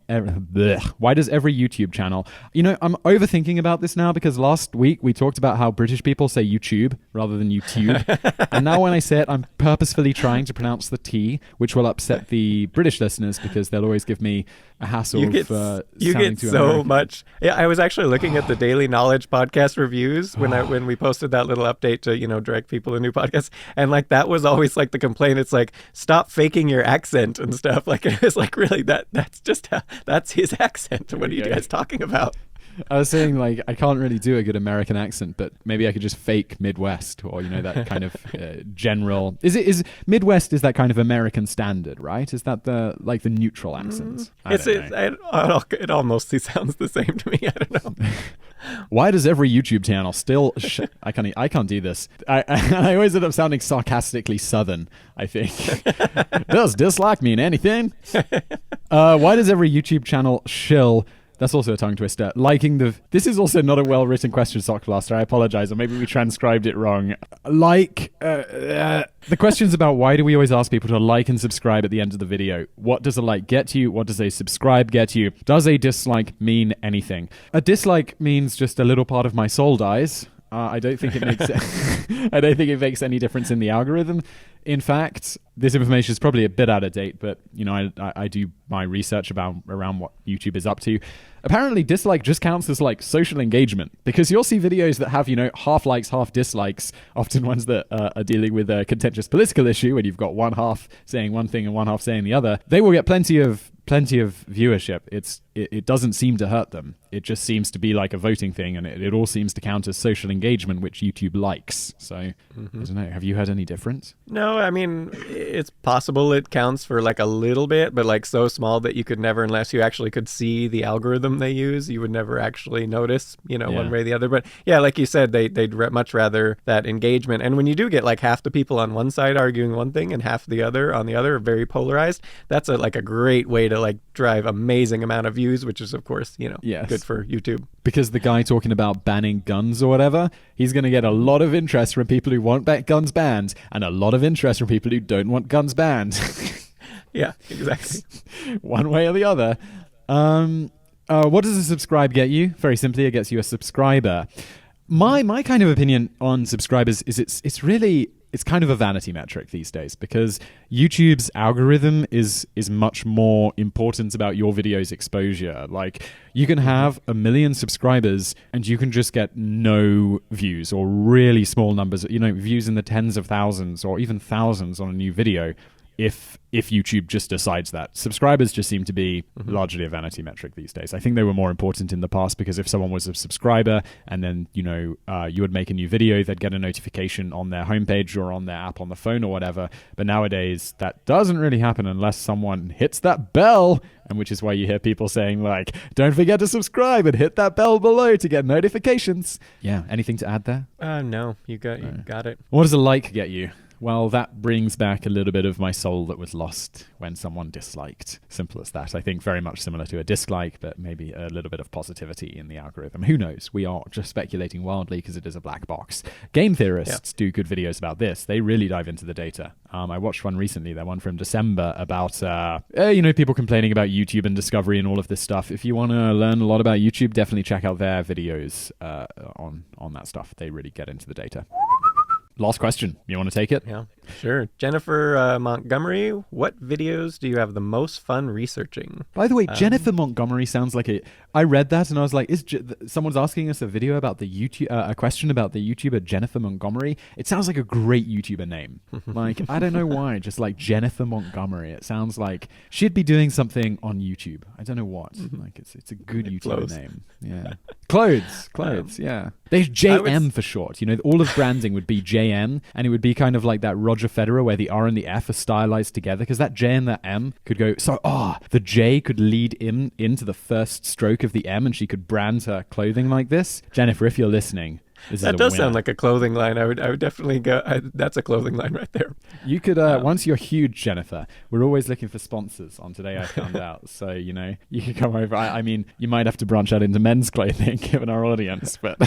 you know, I'm overthinking about this now because last week we talked about how British people say YouTube rather than YouTube. And now when I say it, I'm purposefully trying to pronounce the T, which will upset the British listeners because they'll always give me a hassle. You get so American. much. Yeah, I was actually looking at the Daily Knowledge podcast reviews when we posted that little update to, you know, direct people to new podcasts. And like, that was always like the complaint. It's like, stop faking your accent and stuff. Like, it was like, really, that's his accent. What are you guys talking about? I was saying, like, I can't really do a good American accent, but maybe I could just fake Midwest, or, you know, that kind of general. Is Midwest is that kind of American standard, right? Is that the neutral accent? It almost sounds the same to me. I don't know. Why does every YouTube channel still? I can't do this. I always end up sounding sarcastically Southern. I think. Does dislike mean anything? Why does every YouTube channel shill? That's also a tongue twister. This is also not a well-written question, Sockblaster. I apologize, or maybe we transcribed it wrong. The question's about why do we always ask people to like and subscribe at the end of the video? What does a like get you? What does a subscribe get you? Does a dislike mean anything? A dislike means just a little part of my soul dies. I don't think it makes I don't think it makes any difference in the algorithm. In fact, this information is probably a bit out of date, but you know, I do my research around what YouTube is up to. Apparently, dislike just counts as like social engagement, because you'll see videos that have, you know, half likes, half dislikes, often ones that are dealing with a contentious political issue, and you've got one half saying one thing and one half saying the other. They will get plenty of viewership. It doesn't seem to hurt them. It just seems to be like a voting thing, and it all seems to count as social engagement, which YouTube likes. So I don't know. Have you heard any difference? No, I mean, it's possible it counts for like a little bit, but like so small that you could never, unless you actually could see the algorithm they use, you would never actually notice, you know, one way or the other. But yeah, like you said, they'd much rather that engagement. And when you do get like half the people on one side arguing one thing and half the other on the other, very polarized, that's a great way to like drive amazing amount of views, which is of course, you know, good for YouTube. Because the guy talking about banning guns or whatever, he's going to get a lot of interest from people who want guns banned and a lot of interest from people who don't want guns banned. Yeah, exactly. One way or the other. What does a subscribe get you? Very simply, it gets you a subscriber. My kind of opinion on subscribers is it's kind of a vanity metric these days, because YouTube's algorithm is much more important about your video's exposure. Like, you can have 1 million subscribers and you can just get no views, or really small numbers, you know, views in the tens of thousands or even thousands on a new video. if YouTube just decides that. Subscribers just seem to be largely a vanity metric these days. I think they were more important in the past because if someone was a subscriber and then, you would make a new video, they'd get a notification on their homepage or on their app on the phone or whatever. But nowadays, that doesn't really happen unless someone hits that bell, and which is why you hear people saying, like, don't forget to subscribe and hit that bell below to get notifications. Yeah, anything to add there? No, you got it. What does a like get you? Well, that brings back a little bit of my soul that was lost when someone disliked. Simple as that. I think very much similar to a dislike, but maybe a little bit of positivity in the algorithm. Who knows? We are just speculating wildly because it is a black box. Game theorists do good videos about this. They really dive into the data. I watched one recently, that one from December, about people complaining about YouTube and discovery and all of this stuff. If you want to learn a lot about YouTube, definitely check out their videos on that stuff. They really get into the data. Last question. You want to take it? Yeah, sure. Jennifer Montgomery, what videos do you have the most fun researching? By the way, Jennifer Montgomery sounds like I read that and I was like, someone's asking us a video about a question about the YouTuber Jennifer Montgomery. It sounds like a great YouTuber name. Like, I don't know why, just like Jennifer Montgomery. It sounds like she'd be doing something on YouTube. I don't know what. Like, it's a good YouTuber name. Yeah. Clothes. Yeah. There's JM for short. All of branding would be JM, and it would be kind of like that Roger Federer where the R and the F are stylized together, because that J and that M could go. So, the J could lead into the first stroke of the M, and she could brand her clothing like this. Jennifer, if you're listening, that does sound like a clothing line. I would definitely go. That's a clothing line right there. You could once you're huge, Jennifer. We're always looking for sponsors on Today I Found Out. So you could come over. I mean, you might have to branch out into men's clothing given our audience, but.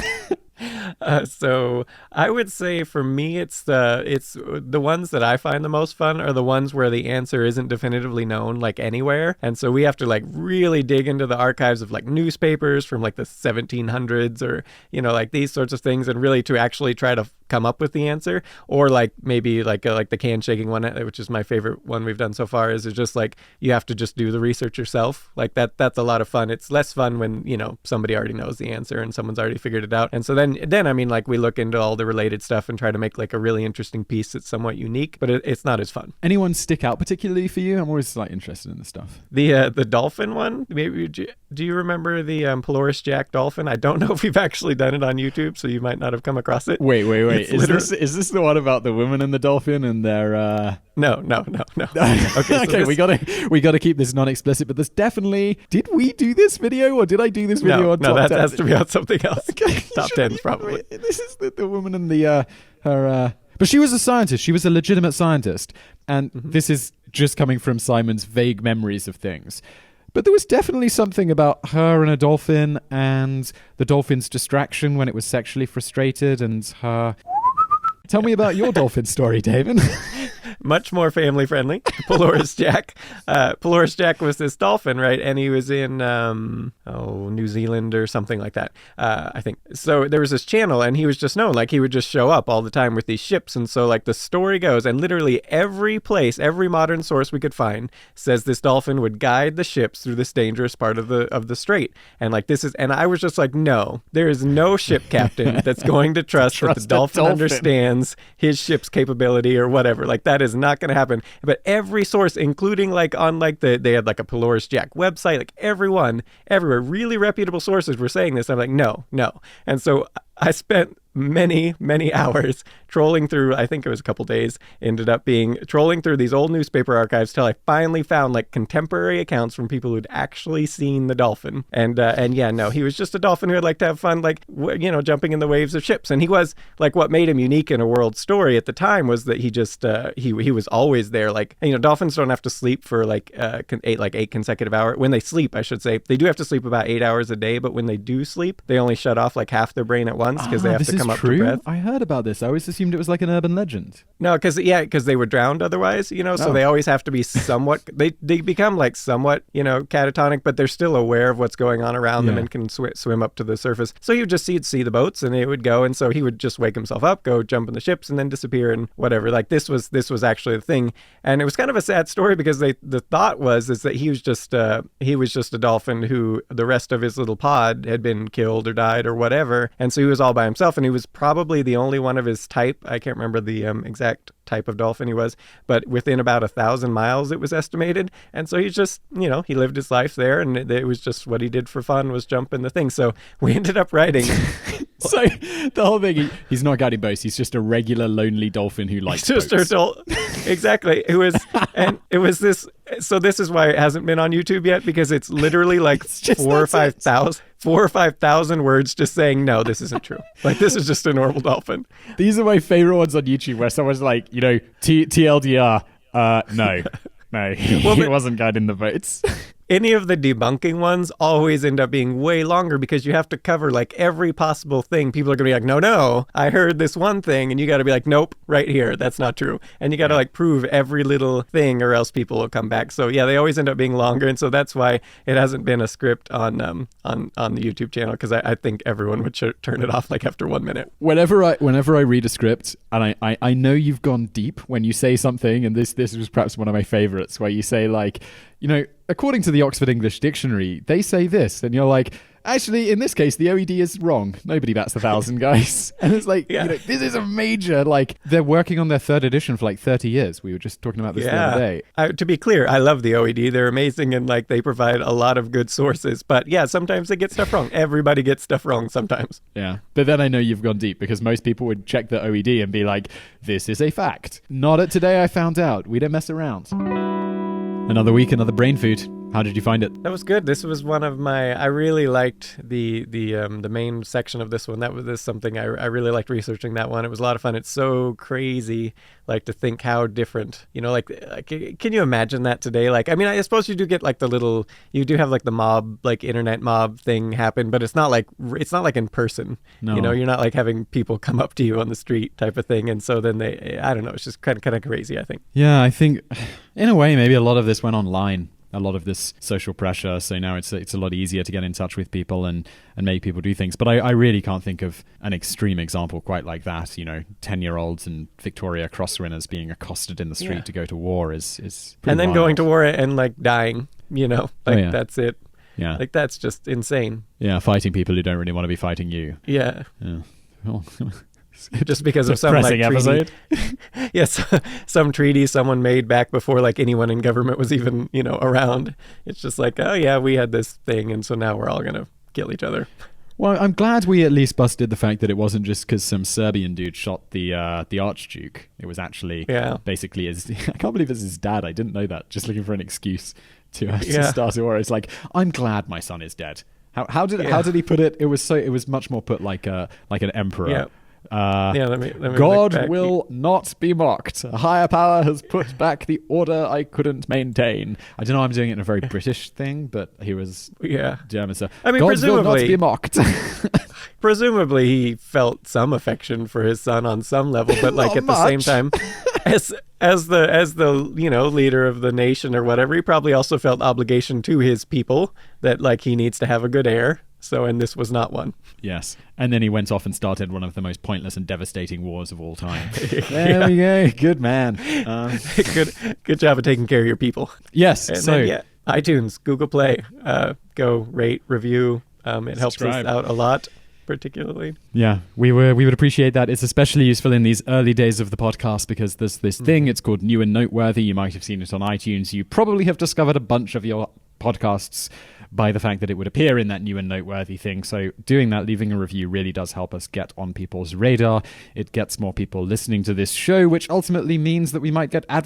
So I would say for me, it's the ones that I find the most fun are the ones where the answer isn't definitively known, like anywhere. And so we have to like really dig into the archives of like newspapers from like the 1700s or, like these sorts of things, and really to actually try to come up with the answer. Or like maybe like the can shaking one, which is my favorite one we've done so far, is just like you have to just do the research yourself. Like that's a lot of fun. It's less fun when, somebody already knows the answer and someone's already figured it out. And so then I mean, like we look into all the related stuff and try to make like a really interesting piece that's somewhat unique, but it's not as fun. Anyone stick out particularly for you? I'm always like interested in this stuff. The dolphin one, maybe. Do you remember the Polaris Jack dolphin? I don't know if we've actually done it on YouTube, so you might not have come across it. Wait. Is this the one about the woman and the dolphin and their? No. Okay, we gotta keep this non-explicit. But there's definitely. Did we do this video or did I do this video on top 10? No, that has to be on something else. Okay, top 10 probably. This is the woman and the her. But she was a scientist. She was a legitimate scientist, and this is just coming from Simon's vague memories of things. But there was definitely something about her and a dolphin, and the dolphin's distraction when it was sexually frustrated, and her. Tell me about your dolphin story, David. Much more family friendly. Polaris Jack. Polaris Jack was this dolphin, right? And he was in New Zealand or something like that, I think. So there was this channel, and he was just known, like he would just show up all the time with these ships. And so like the story goes, and literally every modern source we could find says this dolphin would guide the ships through this dangerous part of the strait. And like and I was just like, no, there is no ship captain that's going to trust that the dolphin understands his ship's capability or whatever. Like that is not going to happen. But every source, including like on like they had like a Polaris Jack website, like everywhere, really reputable sources were saying this. I'm like, no. And so I spent many hours trolling through, I think it was a couple days, ended up being trolling through these old newspaper archives till I finally found like contemporary accounts from people who'd actually seen the dolphin. And yeah, no, he was just a dolphin who would like to have fun, like, jumping in the waves of ships. And he was like, what made him unique in a world story at the time was that he just, he was always there. Like, dolphins don't have to sleep for like 8 consecutive hours. When they sleep, I should say, they do have to sleep about 8 hours a day, but when they do sleep, they only shut off like half their brain at once because they have to come up to breath. I heard about this. I always assumed it was like an urban legend. No, because they were drowned otherwise, so they always have to be somewhat, they become like somewhat, catatonic, but they're still aware of what's going on around them and can swim up to the surface. So he'd see the boats and it would go, and so he would just wake himself up, go jump in the ships and then disappear and whatever. Like this was actually the thing. And it was kind of a sad story because the thought was that he was just a dolphin who the rest of his little pod had been killed or died or whatever. And so he was all by himself, and he was probably the only one of his type type. I can't remember the exact type of dolphin he was, but within about 1,000 miles it was estimated. And so he's just, he lived his life there, and it was just what he did for fun was jump in the thing. So we ended up writing. So the whole thing, he's not guiding boats. He's just a regular lonely dolphin who likes just boats. Exactly. It was this. So this is why it hasn't been on YouTube yet, because it's literally like 4,000 or 5,000 words just saying, no, this isn't true. Like, this is just a normal dolphin. These are my favorite ones on YouTube where someone's like, TLDR, no, he wasn't guiding the boats. Any of the debunking ones always end up being way longer because you have to cover like every possible thing. People are going to be like, no, I heard this one thing. And you got to be like, nope, right here. That's not true. And you got to like prove every little thing or else people will come back. So yeah, they always end up being longer. And so that's why it hasn't been a script on the YouTube channel, because I think everyone would turn it off like after 1 minute. Whenever I read a script, and I know you've gone deep when you say something, and this was perhaps one of my favorites, where you say like, according to the Oxford English Dictionary, they say this, and you're like, actually, in this case, the OED is wrong. Nobody bats 1,000, guys. And it's like, this is a major, they're working on their 3rd edition for 30 years. We were just talking about this the other day. To be clear, I love the OED. They're amazing, and they provide a lot of good sources. But yeah, sometimes they get stuff wrong. Everybody gets stuff wrong sometimes. Yeah. But then I know you've gone deep, because most people would check the OED and be like, this is a fact. Not at Today I Found Out. We don't mess around. Another week, another brain food. How did you find it? That was good. This was one of my. I really liked the main section of this one. That was something I really liked researching that one. It was a lot of fun. It's so crazy, to think how different. Can you imagine that today? I suppose you do get you do have the mob, internet mob thing happen, but it's not like in person. No. You're not having people come up to you on the street type of thing. And so then I don't know. It's just kind of crazy, I think. Yeah, I think in a way maybe a lot of this went online. A lot of this social pressure, so now it's a lot easier to get in touch with people and make people do things. But I really can't think of an extreme example quite like that. 10-year-olds and Victoria Cross winners being accosted in the street to go to war is pretty and then wild. Going to war and dying. That's it. Yeah, that's just insane. Yeah, fighting people who don't really want to be fighting you. Yeah. Oh. Just because of some episode. Yes, some treaty someone made back before anyone in government was even around. It's just oh yeah, we had this thing, and so now we're all gonna kill each other. Well, I'm glad we at least busted the fact that it wasn't just because some Serbian dude shot the Archduke. It was actually basically his. I can't believe it's his dad. I didn't know that. Just looking for an excuse to start a war. It's I'm glad my son is dead. How did he put it? It was much more put like an emperor. Yeah. Let me God will not be mocked. A higher power has put back the order I couldn't maintain. I don't know, I'm doing it in a very British thing, but he was German, so God will not be mocked. Presumably he felt some affection for his son on some level, but at the same time, as the leader of the nation or whatever, he probably also felt obligation to his people that he needs to have a good heir. So, and this was not one. Yes. And then he went off and started one of the most pointless and devastating wars of all time. There we go. Good man. Good job of taking care of your people. Yes. And then, iTunes, Google Play, go rate, review. It helps us out a lot, particularly. Yeah, we would appreciate that. It's especially useful in these early days of the podcast because there's this thing. It's called New and Noteworthy. You might have seen it on iTunes. You probably have discovered a bunch of your podcasts by the fact that it would appear in that New and Noteworthy thing. So doing that, leaving a review really does help us get on people's radar. It gets more people listening to this show, which ultimately means that we might get advertised